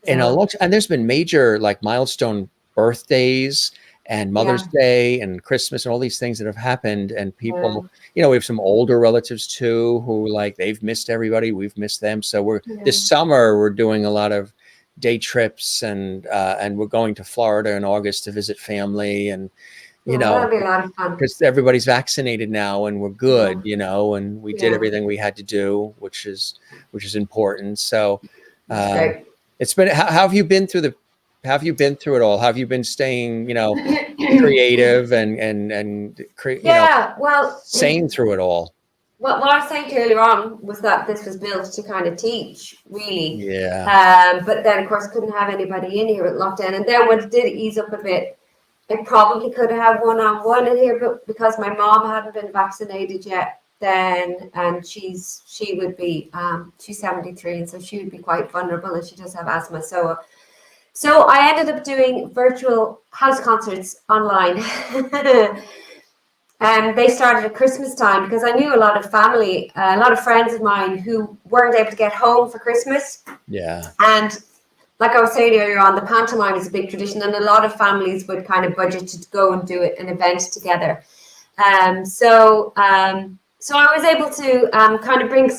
Speaker 1: in a long time. And there's been major like milestone birthdays and Mother's Day and Christmas and all these things that have happened. And people, you know, we have some older relatives too, who like, they've missed everybody. We've missed them. So this summer, we're doing a lot of day trips and we're going to Florida in August to visit family. And, you know,
Speaker 2: that'll be a lot of fun
Speaker 1: because everybody's vaccinated now and we're good, you know, and we did everything we had to do, which is important. So it's been, how have you been through it all? How have you been staying, you know, creative and sane through it all?
Speaker 2: Well, what I was saying to you earlier on was that this was built to kind of teach, really.
Speaker 1: Yeah.
Speaker 2: But then, of course, couldn't have anybody in here with lockdown. And then when it did ease up a bit, I probably could have one-on-one in here, but because my mom hadn't been vaccinated yet, then, and she's 73, and so she would be quite vulnerable, and she does have asthma. So I ended up doing virtual house concerts online. And they started at Christmas time because I knew a lot of family, a lot of friends of mine who weren't able to get home for Christmas.
Speaker 1: Yeah.
Speaker 2: And like I was saying earlier on, the pantomime is a big tradition, and a lot of families would kind of budget to go and do an event together. So I was able to kind of bring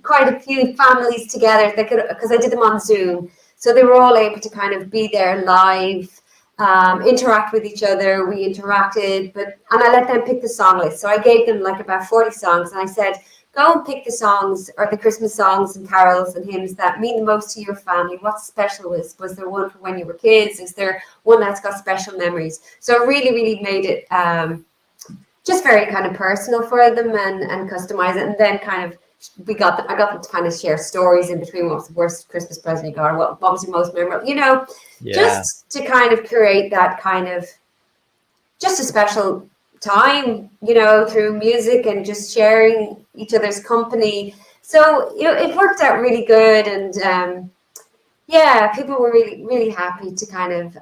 Speaker 2: quite a few families together. They could, because I did them on Zoom, so they were all able to kind of be there live. Interact with each other. We interacted, and I let them pick the song list. So I gave them like about 40 songs, and I said, go and pick the songs or the Christmas songs and carols and hymns that mean the most to your family. What's special was there one for when you were kids? Is there one that's got special memories? So it really, really made it just very kind of personal for them and customize it. And then kind of I got them to kind of share stories in between. What was the worst Christmas present you got, or what was your most memorable? You know, just to kind of create that kind of just a special time, you know, through music and just sharing each other's company. So, you know, it worked out really good, and people were really, really happy to kind of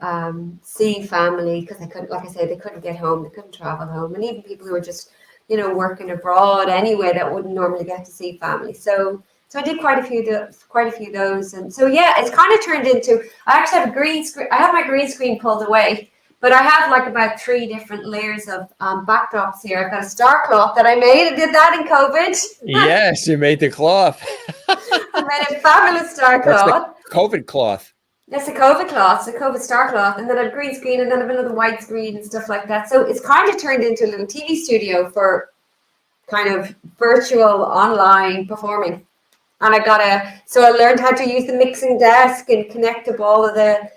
Speaker 2: see family because they couldn't, like I say, they couldn't get home, they couldn't travel home, and even people who were just, you know, working abroad anyway that wouldn't normally get to see family. So I did quite a few of those, and so it's kind of turned into. I actually have a green screen. I have my green screen pulled away, but I have like about 3 different layers of backdrops here. I've got a star cloth that I made. I did that in COVID.
Speaker 1: Yes, you made the cloth.
Speaker 2: I made a fabulous star cloth.
Speaker 1: That's the COVID cloth.
Speaker 2: It's a COVID cloth, it's a COVID star cloth, and then I have green screen, and then I have another white screen and stuff like that. So it's kind of turned into a little TV studio for kind of virtual online performing. And so I learned how to use the mixing desk and connect up all of the.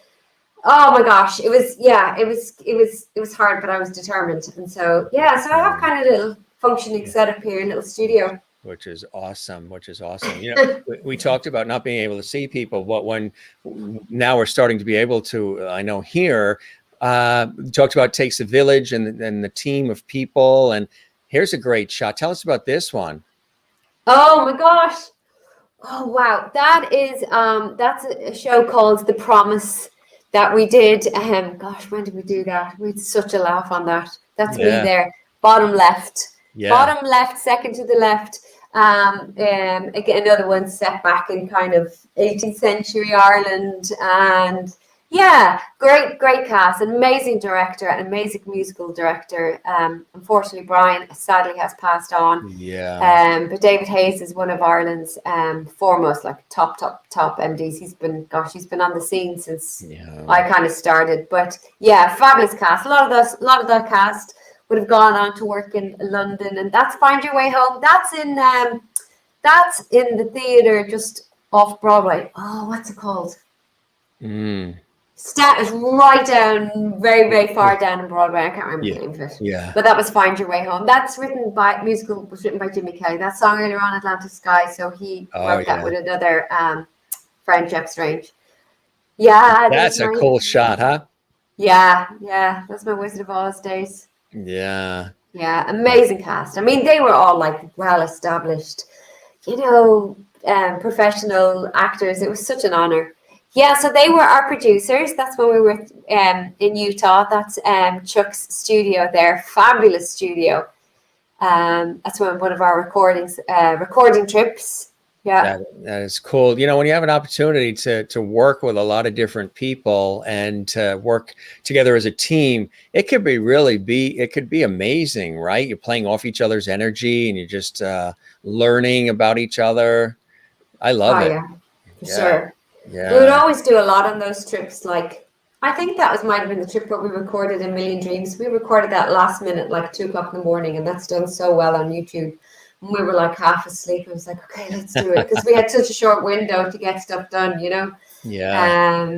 Speaker 2: Oh my gosh, it was hard, but I was determined, and so I have kind of a little functioning setup here, a little studio.
Speaker 1: Which is awesome. You know, we talked about not being able to see people, but now we're starting to be able to, I know here, we talked about takes a village and the team of people. And here's a great shot. Tell us about this one.
Speaker 2: Oh my gosh. Oh, wow. That is, that's a show called The Promise that we did. Gosh, when did we do that? We had such a laugh on that. That's me there. Bottom left. Yeah. Bottom left, second to the left. Again, another one set back in kind of 18th century Ireland, and great cast, amazing director, an amazing musical director. Unfortunately, Brian sadly has passed on. But David Hayes is one of Ireland's foremost, like top MDs. He's been on the scene since I kind of started. But fabulous cast. A lot of that cast would have gone on to work in London, and that's Find Your Way Home. That's in the theater just off Broadway. Oh, what's it called? Stat is right down, very, very far down in Broadway. I can't remember the name of it. Yeah. But that was Find Your Way Home. That's musical was written by Jimmy Kelly. That song earlier on, Atlantic Sky. So he wrote that with another friend, Jeff Strange. Yeah.
Speaker 1: That's a cool shot, huh?
Speaker 2: Yeah, that's my Wizard of Oz days.
Speaker 1: Yeah.
Speaker 2: Yeah, amazing cast. I mean, they were all like well established, you know, professional actors. It was such an honor. Yeah, so they were our producers. That's when we were in Utah. That's Chuck's studio there, fabulous studio. That's one of our recording trips. Yeah.
Speaker 1: That is cool. You know, when you have an opportunity to work with a lot of different people and to work together as a team, it could be amazing, right? You're playing off each other's energy and you're just learning about each other. I love
Speaker 2: Oh
Speaker 1: it.
Speaker 2: yeah, for
Speaker 1: Yeah.
Speaker 2: sure. We would
Speaker 1: Yeah.
Speaker 2: always do a lot on those trips. Like, I think that might have been the trip where we recorded A Million Dreams. We recorded that last minute, like 2 o'clock in the morning, and that's done so well on YouTube. And we were like half asleep. I was like, okay, let's do it, because we had such a short window to get stuff done, you know.
Speaker 1: Yeah.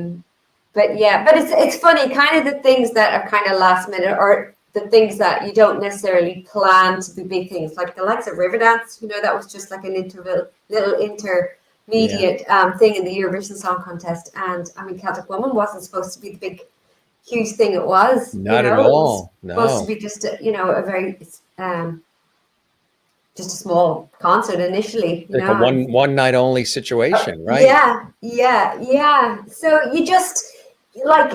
Speaker 2: But yeah, but it's funny, kind of the things that are kind of last minute, or the things that you don't necessarily plan to be big things, like the likes of Riverdance. You know, that was just like an little intermediate thing in the Eurovision Song Contest. And I mean, Celtic Woman wasn't supposed to be the big, huge thing it was. You
Speaker 1: Not at
Speaker 2: know, it was
Speaker 1: all.
Speaker 2: supposed to
Speaker 1: No.
Speaker 2: be just a very just a small concert initially. You
Speaker 1: Like a
Speaker 2: know,
Speaker 1: one night only situation, right?
Speaker 2: yeah. So you just like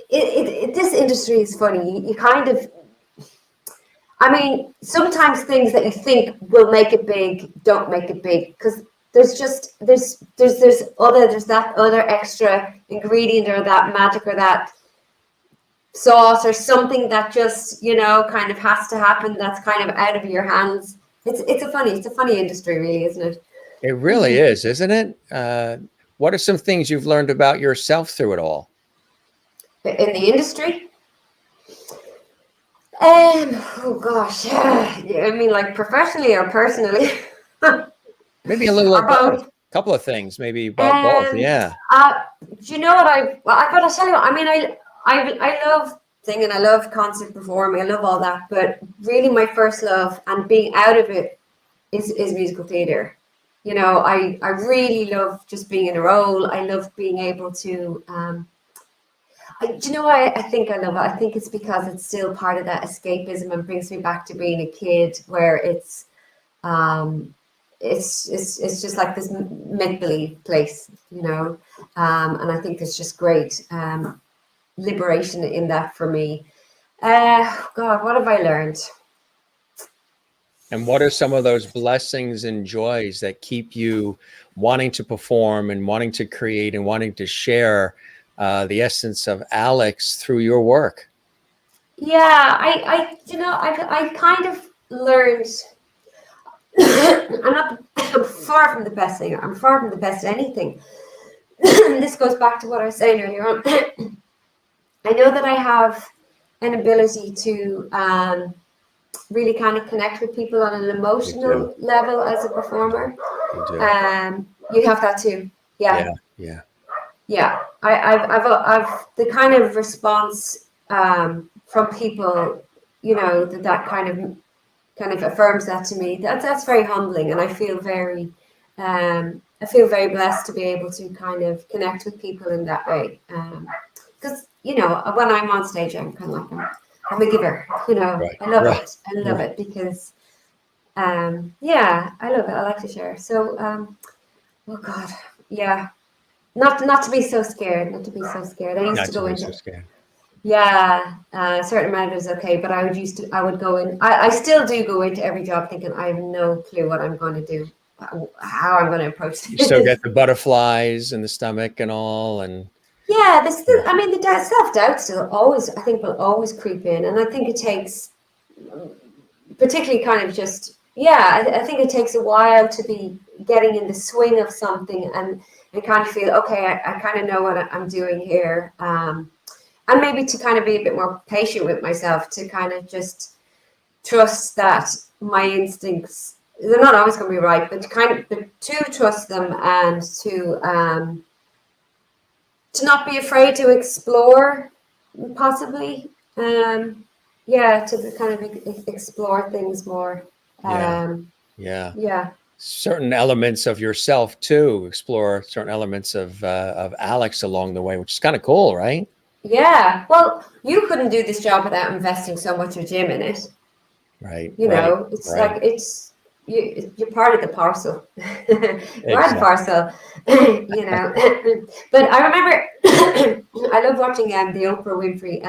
Speaker 2: this industry is funny. You kind of, I mean, sometimes things that you think will make it big don't make it big, because there's that other extra ingredient, or that magic, or that sauce, or something that just kind of has to happen. That's kind of out of your hands. It's a funny industry, really, isn't it?
Speaker 1: It really is, isn't it? What are some things you've learned about yourself through it all?
Speaker 2: In the industry. Oh gosh, yeah. I mean, like professionally or personally,
Speaker 1: Maybe a little
Speaker 2: or
Speaker 1: of both.
Speaker 2: both.
Speaker 1: A couple of things, maybe about both.
Speaker 2: Um,
Speaker 1: Yeah.
Speaker 2: do you know what I gotta tell you? I mean, I love singing, I love concert performing, I love all that. But really, my first love and being out of it is musical theatre. You know, I really love just being in a role. I love being able to. Do you know why I think I love it? I think it's because it's still part of that escapism and brings me back to being a kid, where um, it's just like this make believe place, you know. And I think there's just great liberation in that for me. God, what have I learned?
Speaker 1: And what are some of those blessings and joys that keep you wanting to perform and wanting to create and wanting to share the essence of Alex through your work?
Speaker 2: Yeah, I kind of learned. I'm far from the best singer. I'm far from the best at anything. This goes back to what I was saying earlier on. I know that I have an ability to really kind of connect with people on an emotional level as a performer.
Speaker 1: You do.
Speaker 2: You have that too. Yeah. Yeah. I've the kind of response from people, that kind of affirms that to me. That's very humbling, and I feel very blessed to be able to kind of connect with people in that way. Because when I'm on stage, I'm kind of like I'm a giver.
Speaker 1: Right.
Speaker 2: I love
Speaker 1: Right.
Speaker 2: it. I love it because I love it. I like to share. So oh God, yeah. Not to be so scared. Not to be so scared. I used
Speaker 1: Not
Speaker 2: to
Speaker 1: to
Speaker 2: go
Speaker 1: be
Speaker 2: into
Speaker 1: so scared.
Speaker 2: a certain amount is okay, but I would go in. I still do go into every job thinking I have no clue what I'm going to do, how I'm going to approach this.
Speaker 1: You still get the butterflies in the stomach and all, and
Speaker 2: Yeah, there's still. I mean, the self-doubt still always. I think will always creep in, and I think it takes, particularly kind of just. Yeah, I think it takes a while to be getting in the swing of something and kind of feel okay. I kind of know what I'm doing here. And maybe to kind of be a bit more patient with myself, to kind of just trust that my instincts, they're not always going to be right, but to trust them, and to not be afraid to explore, possibly. To kind of explore things more. Yeah.
Speaker 1: certain elements of yourself too. Explore certain elements of Alex along the way, which is kind of cool, right?
Speaker 2: Yeah. Well, you couldn't do this job without investing so much of Jim in it.
Speaker 1: Right,
Speaker 2: You
Speaker 1: right,
Speaker 2: know, it's
Speaker 1: right.
Speaker 2: like you're part of the parcel. You're the
Speaker 1: Exactly.
Speaker 2: parcel. You know. But I remember I love watching the Oprah Winfrey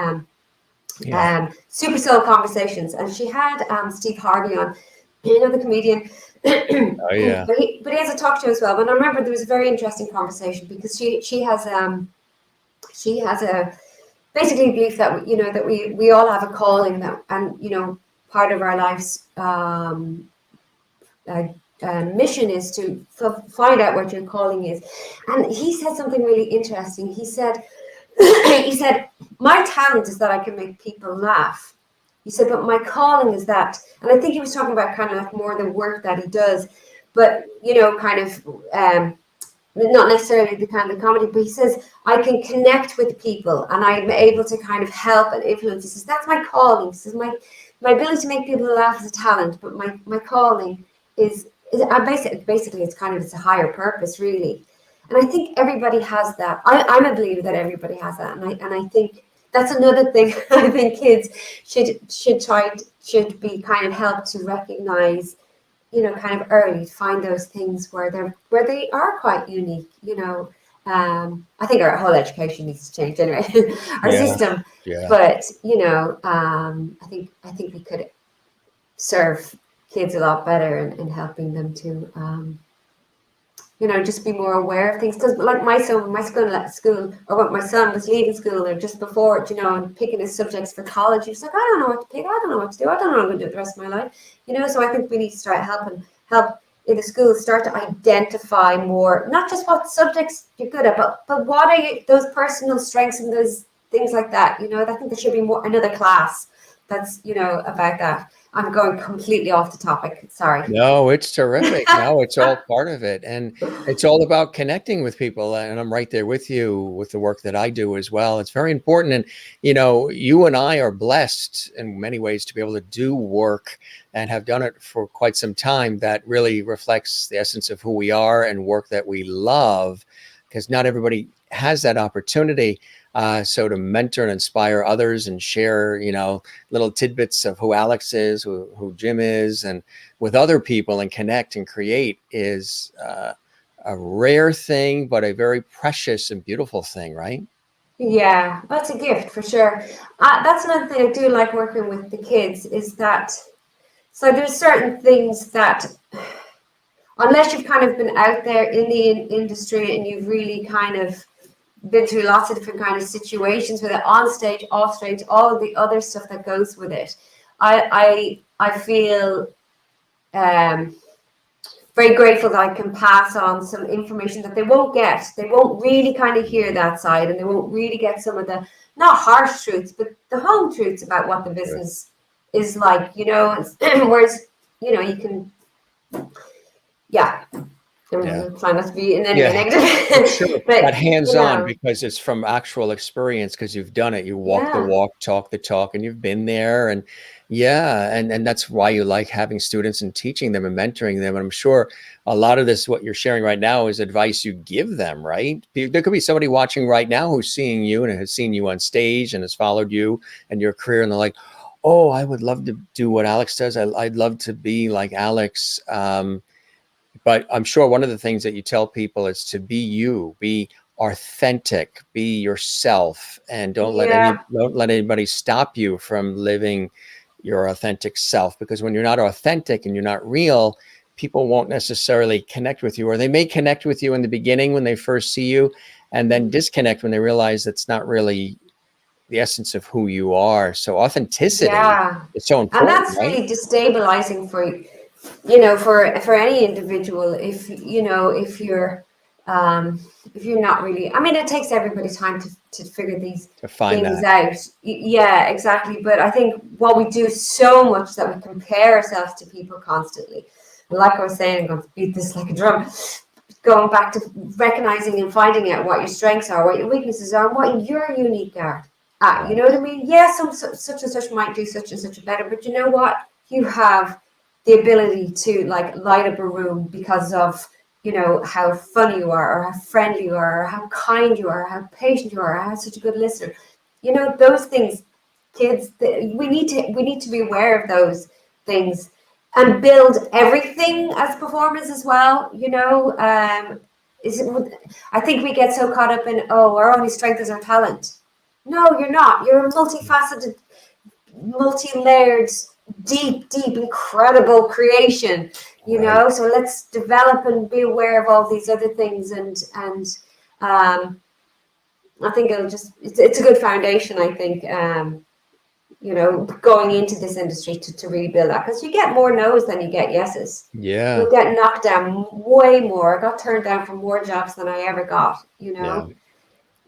Speaker 1: Yeah.
Speaker 2: Super Soul Conversations, and she had Steve Harvey on, the comedian.
Speaker 1: Oh yeah.
Speaker 2: but he has a talk show as well. But I remember there was a very interesting conversation because she has a basically belief that that we all have a calling, that, and part of our life's uh, mission is to find out what your calling is. And he said something really interesting. He said he said, my talent is that I can make people laugh. He said, but my calling is that, and I think he was talking about kind of like more the work that he does, but kind of not necessarily the kind of comedy, but he says, I can connect with people and I'm able to kind of help and influence. He says, that's my calling. He says, my ability to make people laugh is a talent, but my calling is basically it's a higher purpose, really. And I think everybody has that. I'm a believer that everybody has that. And I think that's another thing I think kids should be kind of helped to recognize, kind of early, to find those things where they are quite unique. I think our whole education needs to change anyway, our
Speaker 1: Yeah.
Speaker 2: system.
Speaker 1: Yeah.
Speaker 2: But I think we could serve kids a lot better in helping them to just be more aware of things. Because like my son, when my son left school, or when my son was leaving school, or just before it, and picking his subjects for college, he was like, I don't know what to pick, I don't know what to do, I don't know what I'm going to do the rest of my life. So I think we need to start help in the schools start to identify more, not just what subjects you're good at, but what are those personal strengths and those things like that. I think there should be another class that's about that. I'm going completely off the topic. Sorry.
Speaker 1: No, it's terrific. No, it's all part of it. And it's all about connecting with people. And I'm right there with you with the work that I do as well. It's very important. And, you and I are blessed in many ways to be able to do work and have done it for quite some time that really reflects the essence of who we are and work that we love, because not everybody has that opportunity. So to mentor and inspire others and share, little tidbits of who Alex is, who Jim is, and with other people, and connect and create is a rare thing, but a very precious and beautiful thing, right?
Speaker 2: Yeah, that's a gift for sure. That's another thing I do like working with the kids, is that so there's certain things that unless you've kind of been out there in the industry and you've really kind of been through lots of different kind of situations with it, on stage, off stage, all of the other stuff that goes with it, I feel very grateful that I can pass on some information that they won't get. They won't really kind of hear that side, and they won't really get some of the not harsh truths, but the home truths about what the business is like. Whereas you can, yeah.
Speaker 1: Yeah.
Speaker 2: I'm trying not to be in any way
Speaker 1: Yeah.
Speaker 2: negative,
Speaker 1: Sure. But
Speaker 2: but
Speaker 1: hands-on, because it's from actual experience, because you've done it. You walk the
Speaker 2: yeah,
Speaker 1: walk, talk the talk, and you've been there. And yeah, and that's why you like having students and teaching them and mentoring them. And I'm sure a lot of this, what you're sharing right now, is advice you give them, right? There could be somebody watching right now who's seeing you and has seen you on stage and has followed you and your career, and they're like, oh, I would love to do what Alex does. I'd love to be like Alex. But I'm sure one of the things that you tell people is to be you, be authentic, be yourself, and don't let
Speaker 2: yeah,
Speaker 1: anybody stop you from living your authentic self. Because when you're not authentic and you're not real, people won't necessarily connect with you, or they may connect with you in the beginning when they first see you, and then disconnect when they realize that's not really the essence of who you are. So authenticity
Speaker 2: yeah,
Speaker 1: is so
Speaker 2: and
Speaker 1: important,
Speaker 2: that's
Speaker 1: right?
Speaker 2: really destabilizing for any individual, if you're not really, I mean, it takes everybody time to figure these
Speaker 1: To find
Speaker 2: things
Speaker 1: that.
Speaker 2: out. Yeah, exactly. But I think what we do so much that we compare ourselves to people constantly. Like I was saying, I'm going to beat this like a drum. Going back to recognizing and finding out what your strengths are, what your weaknesses are, and what your unique are. You know what I mean? Yes, such and such might do such and such better, but you know what? You have the ability to like light up a room because of how funny you are, or how friendly you are, or how kind you are, or how patient you are, or how such a good listener. you know, those things, kids, we need to be aware of those things and build everything as performers as well. You know, I think we get so caught up in, oh, our only strength is our talent. No, you're not. You're a multifaceted, multi-layered, deep, incredible creation. You know, so let's develop and be aware of all these other things, and I think it's a good foundation, I think, you know, going into this industry to really build that, because you get more no's than you get yeses.
Speaker 1: Yeah.
Speaker 2: You'll get knocked down way more. I got turned down for more jobs than I ever got, you know.
Speaker 1: Yeah.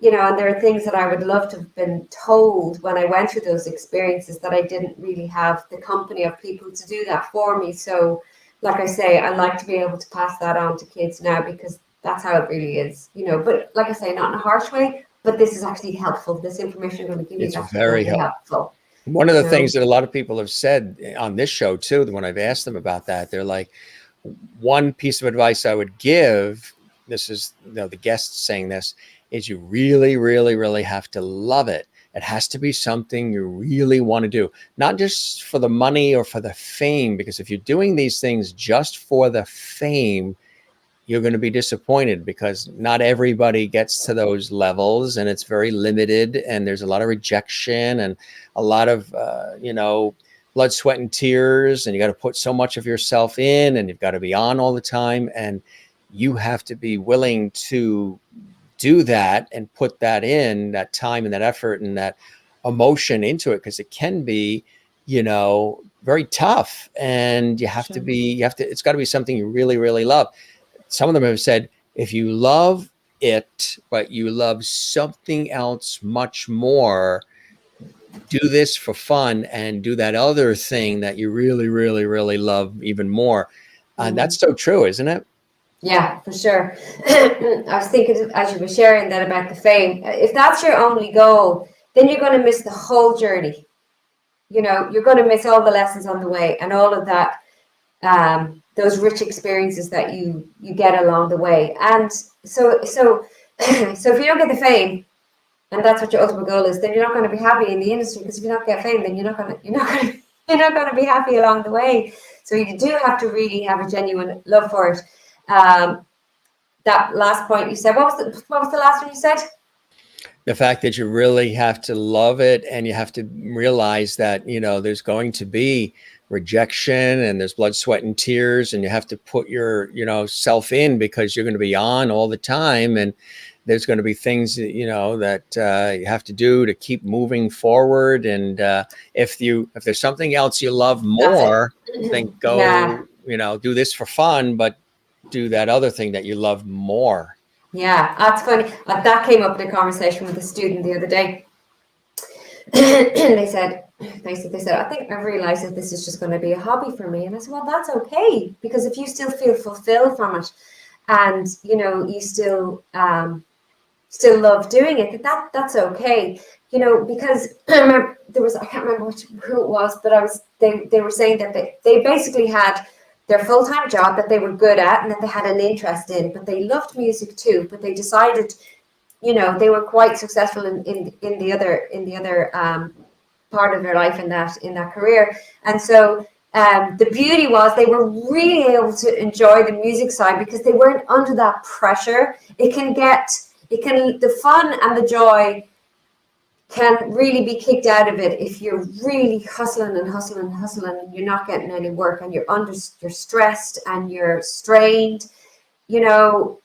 Speaker 2: You know, and there are things that I would love to have been told when I went through those experiences that I didn't really have the company of people to do that for me. So, like I say, I like to be able to pass that on to kids now, because that's how it really is, you know. But like I say, not in a harsh way, but this is actually helpful. This information I'm going to give you is actually
Speaker 1: very
Speaker 2: going to be helpful.
Speaker 1: One of the
Speaker 2: You know?
Speaker 1: things that a lot of people have said on this show too, when I've asked them about that, they're like, one piece of advice I would give, this is, you know, the guests saying this, is you really, really, really have to love it. It has to be something you really want to do, not just for the money or for the fame, because if you're doing these things just for the fame, you're going to be disappointed, because not everybody gets to those levels, and it's very limited, and there's a lot of rejection and a lot of, you know, blood, sweat, and tears, and you got to put so much of yourself in, and you've got to be on all the time, and you have to be willing to do that and put that in, that time and that effort and that emotion into it, because it can be, you know, very tough, and you have to be, it's got to be something you really, really love. Some of them have said, if you love it, but you love something else much more, do this for fun and do that other thing that you really, really, really love even more. And that's so true, isn't it?
Speaker 2: Yeah, for sure. I was thinking as you were sharing that about the fame, if that's your only goal, then you're going to miss the whole journey. You know, you're going to miss all the lessons on the way and all of that, those rich experiences that you get along the way. And so if you don't get the fame, and that's what your ultimate goal is, then you're not going to be happy in the industry, because if you don't get fame, then you're not going to be happy along the way. So you do have to really have a genuine love for it. That last point you said, what was the last one you said?
Speaker 1: The fact that you really have to love it, and you have to realize that, you know, there's going to be rejection, and there's blood, sweat, and tears, and you have to put your, you know, self in, because you're going to be on all the time, and there's going to be things, you know, that you have to do to keep moving forward. And if there's something else you love more, then go, you know, do this for fun, but do that other thing that you love more.
Speaker 2: Yeah, that's funny. That came up in a conversation with a student the other day. They said, I think I've realized that this is just going to be a hobby for me. And I said, well, that's okay, because if you still feel fulfilled from it, and, you know, you still love doing it, that's okay. You know, because I remember I can't remember who it was, but they were saying that they basically had their full-time job that they were good at and that they had an interest in, but they loved music too. But they decided, you know, they were quite successful in the other part of their life in that career. And so the beauty was they were really able to enjoy the music side, because they weren't under that pressure. The fun and the joy can really be kicked out of it if you're really hustling and you're not getting any work, and you're stressed and you're strained. You know,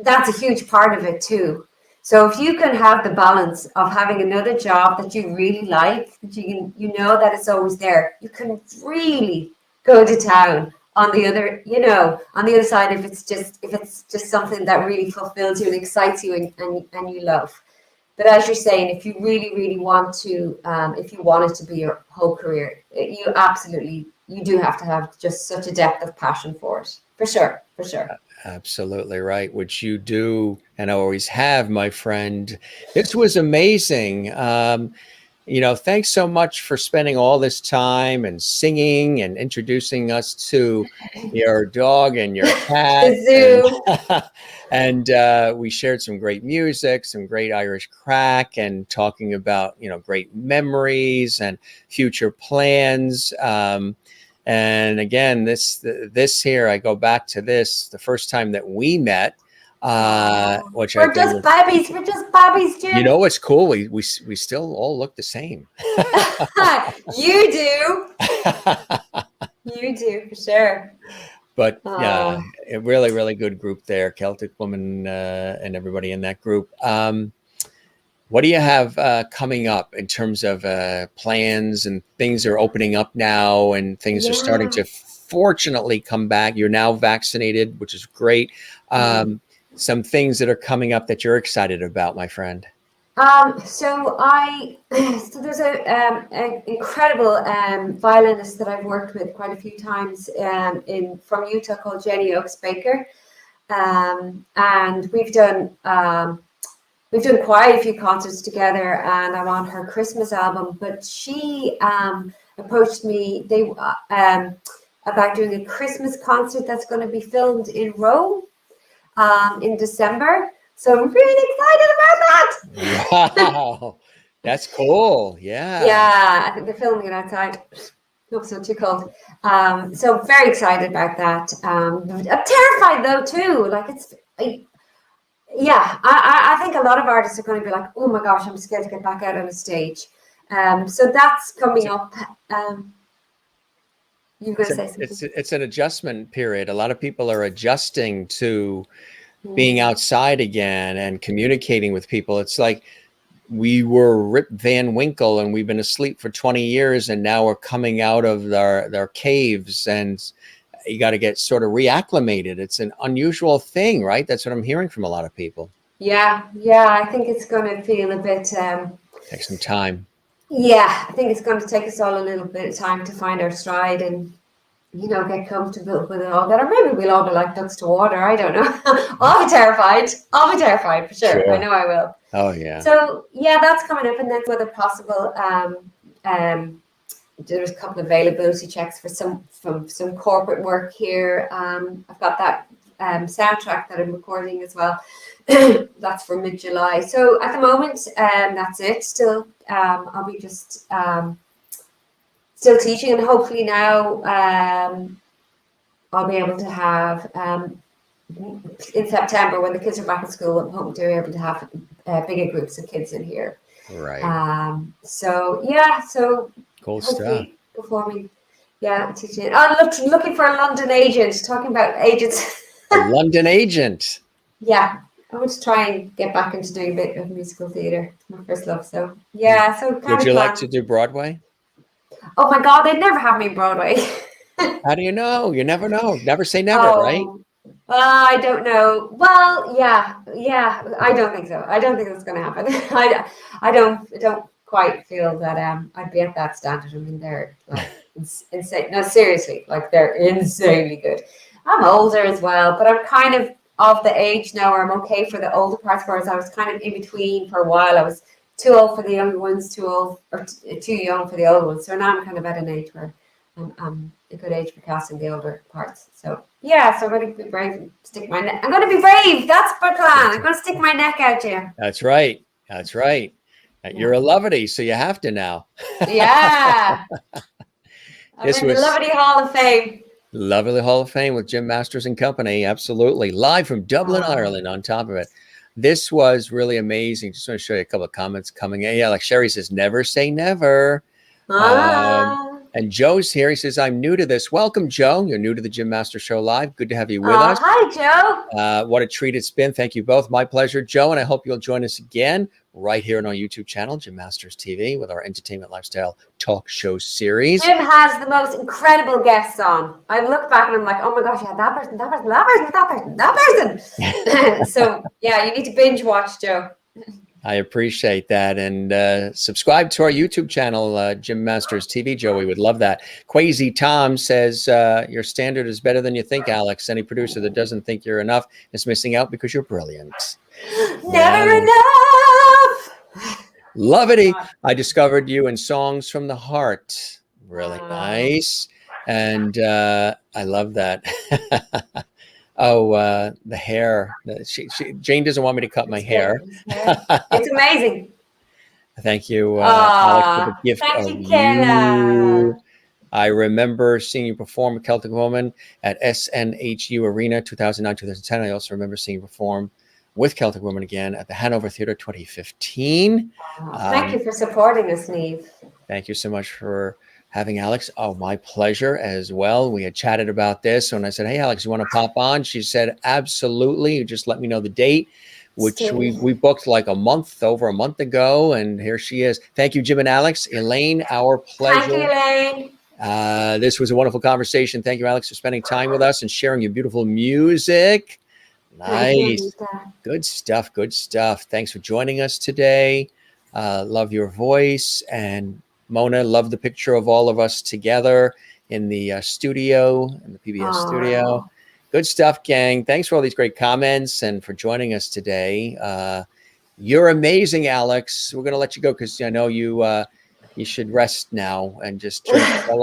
Speaker 2: that's a huge part of it too. So if you can have the balance of having another job that you really like, that you know that it's always there, you can really go to town on the other side, if it's just something that really fulfills you and excites you and you love. But as you're saying, if you really, really want to, if you want it to be your whole career, you do have to have just such a depth of passion for it. For sure.
Speaker 1: Absolutely right, which you do and always have, my friend. This was amazing. thanks so much for spending all this time and singing and introducing us to your dog and your cat.
Speaker 2: The zoo.
Speaker 1: And we shared some great music, some great Irish crack, and talking about, great memories and future plans. And again, this here, I go back to this, the first time that we met. Which
Speaker 2: we're just babbies. We're just babbies, Jim.
Speaker 1: What's cool? We still all look the same.
Speaker 2: You do. You do, for sure.
Speaker 1: But yeah, a really, really good group there. Celtic woman and everybody in that group. What do you have coming up in terms of plans, and things are opening up now, and things are starting to fortunately come back. You're now vaccinated, which is great. Some things that are coming up that you're excited about, my friend.
Speaker 2: So there's an incredible violinist that I've worked with quite a few times from Utah called Jenny Oakes Baker, and we've done quite a few concerts together, and I'm on her Christmas album. But she approached me about doing a Christmas concert that's going to be filmed in Rome in December. So I'm really excited about that.
Speaker 1: Wow, that's cool. Yeah.
Speaker 2: Yeah, I think they're filming it outside. Hope it's not too cold. So I'm very excited about that. I'm terrified though too. I think a lot of artists are going to be like, oh my gosh, I'm scared to get back out on a stage. So that's coming up. You were going to say something?
Speaker 1: It's an adjustment period. A lot of people are adjusting to being outside again and communicating with people. It's like we were Rip Van Winkle and we've been asleep for 20 years, and now we're coming out of their caves, and you got to get sort of reacclimated. It's an unusual thing, right? That's what I'm hearing from a lot of people.
Speaker 2: Yeah. I think it's going to feel a bit...
Speaker 1: take some time.
Speaker 2: Yeah, I think it's going to take us all a little bit of time to find our stride and, get comfortable with it all. Or maybe we'll all be like ducks to water. I don't know. I'll be terrified. For sure. I know I will.
Speaker 1: Oh, yeah.
Speaker 2: So, yeah, that's coming up. And then whether possible, there's a couple of availability checks for some corporate work here. I've got that soundtrack that I'm recording as well. That's for mid-July. So at the moment, that's it. Still, I'll be just still teaching, and hopefully now I'll be able to have in September, when the kids are back in school, I'm hoping to be able to have bigger groups of kids in here.
Speaker 1: Right.
Speaker 2: So
Speaker 1: Cool stuff.
Speaker 2: Performing, teaching. Looking for a London agent. Talking about agents.
Speaker 1: A London agent.
Speaker 2: Yeah, I want to try and get back into doing a bit of musical theatre. It's my first love. So yeah. So
Speaker 1: would you like to do Broadway?
Speaker 2: Oh my God, they'd never have me Broadway.
Speaker 1: How do you know? You never know. Never say never, right?
Speaker 2: I don't know. Well, yeah. I don't think so. I don't think that's going to happen. I don't quite feel that I'd be at that standard. I mean, they're like insane. No, seriously, like they're insanely good. I'm older as well, but I'm kind of the age now where I'm okay for the older parts, whereas I was kind of in between for a while. I was too old for the younger ones, too young for the older ones. So now I'm kind of at an age where I'm a good age for casting the older parts. So yeah, so I'm going to be brave and stick my neck. I'm going to be brave. That's my plan. I'm going to stick my neck out here.
Speaker 1: That's right. You're a Loverty, so you have to now.
Speaker 2: Yeah. I'm in the Loverty Hall of Fame.
Speaker 1: Lovely Hall of Fame with Jim Masters and Company. Absolutely. Live from Dublin, Ireland, on top of it. This was really amazing. Just want to show you a couple of comments coming in. Yeah, like Sherry says, never say never. And Joe's here. He says, I'm new to this. Welcome, Joe. You're new to the Jim Master Show Live. Good to have you with us.
Speaker 2: Hi, Joe.
Speaker 1: What a treat it's been. Thank you both. My pleasure, Joe. And I hope you'll join us again right here on our YouTube channel, Jim Masters TV, with our entertainment lifestyle talk show series.
Speaker 2: Jim has the most incredible guests on. I look back and I'm like, oh my gosh, yeah, that person. So yeah, you need to binge watch, Joe.
Speaker 1: I appreciate that. And subscribe to our YouTube channel, Jim Masters TV, Joe. We would love that. Quasi Tom says, your standard is better than you think, Alex. Any producer that doesn't think you're enough is missing out because you're brilliant.
Speaker 2: Never enough.
Speaker 1: Lovely.
Speaker 2: God.
Speaker 1: I discovered you in Songs from the Heart. Really nice. And I love that. The hair. Jane doesn't want me to cut my hair.
Speaker 2: It's amazing.
Speaker 1: Thank you, Alex, for the gift
Speaker 2: Thank
Speaker 1: of
Speaker 2: you, Kayla.
Speaker 1: I remember seeing you perform with Celtic Woman at SNHU Arena 2009, 2010. I also remember seeing you perform with Celtic Woman again at the Hanover Theatre 2015.
Speaker 2: Thank you for supporting us, Neve.
Speaker 1: Thank you so much for having Alex. Oh, my pleasure as well. We had chatted about this. And I said, hey, Alex, you want to pop on? She said, absolutely. You just let me know the date, which we booked like over a month ago. And here she is. Thank you, Jim and Alex. Elaine, our pleasure.
Speaker 2: Thank you, Elaine.
Speaker 1: This was a wonderful conversation. Thank you, Alex, for spending time with us and sharing your beautiful music. Nice. Good stuff. Good stuff. Thanks for joining us today. Love your voice. And Mona, love the picture of all of us together in the studio, in the PBS studio. Good stuff, gang. Thanks for all these great comments and for joining us today. You're amazing, Alex. We're going to let you go because I know you should rest now and just drink a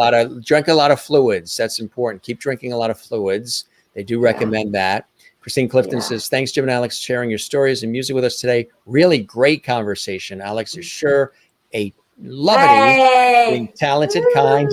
Speaker 1: lot of fluids. That's important. Keep drinking a lot of fluids. They do recommend that. Christine Clifton says, thanks, Jim and Alex, sharing your stories and music with us today. Really great conversation. Alex is sure a lovely, being talented, kind,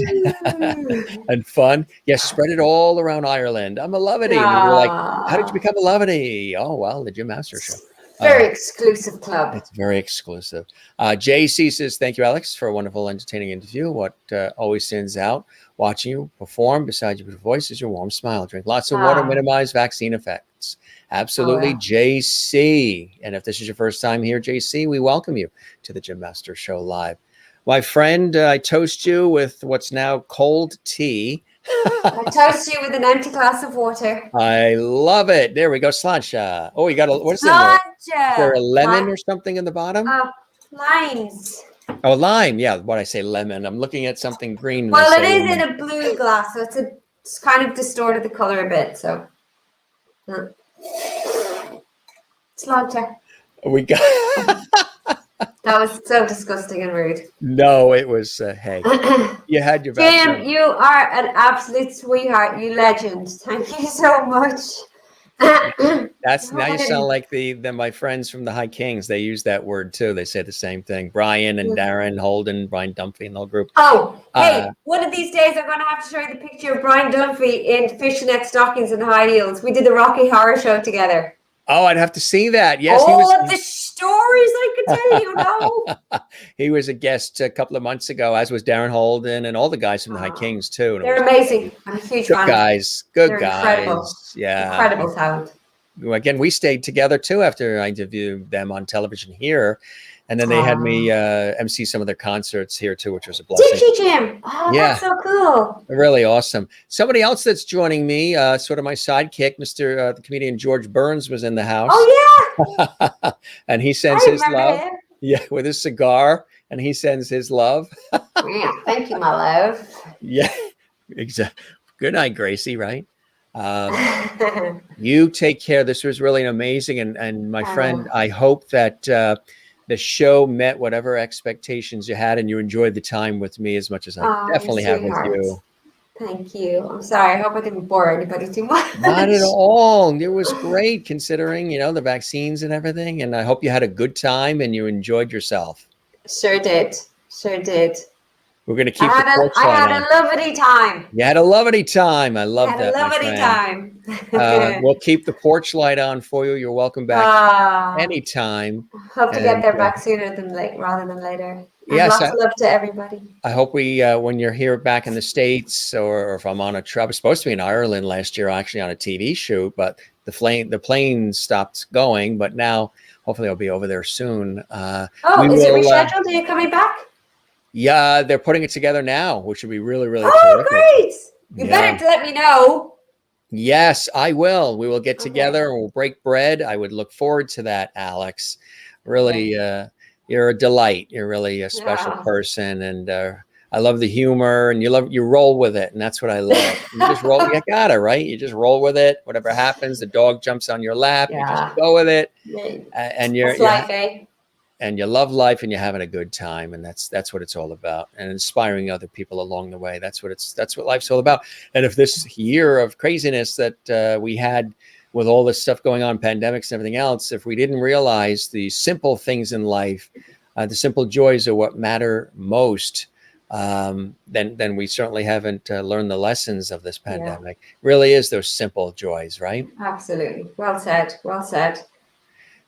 Speaker 1: and fun. Yes, spread it all around Ireland. I'm a lovity. And you're like, how did you become a lovity? Oh, well, the Jim Master Show.
Speaker 2: Very exclusive club.
Speaker 1: It's very exclusive. JC says, thank you, Alex, for a wonderful, entertaining interview. What always stands out watching you perform beside your voice is your warm smile. Drink lots of water, minimize vaccine effects. Absolutely, JC. And if this is your first time here, JC, we welcome you to the Jim Master Show Live. My friend, I toast you with what's now cold tea.
Speaker 2: I toast you with an empty glass of water.
Speaker 1: I love it. There we go. Sláinte. Oh, you got what is it? Is there a lemon or something in the bottom?
Speaker 2: Limes.
Speaker 1: Oh, lime. Yeah, what I say, lemon. I'm looking at something green.
Speaker 2: Well, it is in a blue glass, so it's kind of distorted the color a bit. So, Sláinte.
Speaker 1: We got.
Speaker 2: That was so disgusting and rude.
Speaker 1: No, it was. Hey, you had your
Speaker 2: Jim, you are an absolute sweetheart. You legend. Thank you so much.
Speaker 1: That's now you sound like my friends from the High Kings. They use that word too. They say the same thing. Brian and Darren Holden, Brian Dunphy, and the whole group.
Speaker 2: Oh, hey! One of these days, I'm going to have to show you the picture of Brian Dunphy in fishnet stockings and high heels. We did the Rocky Horror Show together.
Speaker 1: Oh, I'd have to see that. Yes,
Speaker 2: the stories I could tell you. No,
Speaker 1: he was a guest a couple of months ago, as was Darren Holden and all the guys from the High Kings too.
Speaker 2: They're amazing. I'm a huge fan.
Speaker 1: Good guys.
Speaker 2: Incredible.
Speaker 1: Yeah,
Speaker 2: incredible talent.
Speaker 1: Again, we stayed together too after I interviewed them on television here, and then they had me MC some of their concerts here too, which was a blessing.
Speaker 2: Did you, Jim? Oh, yeah, that's so cool.
Speaker 1: Really awesome. Somebody else that's joining me, sort of my sidekick, Mr. The comedian George Burns was in the house.
Speaker 2: Oh yeah,
Speaker 1: and he sends his love. Him. Yeah, with his cigar, and he sends his love.
Speaker 2: Yeah, thank you, my love.
Speaker 1: Yeah, exactly. Good night, Gracie. Right. You take care. This was really amazing, and my friend, I hope that the show met whatever expectations you had, and you enjoyed the time with me as much as I definitely have with you.
Speaker 2: Thank you. I'm sorry. I hope I didn't bore anybody too much.
Speaker 1: Not at all. It was great considering, the vaccines and everything. And I hope you had a good time and you enjoyed yourself.
Speaker 2: Sure did.
Speaker 1: We're going to keep the porch light on.
Speaker 2: I had a lovely time.
Speaker 1: You had a lovely time. I love that.
Speaker 2: Lovely time.
Speaker 1: We'll keep the porch light on for you. You're welcome back anytime.
Speaker 2: Hope to get there back sooner than rather than later.
Speaker 1: Yes,
Speaker 2: lots of love to everybody.
Speaker 1: I hope we, when you're here back in the States, or if I'm on a trip, I was supposed to be in Ireland last year, actually on a TV shoot, but the plane stopped going. But now, hopefully, I'll be over there soon.
Speaker 2: Is it rescheduled? Are you coming back?
Speaker 1: Yeah, they're putting it together now, which would be really, really
Speaker 2: terrific. Great! You better let me know.
Speaker 1: Yes, I will. We will get together and we'll break bread. I would look forward to that, Alex. Really, you're a delight. You're really a special person, and I love the humor, and you roll with it, and that's what I love. You just roll. You got it, right? You just roll with it. Whatever happens, the dog jumps on your lap. You just go with it, and you're.
Speaker 2: That's life, eh?
Speaker 1: and you love life and you're having a good time. And that's what it's all about. And inspiring other people along the way. That's what life's all about. And if this year of craziness that we had with all this stuff going on, pandemics and everything else, if we didn't realize the simple things in life, the simple joys are what matter most, then we certainly haven't learned the lessons of this pandemic. Really is those simple joys, right?
Speaker 2: Absolutely. Well said. Well said.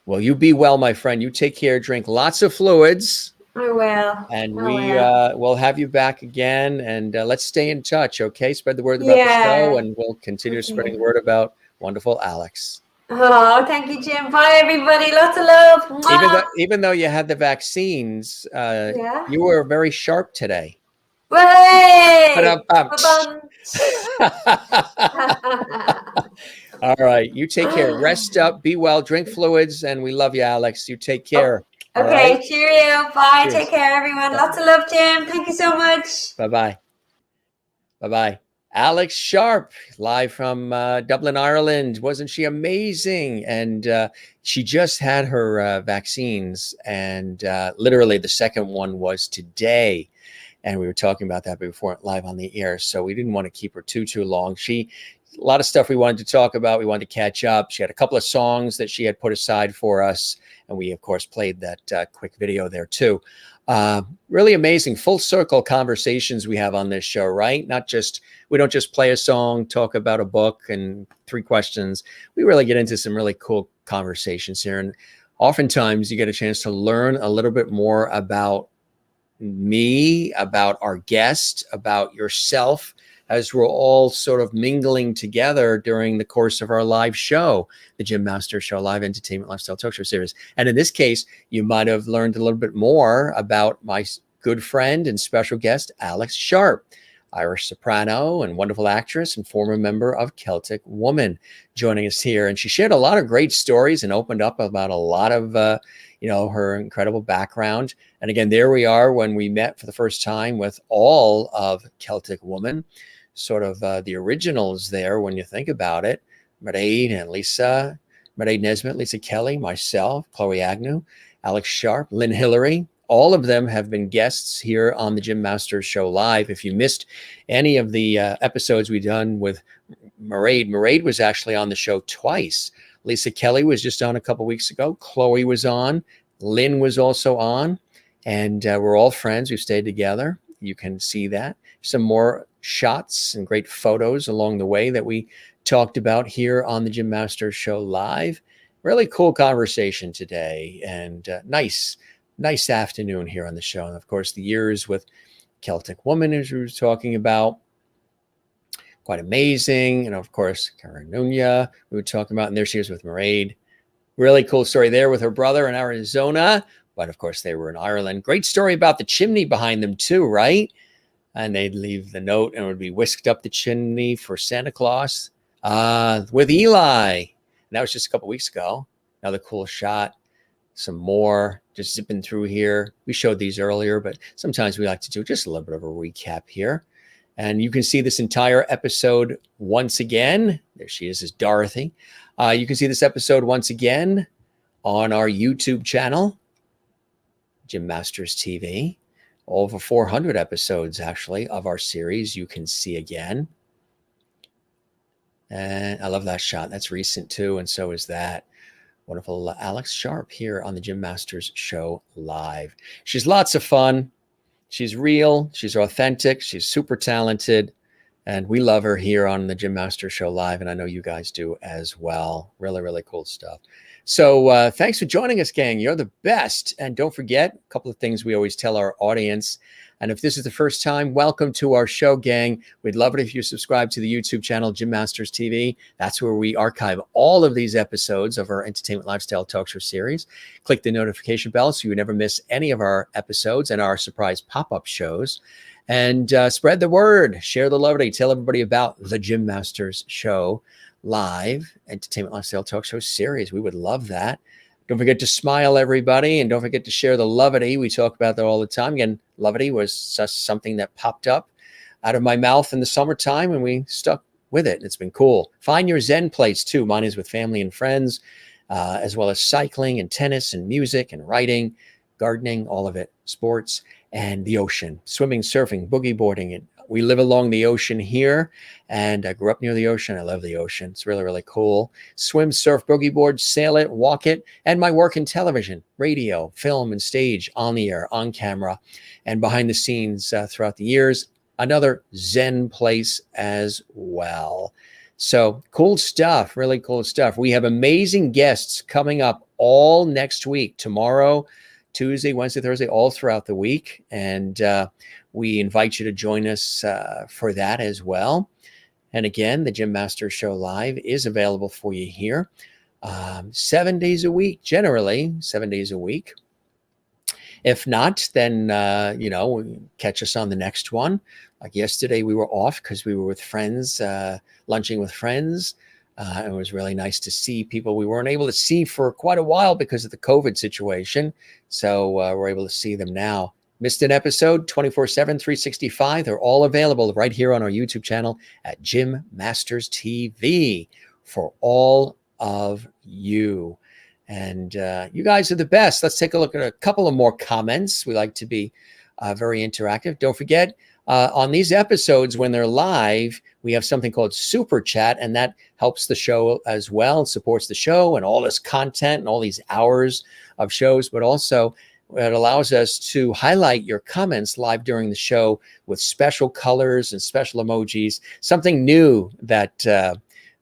Speaker 1: Well, you be well, my friend. You take care. Drink lots of fluids.
Speaker 2: I will.
Speaker 1: And we'll have you back again. And let's stay in touch, okay? Spread the word about the show, and we'll continue spreading the word about wonderful Alex.
Speaker 2: Oh, thank you, Jim. Bye, everybody. Lots of love.
Speaker 1: Even though you had the vaccines, you were very sharp today.
Speaker 2: Way!
Speaker 1: All right. You take care. Rest up. Be well. Drink fluids. And we love you, Alex. You take care.
Speaker 2: Okay. Right? Cheerio. Bye.
Speaker 1: Cheers.
Speaker 2: Take care, everyone. Lots of love, Jim. Thank you so much.
Speaker 1: Bye-bye. Bye-bye. Alex Sharpe, live from Dublin, Ireland. Wasn't she amazing? And she just had her vaccines. And literally the second one was today. And we were talking about that before live on the air. So we didn't want to keep her too long. A lot of stuff we wanted to talk about. We wanted to catch up. She had a couple of songs that she had put aside for us. And we, of course, played that quick video there, too. Really amazing full circle conversations we have on this show, right? We don't just play a song, talk about a book and 3 questions. We really get into some really cool conversations here. And oftentimes you get a chance to learn a little bit more about me, about our guest, about yourself, as we're all sort of mingling together during the course of our live show, the Jim Masters Show Live Entertainment Lifestyle Talk Show Series. And in this case, you might have learned a little bit more about my good friend and special guest, Alex Sharpe, Irish soprano and wonderful actress and former member of Celtic Woman, joining us here. And she shared a lot of great stories and opened up about a lot of, her incredible background. And again, there we are when we met for the first time with all of Celtic Woman, sort of the originals there when you think about it. Mairead and Lisa, Mairead Nesbitt, Lisa Kelly, myself, Chloe Agnew, Alex Sharpe, Lynn Hillary. All of them have been guests here on the Jim Masters Show Live. If you missed any of the episodes we've done with Mairead was actually on the show twice. Lisa Kelly was just on a couple weeks ago. Chloe was on. Lynn was also on. And we're all friends. We've stayed together. You can see that. Some more shots and great photos along the way that we talked about here on the Jim Masters Show Live. Really cool conversation today. And nice afternoon here on the show. And of course, the years with Celtic Woman, as we were talking about, quite amazing. And of course, Caledonia, we were talking about, and there she is with Mairead. Really cool story there with her brother in Arizona. But of course, they were in Ireland. Great story about the chimney behind them too, right? And they'd leave the note and it would be whisked up the chimney for Santa Claus with Eli. And that was just a couple weeks ago. Another cool shot. Some more just zipping through here. We showed these earlier, but sometimes we like to do just a little bit of a recap here. And you can see this entire episode once again. There she is Dorothy. You can see this episode once again on our YouTube channel, Jim Masters TV. Over 400 episodes, actually, of our series you can see again. And I love that shot. That's recent, too, and so is that. Wonderful Alex Sharpe here on the Jim Masters Show Live. She's lots of fun. She's real. She's authentic. She's super talented. And we love her here on the Jim Masters Show Live. And I know you guys do as well. Really, really cool stuff. So thanks for joining us, gang. You're the best. And don't forget, a couple of things we always tell our audience. And if this is the first time, welcome to our show, gang. We'd love it if you subscribe to the YouTube channel, Jim Masters TV. That's where we archive all of these episodes of our Entertainment Lifestyle Talk Show series. Click the notification bell so you never miss any of our episodes and our surprise pop-up shows. And spread the word. Share the levity. Tell everybody about the Jim Masters Show Live Entertainment Lifestyle Talk Show series. We would love that. Don't forget to smile, everybody, and don't forget to share the levity. We talk about that all the time. Again, levity was just something that popped up out of my mouth in the summertime, and we stuck with it. It's been cool. Find your Zen place, too. Mine is with family and friends, as well as cycling and tennis and music and writing. gardening, all of it, sports, and the ocean, swimming, surfing, boogie boarding. And we live along the ocean here, and I grew up near the ocean. I love the ocean. It's really, really cool. Swim, surf, boogie board, sail it, walk it, and my work in television, radio, film, and stage, on the air, on camera, and behind the scenes throughout the years. Another Zen place as well. So cool stuff, really cool stuff. We have amazing guests coming up all next week, tomorrow, Tuesday, Wednesday, Thursday, all throughout the week. And we invite you to join us for that as well. And again, the Jim Masters Show Live is available for you here 7 days a week, generally 7 days a week. If not, then, catch us on the next one. Like yesterday, we were off because we were with friends, lunching with friends. It was really nice to see people we weren't able to see for quite a while because of the COVID situation. So we're able to see them now. Missed an episode, 24/7, 365. They're all available right here on our YouTube channel at Jim Masters TV for all of you. And you guys are the best. Let's take a look at a couple of more comments. We like to be very interactive. Don't forget, on these episodes, when they're live, we have something called Super Chat, and that helps the show as well, and supports the show and all this content and all these hours of shows, but also it allows us to highlight your comments live during the show with special colors and special emojis, something new that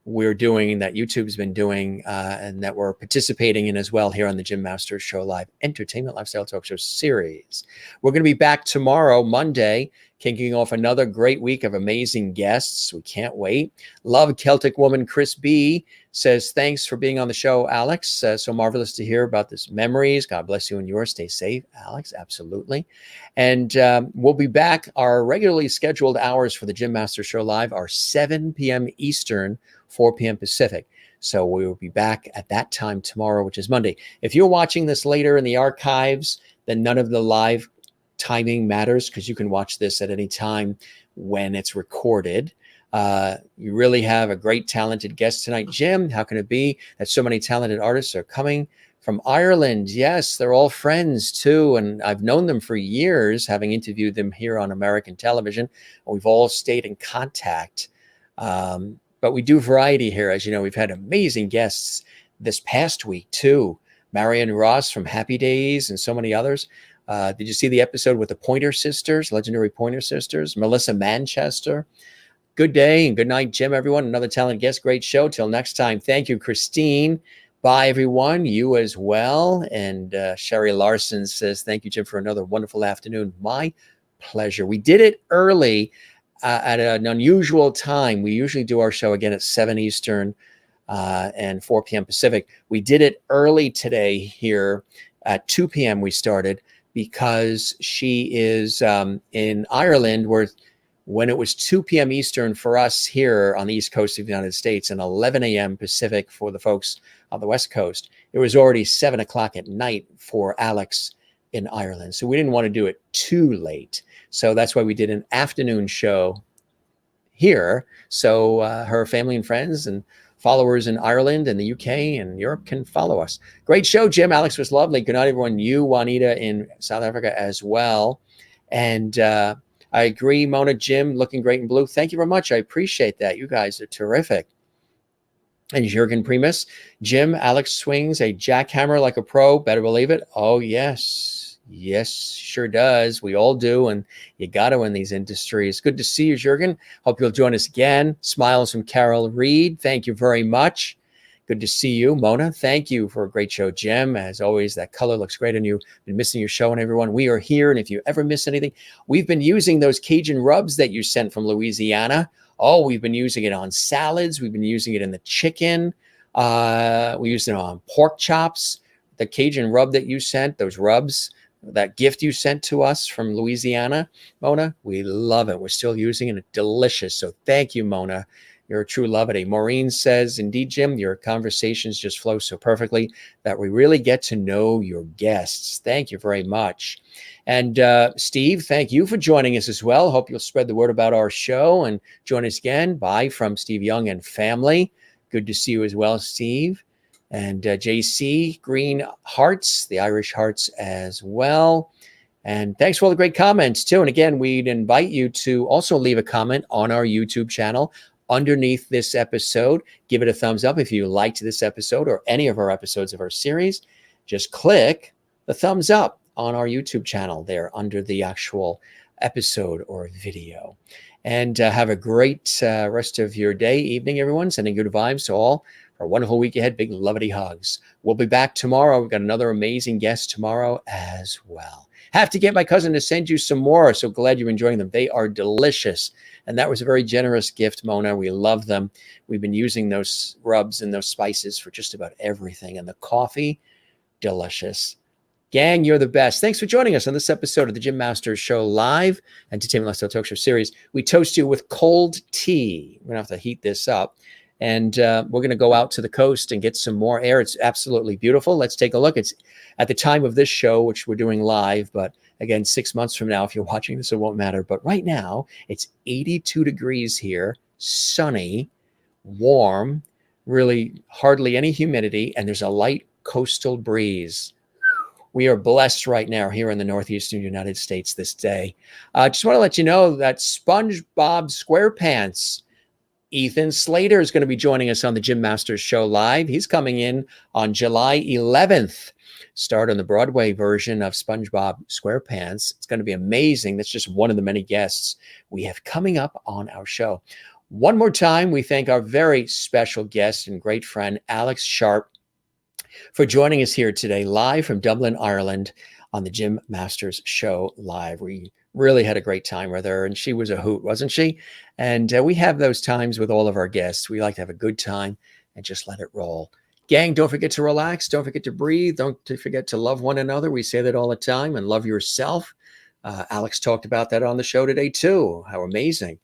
Speaker 1: we're doing, that YouTube's been doing, and that we're participating in as well here on the Jim Masters Show Live Entertainment Lifestyle Talk Show series. We're going to be back tomorrow, Monday, kicking off another great week of amazing guests. We can't wait. Love Celtic woman Chris B says, thanks for being on the show, Alex. So marvelous to hear about this memories. God bless you and yours. Stay safe, Alex. Absolutely. And we'll be back. Our regularly scheduled hours for the Jim Masters Show Live are 7 p.m. Eastern, 4 p.m. Pacific. So we will be back at that time tomorrow, which is Monday. If you're watching this later in the archives, then none of the live timing matters because you can watch this at any time when it's recorded. You really have a great talented guest tonight. Jim, how can it be that so many talented artists are coming from Ireland? Yes, they're all friends too. And I've known them for years, having interviewed them here on American television. We've all stayed in contact. But we do variety here. As you know, we've had amazing guests this past week too. Marion Ross from Happy Days and so many others. Did you see the episode with the Pointer Sisters, legendary Pointer Sisters? Melissa Manchester. Good day and good night, Jim, everyone. Another talented guest. Great show. Till next time. Thank you, Christine. Bye, everyone. You as well. And Sherry Larson says, thank you, Jim, for another wonderful afternoon. My pleasure. We did it early at an unusual time. We usually do our show again at 7 Eastern and 4 p.m. Pacific. We did it early today here at 2 p.m. We started because she is in Ireland, where when it was 2 p.m. Eastern for us here on the East Coast of the United States and 11 a.m. Pacific for the folks on the West Coast, it was already 7 o'clock at night for Alex in Ireland. So we didn't want to do it too late. So that's why we did an afternoon show here. So her family and friends and followers in Ireland and the UK and Europe can follow us. Great show, Jim. Alex was lovely. Good night, everyone. You, Juanita, in South Africa as well. And I agree, Mona, Jim, looking great in blue. Thank you very much. I appreciate that. You guys are terrific. And Jurgen Primus, Jim, Alex swings a jackhammer like a pro. Better believe it. Oh, yes. Yes, sure does. We all do. And you got to in these industries. Good to see you, Jurgen. Hope you'll join us again. Smiles from Carol Reed. Thank you very much. Good to see you, Mona. Thank you for a great show, Jim. As always, that color looks great on you. Been missing your show, and everyone, we are here. And if you ever miss anything, we've been using those Cajun rubs that you sent from Louisiana. Oh, we've been using it on salads. We've been using it in the chicken. We used it on pork chops. The Cajun rub that you sent, those rubs, that gift you sent to us from Louisiana, Mona, we love it. We're still using it. It's delicious. So thank you, Mona. You're a true lovity. Maureen says, indeed, Jim, your conversations just flow so perfectly that we really get to know your guests. Thank you very much. And Steve, thank you for joining us as well. Hope you'll spread the word about our show and join us again. Bye from Steve Young and family. Good to see you as well, Steve. and JC Green Hearts, the Irish Hearts as well. And thanks for all the great comments too. And again, we'd invite you to also leave a comment on our YouTube channel underneath this episode. Give it a thumbs up if you liked this episode or any of our episodes of our series. Just click the thumbs up on our YouTube channel there under the actual episode or video. And have a great rest of your day, evening, everyone. Sending good vibes to all for a wonderful week ahead. Big lovely hugs. We'll be back tomorrow. We've got another amazing guest tomorrow as well. Have to get my cousin to send you some more. So glad you're enjoying them. They are delicious. And that was a very generous gift, Mona. We love them. We've been using those rubs and those spices for just about everything. And the coffee, delicious. Gang, you're the best. Thanks for joining us on this episode of the Jim Masters Show Live, Entertainment Lifestyle Talk Show series. We toast you with cold tea. We're going to have to heat this up. And we're going to go out to the coast and get some more air. It's absolutely beautiful. Let's take a look. It's at the time of this show, which we're doing live. But again, 6 months from now, if you're watching this, it won't matter. But right now, it's 82 degrees here, sunny, warm, really hardly any humidity. And there's a light coastal breeze. We are blessed right now here in the Northeastern United States this day. Just want to let you know that SpongeBob SquarePants, Ethan Slater, is going to be joining us on the Jim Masters Show Live. He's coming in on July 11th. Start on the Broadway version of SpongeBob SquarePants. It's going to be amazing. That's just one of the many guests we have coming up on our show. One more time, we thank our very special guest and great friend, Alex Sharpe, for joining us here today live from Dublin, Ireland on the Jim Masters Show Live. We really had a great time with her, and she was a hoot, wasn't she? And we have those times with all of our guests. We like to have a good time and just let it roll. Gang, don't forget to relax. Don't forget to breathe. Don't forget to love one another. We say that all the time, and love yourself. Alex talked about that on the show today too. How amazing.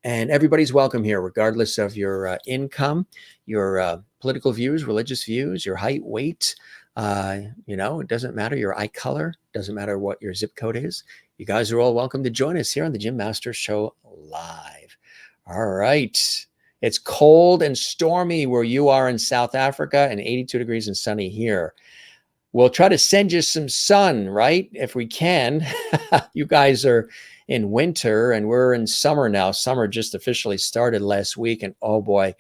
Speaker 1: And everybody's welcome here, regardless of your income, your political views, religious views, your height, weight. It doesn't matter your eye color. Doesn't matter what your zip code is. You guys are all welcome to join us here on the Jim Masters Show Live. All right. It's cold and stormy where you are in South Africa and 82 degrees and sunny here. We'll try to send you some sun, right? If we can. You guys are in winter and we're in summer now. Summer just officially started last week. And oh boy,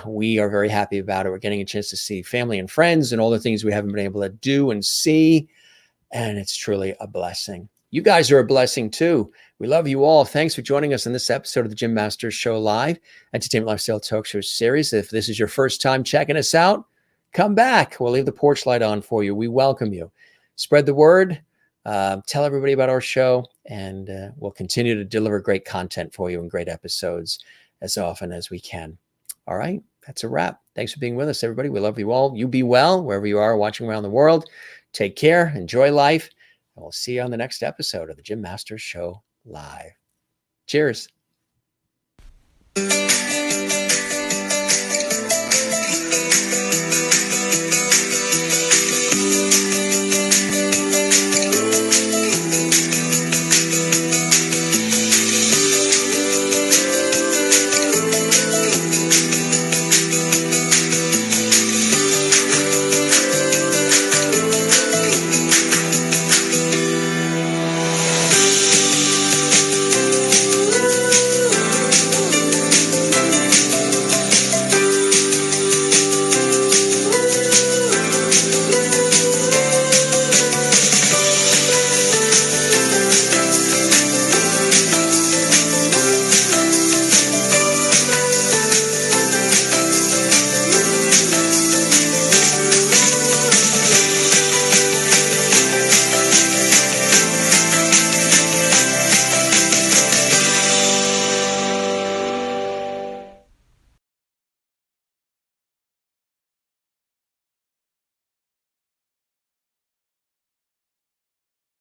Speaker 1: we are very happy about it. We're getting a chance to see family and friends and all the things we haven't been able to do and see. And it's truly a blessing. You guys are a blessing too. We love you all. Thanks for joining us on this episode of the Jim Masters Show Live, Entertainment Lifestyle Talk Show series. If this is your first time checking us out, come back. We'll leave the porch light on for you. We welcome you. Spread the word. Tell everybody about our show, and we'll continue to deliver great content for you and great episodes as often as we can. All right, that's a wrap. Thanks for being with us, everybody. We love you all. You be well wherever you are watching around the world. Take care. Enjoy life. And we'll see you on the next episode of the Jim Masters Show Live. Cheers.